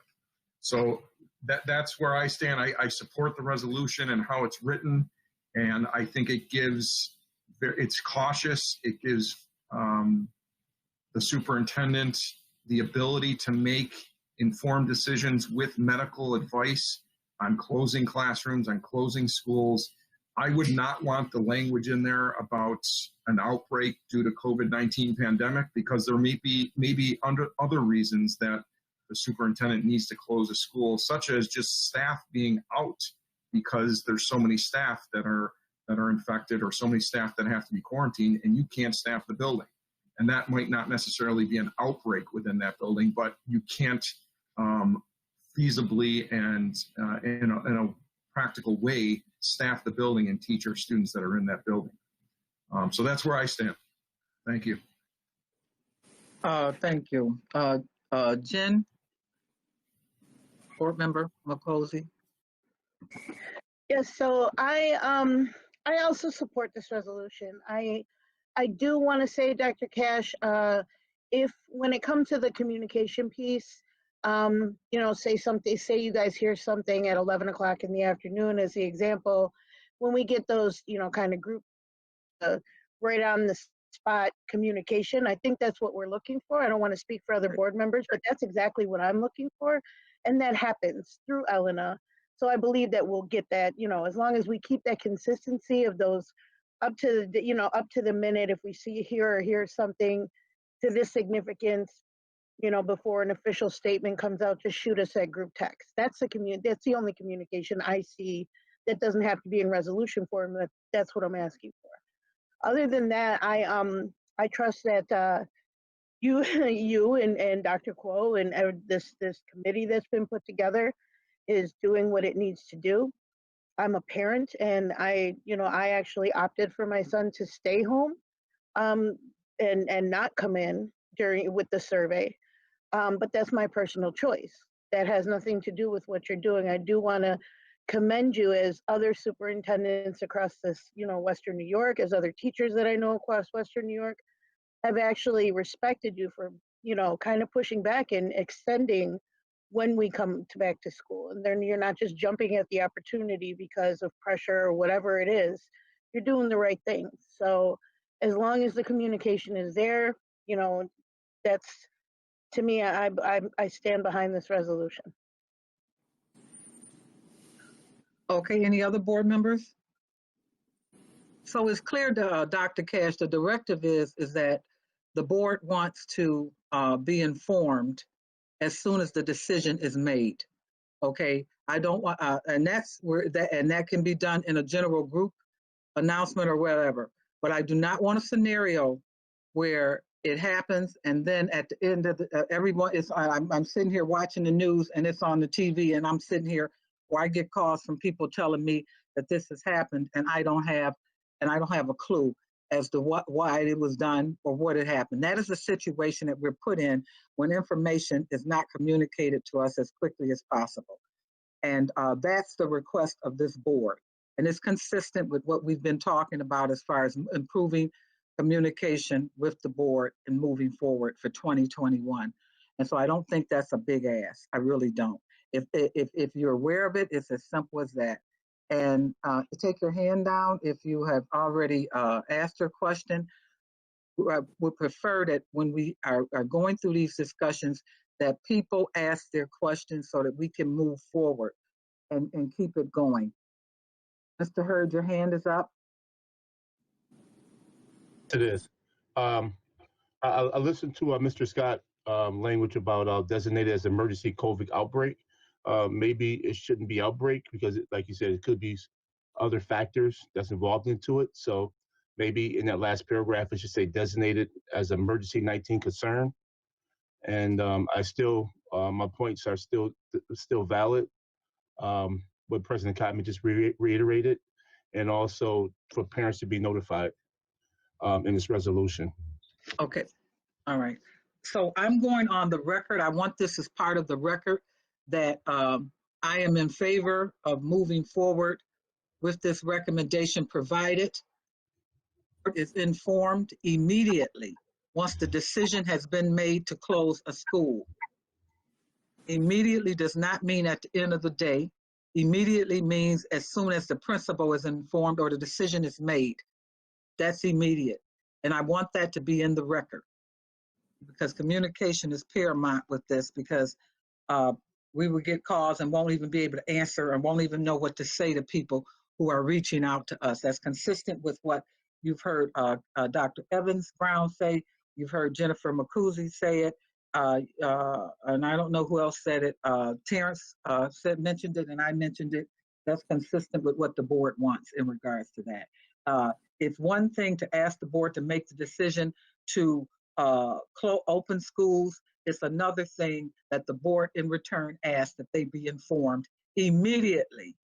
So that's where I stand. I support the resolution and how it's written, and I think it's cautious. It gives the superintendent the ability to make informed decisions with medical advice on closing classrooms, on closing schools. I would not want the language in there about an outbreak due to COVID-19 pandemic, because there may be under other reasons that the superintendent needs to close a school, such as just staff being out because there's so many staff that are infected or so many staff that have to be quarantined and you can't staff the building. And that might not necessarily be an outbreak within that building, but you can't feasibly and in a practical way staff the building and teach our students that are in that building. So that's where I stand. Thank you. Thank you. Jen, Board Member Makosi. Yes, so I also support this resolution. I do want to say, Dr. Cash, if when it comes to the communication piece, you know, say you guys hear something at 11 o'clock in the afternoon as the example, when we get those, you know, kind of group right on the spot communication, I think that's what we're looking for. I don't want to speak for other board members, but that's exactly what I'm looking for. And that happens through Elena. So I believe that we'll get that, you know, as long as we keep that consistency of those up to the, you know, up to the minute, if we hear something to this significance, you know, before an official statement comes out, just shoot us that group text. That's the only communication I see that doesn't have to be in resolution form. That's what I'm asking for. Other than that, I trust that you and Dr. Kuo and this committee that's been put together is doing what it needs to do. I'm a parent, and I actually opted for my son to stay home and not come in with the survey. But that's my personal choice. That has nothing to do with what you're doing. I do want to commend you, as other superintendents across this, you know, Western New York, as other teachers that I know across Western New York have actually respected you for, you know, kind of pushing back and extending when we come back to school. And then you're not just jumping at the opportunity because of pressure or whatever it is. You're doing the right thing. So as long as the communication is there, you know, that's, to me, I stand behind this resolution. Okay, any other board members? So it's clear to Dr. Cash, the directive is that the board wants to be informed as soon as the decision is made. Okay, I don't want, and that's where that can be done in a general group announcement or whatever. But I do not want a scenario where it happens and then at the end of everyone is, I'm sitting here watching the news and it's on the TV and I'm sitting here where I get calls from people telling me that this has happened and I don't have a clue as to why it was done or what had happened. That is the situation that we're put in when information is not communicated to us as quickly as possible. And that's the request of this board. And it's consistent with what we've been talking about as far as improving communication with the board and moving forward for 2021. And so I don't think that's a big ask. I really don't. If you're aware of it, it's as simple as that. And take your hand down if you have already asked your question. We prefer that when we are going through these discussions that people ask their questions so that we can move forward and keep it going. Mr. Hurd, your hand is up. It is. I listened to Mr. Scott language about designated as emergency COVID outbreak. Maybe it shouldn't be outbreak because, like you said, it could be other factors that's involved into it. So maybe in that last paragraph, it should say designated as emergency 19 concern. And I still, my points are still valid. What President Cotman just reiterated, and also for parents to be notified in this resolution. Okay, all right. So I'm going on the record. I want this as part of the record that I am in favor of moving forward with this recommendation, provided is informed immediately once the decision has been made to close a school. Immediately does not mean at the end of the day. Immediately means as soon as the principal is informed or the decision is made. That's immediate. And I want that to be in the record because communication is paramount with this, because we will get calls and won't even be able to answer and won't even know what to say to people who are reaching out to us. That's consistent with what you've heard Dr. Evans Brown say. You've heard Jennifer McCuzy say it. And I don't know who else said it. Terrence mentioned it, and I mentioned it. That's consistent with what the board wants in regards to that. It's one thing to ask the board to make the decision to open schools. It's another thing that the board in return asks that they be informed immediately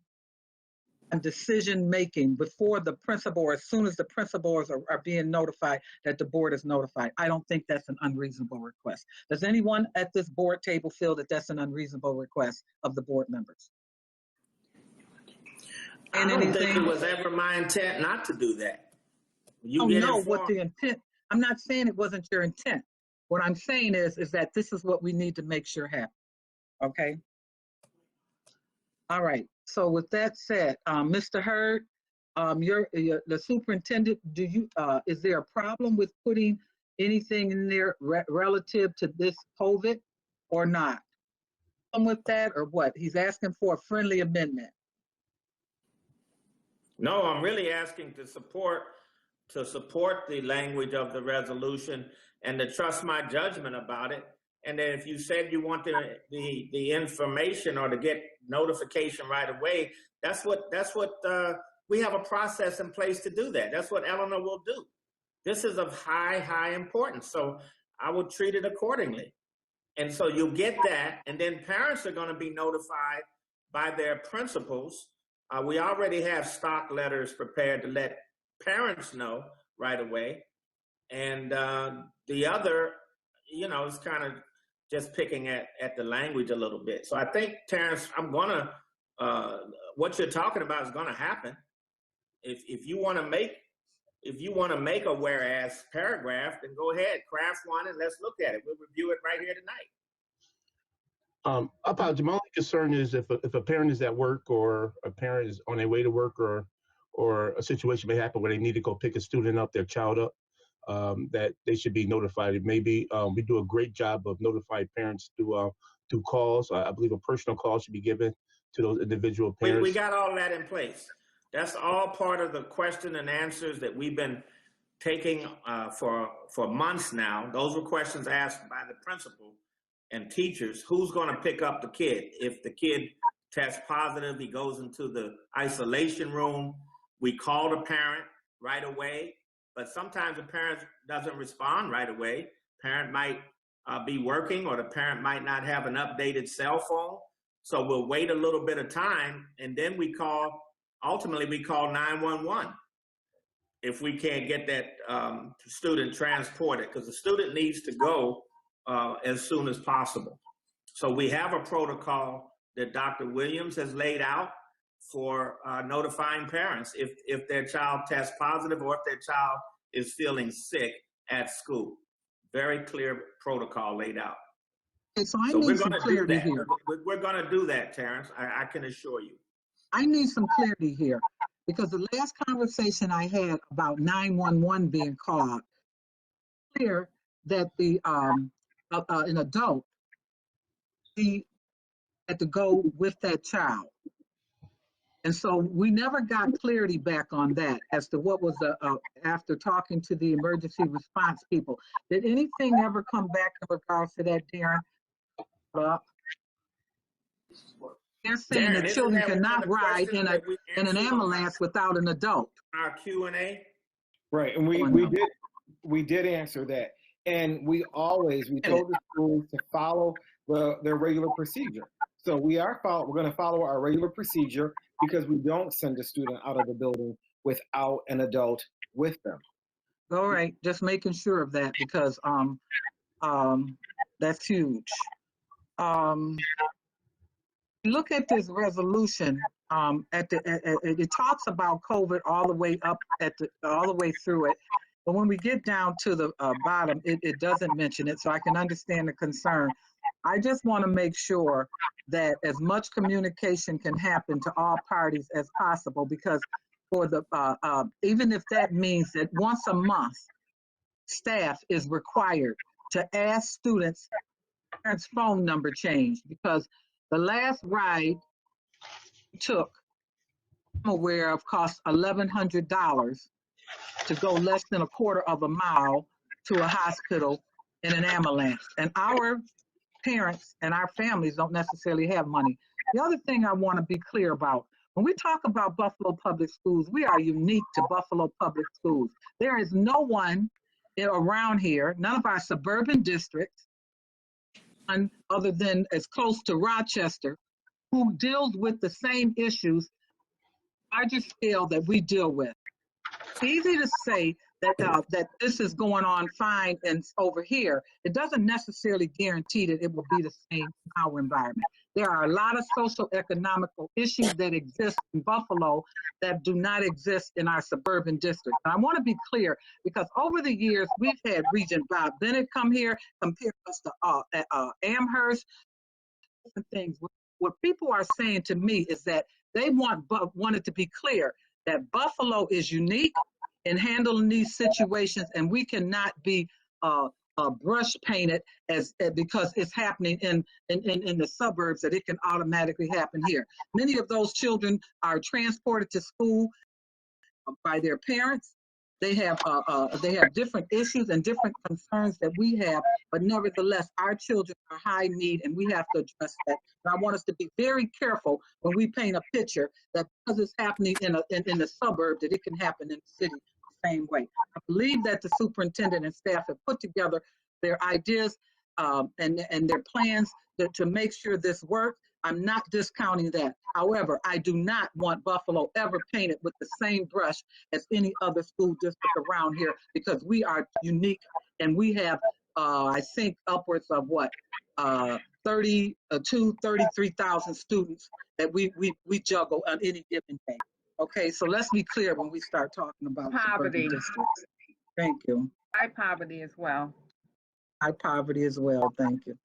on decision making before the principal, or as soon as the principals are being notified that the board is notified. I don't think that's an unreasonable request. Does anyone at this board table feel that that's an unreasonable request of the board members? I don't think it was ever my intent not to do that. You get informed. What the intent, I'm not saying it wasn't your intent. What I'm saying is that this is what we need to make sure happens. Okay. All right. So with that said, Mr. Hurd, the superintendent, is there a problem with putting anything in there relative to this COVID or not? With that or what? He's asking for a friendly amendment. No, I'm really asking to support the language of the resolution and to trust my judgment about it. And then if you said you want the information or to get notification right away, that's what we have a process in place to do that. That's what Eleanor will do. This is of high importance. So I will treat it accordingly. And so you'll get that. And then parents are going to be notified by their principals. We already have stock letters prepared to let parents know right away. And the other, is kind of just picking at the language a little bit. So I think, Terrence, what you're talking about is gonna happen. If you wanna make a whereas paragraph, then go ahead, craft one and let's look at it. We'll review it right here tonight. I apologize. My only concern is if a parent is at work or a parent is on their way to work or a situation may happen where they need to go pick a student up, their child up, that they should be notified. Maybe we do a great job of notifying parents through calls. I believe a personal call should be given to those individual parents. We got all that in place. That's all part of the question and answers that we've been taking for months now. Those were questions asked by the principal and teachers. Who's going to pick up the kid? If the kid tests positive, he goes into the isolation room. We call the parent right away, but sometimes the parent doesn't respond right away. Parent might be working, or the parent might not have an updated cell phone. So we'll wait a little bit of time, and then ultimately we call 911 if we can't get that student transported, because the student needs to go as soon as possible. So we have a protocol that Dr. Williams has laid out for notifying parents if their child tests positive or if their child is feeling sick at school. Very clear protocol laid out. So we're going to do that. We're going to do that, Terrence. I can assure you. I need some clarity here, because the last conversation I had about 911 being called, clear that an adult he had to go with that child. And so we never got clarity back on that as to what was after talking to the emergency response people. Did anything ever come back in regards to that, Darren? They're saying Darren, that isn't children that one of cannot the ride questions that we in an answered ambulance without an adult. our Q&A? Right, and we did answer that, and we told the schools to follow their regular procedure. So we're going to follow our regular procedure because we don't send a student out of the building without an adult with them. All right, just making sure of that because that's huge. Look at this resolution. It talks about COVID all the way up all the way through it, but when we get down to the bottom, it doesn't mention it. So I can understand the concern. I just want to make sure that as much communication can happen to all parties as possible, because for the even if that means that once a month, staff is required to ask students parents' phone number changed, because the last ride took, I'm aware of, cost $1,100 to go less than a quarter of a mile to a hospital in an ambulance. And our parents and our families don't necessarily have money. The other thing I want to be clear about, when we talk about Buffalo Public Schools, we are unique to Buffalo Public Schools. There is no one around here, none of our suburban districts, other than as close to Rochester, who deals with the same issues, larger scale that we deal with. It's easy to say that that this is going on fine and over here. It doesn't necessarily guarantee that it will be the same in our environment. There are a lot of social economical issues that exist in Buffalo that do not exist in our suburban district. And I want to be clear, because over the years, we've had Regent Bob Bennett come here, compare us to Amherst, different things. What people are saying to me is that they wanted to be clear that Buffalo is unique in handling these situations, and we cannot be brush painted as because it's happening in the suburbs, that it can automatically happen here. Many of those children are transported to school by their parents. They have different issues and different concerns that we have, but nevertheless, our children are high need, and we have to address that. And I want us to be very careful when we paint a picture that because it's happening in the suburb, that it can happen in the city the same way. I believe that the superintendent and staff have put together their ideas and their plans to make sure this works. I'm not discounting that. However, I do not want Buffalo ever painted with the same brush as any other school district around here, because we are unique, and we have, I think, upwards of 33,000 students that we juggle on any given day. Okay, so let's be clear when we start talking about poverty districts. Thank you. High poverty as well. High poverty as well. Thank you.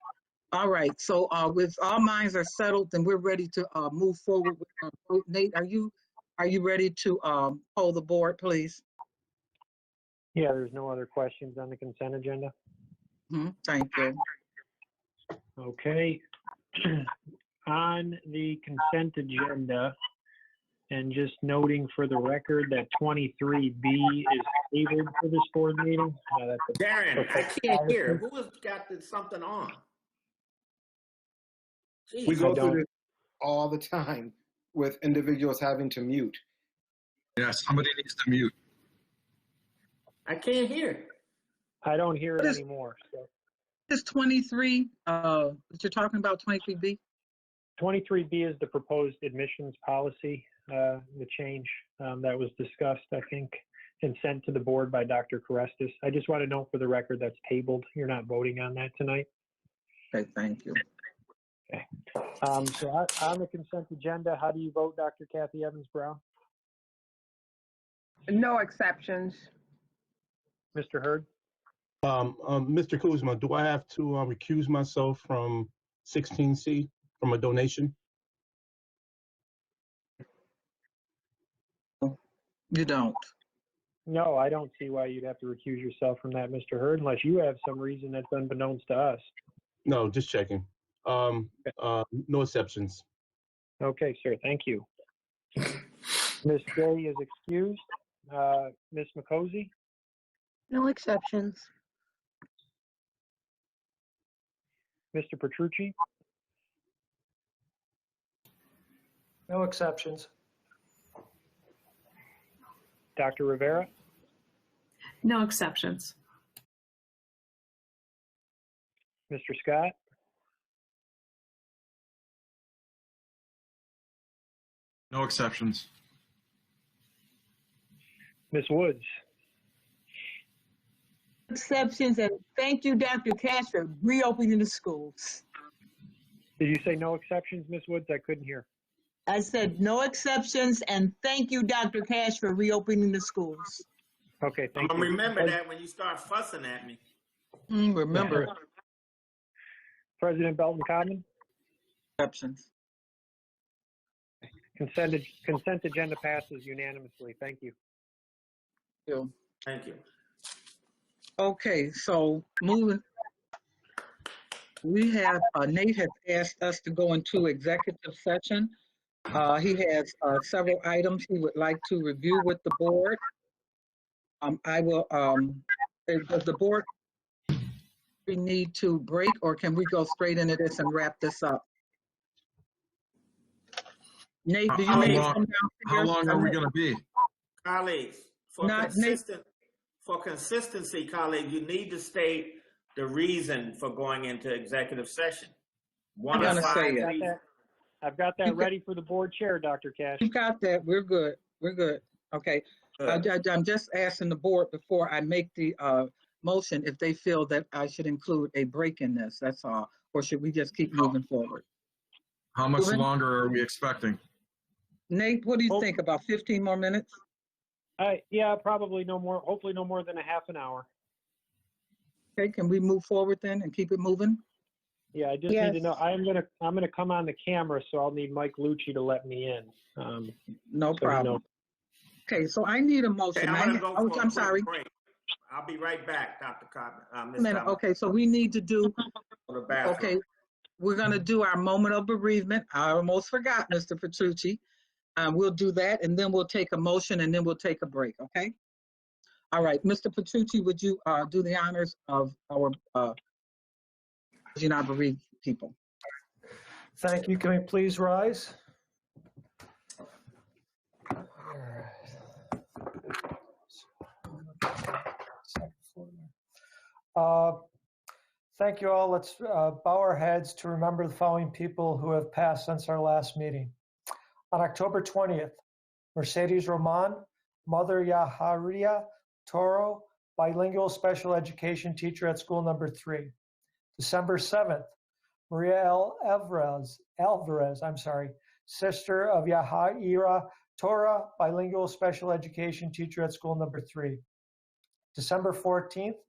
All right, so with all minds are settled, then we're ready to move forward with our vote. Nate, are you ready to hold the board, please? Yeah, there's no other questions on the consent agenda. Thank you. Okay. On the consent agenda, and just noting for the record that 23B is tabled for this board meeting. Darren, I can't hear. Who has got something on? Jeez, we go through this all the time with individuals having to mute. Yeah, somebody needs to mute. I can't hear. I don't hear it anymore. So. This 23, what you're talking about, 23B? 23B is the proposed admissions policy, the change that was discussed, I think, and sent to the board by Dr. Karestas. I just want to note for the record that's tabled. You're not voting on that tonight. Okay, thank you. Okay. So on the consent agenda, how do you vote, Dr. Kathy Evans-Brown? No exceptions. Mr. Hurd? Mr. Kuzma, do I have to recuse myself from 16C from a donation? You don't. No, I don't see why you'd have to recuse yourself from that, Mr. Hurd, unless you have some reason that's unbeknownst to us. No, just checking. No exceptions. Okay, sir. Thank you. Ms. Day is excused. Ms. McCosey? No exceptions. Mr. Petrucci? No exceptions. Dr. Rivera? No exceptions. Mr. Scott? No exceptions. Ms. Woods? Exceptions, and thank you, Dr. Cash, for reopening the schools. Did you say no exceptions, Ms. Woods? I couldn't hear. I said no exceptions, and thank you, Dr. Cash, for reopening the schools. Okay, thank you. Remember that when you start fussing at me. Remember. President Belton Common? Exceptions. Consent agenda passes unanimously. Thank you. Thank you. Okay, so moving, we have, Nate has asked us to go into executive session. He has several items he would like to review with the board. I will, does the board we need to break, or can we go straight into this and wrap this up? Nate, do you need to come down? How long are we going to be? Colleagues, for consistency, colleagues, you need to state the reason for going into executive session. I've got that ready for the board chair, Dr. Cash. You got that. We're good. We're good. Okay. I'm just asking the board before I make the motion if they feel that I should include a break in this. That's all. Or should we just keep moving forward? How much longer are we expecting? Nate, what do you think? About 15 more minutes? Yeah, probably no more. Hopefully no more than a half an hour. Okay, can we move forward then and keep it moving? Yeah, I just need to know. I'm gonna come on the camera, so I'll need Mike Lucci to let me in. No problem. Okay, so I need a motion. Okay, I'm gonna go for I'm a sorry. break. I'll be right back, Dr. Cobbin. A minute. Okay, so we need to do. Okay, we're gonna do our moment of bereavement. I almost forgot, Mr. Petrucci. We'll do that, and then we'll take a motion, and then we'll take a break. Okay. All right, Mr. Petrucci, would you do the honors of our bereaved people? Thank you. Can we please rise? Thank you all. Let's bow our heads to remember the following people who have passed since our last meeting. On October 20th, Mercedes Roman, Mother Yaharia Toro, bilingual special education teacher at school number 3. December 7th, Maria Alvarez, sister of Yahaira Tora, bilingual special education teacher at school number 3. December 14th,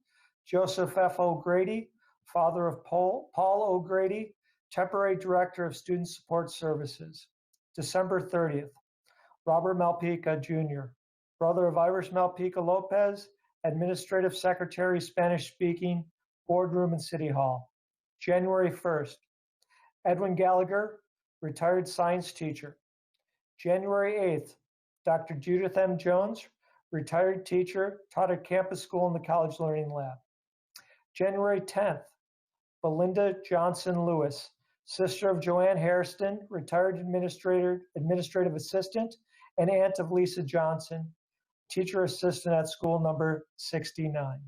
Joseph F. O'Grady, father of Paul O'Grady, temporary director of Student Support Services. December 30th, Robert Malpica Jr., brother of Iris Malpica Lopez, administrative secretary, Spanish-speaking, boardroom in City Hall. January 1st, Edwin Gallagher, retired science teacher. January 8th, Dr. Judith M. Jones, retired teacher, taught at campus school in the College Learning Lab. January 10th, Belinda Johnson Lewis, sister of Joanne Hairston, retired administrative assistant, and aunt of Lisa Johnson, teacher assistant at school number 69.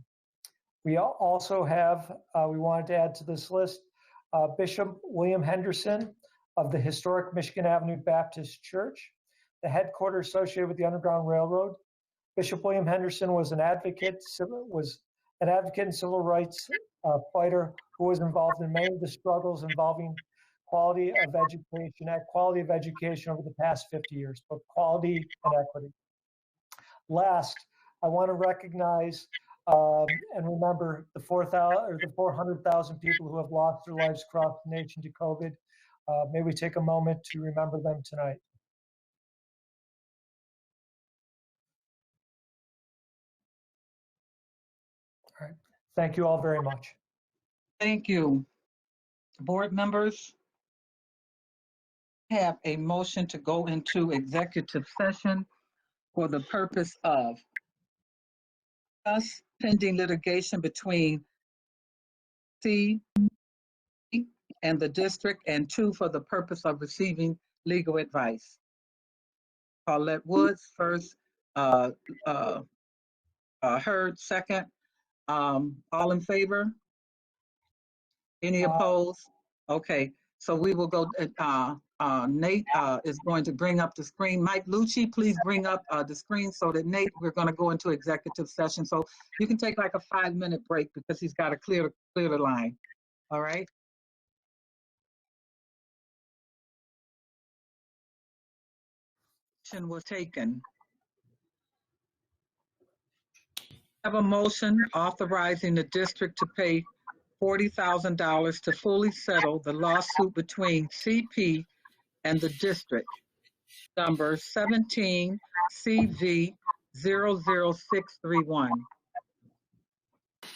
We also have, we wanted to add to this list, Bishop William Henderson of the historic Michigan Avenue Baptist Church, the headquarters associated with the Underground Railroad. Bishop William Henderson was an advocate, and civil rights fighter who was involved in many of the struggles involving quality of education over the past 50 years, both quality and equity. Last, I want to recognize and remember the 400,000 people who have lost their lives across the nation to COVID. May we take a moment to remember them tonight. All right. Thank you all very much. Thank you. Board members, have a motion to go into executive session for the purpose of us pending litigation between C and the district, and 2, for the purpose of receiving legal advice. Paulette Woods first, Heard second. All in favor? Any opposed? Okay, so we will go, Nate is going to bring up the screen. Mike Lucci, please bring up the screen so that Nate, we're going to go into executive session. So you can take like a 5-minute break because he's got to clear the line. All right? Action was taken. Have a motion authorizing the district to pay $40,000 to fully settle the lawsuit between CP and the district, number 17 CV 00631.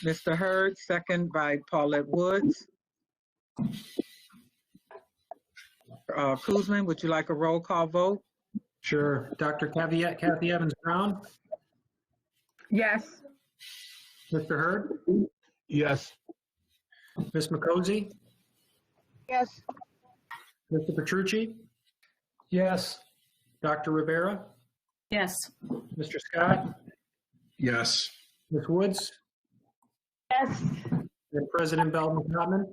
Mr. Hurd, second by Paulette Woods. Kuzman, would you like a roll call vote? Sure. Dr. Kathy Evans-Brown? Yes. Mr. Hurd? Yes. Ms. McCosey? Yes. Mr. Petrucci? Yes. Dr. Rivera? Yes. Mr. Scott? Yes. Ms. Woods? Yes. And President Belton-Cotman?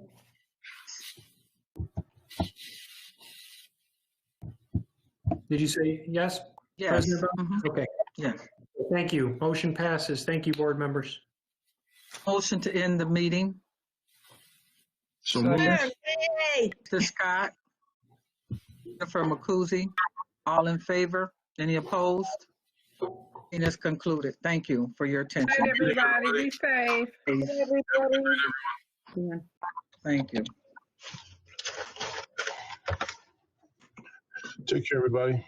Did you say yes? Yes. President Belton? Okay. Yes. Thank you. Motion passes. Thank you, board members. Motion to end the meeting. So moved. Mr. Scott, Jennifer McCousy, all in favor? Any opposed? And it's concluded. Thank you for your attention. Good night, everybody. Be safe. Everybody. Thank you. Take care, everybody.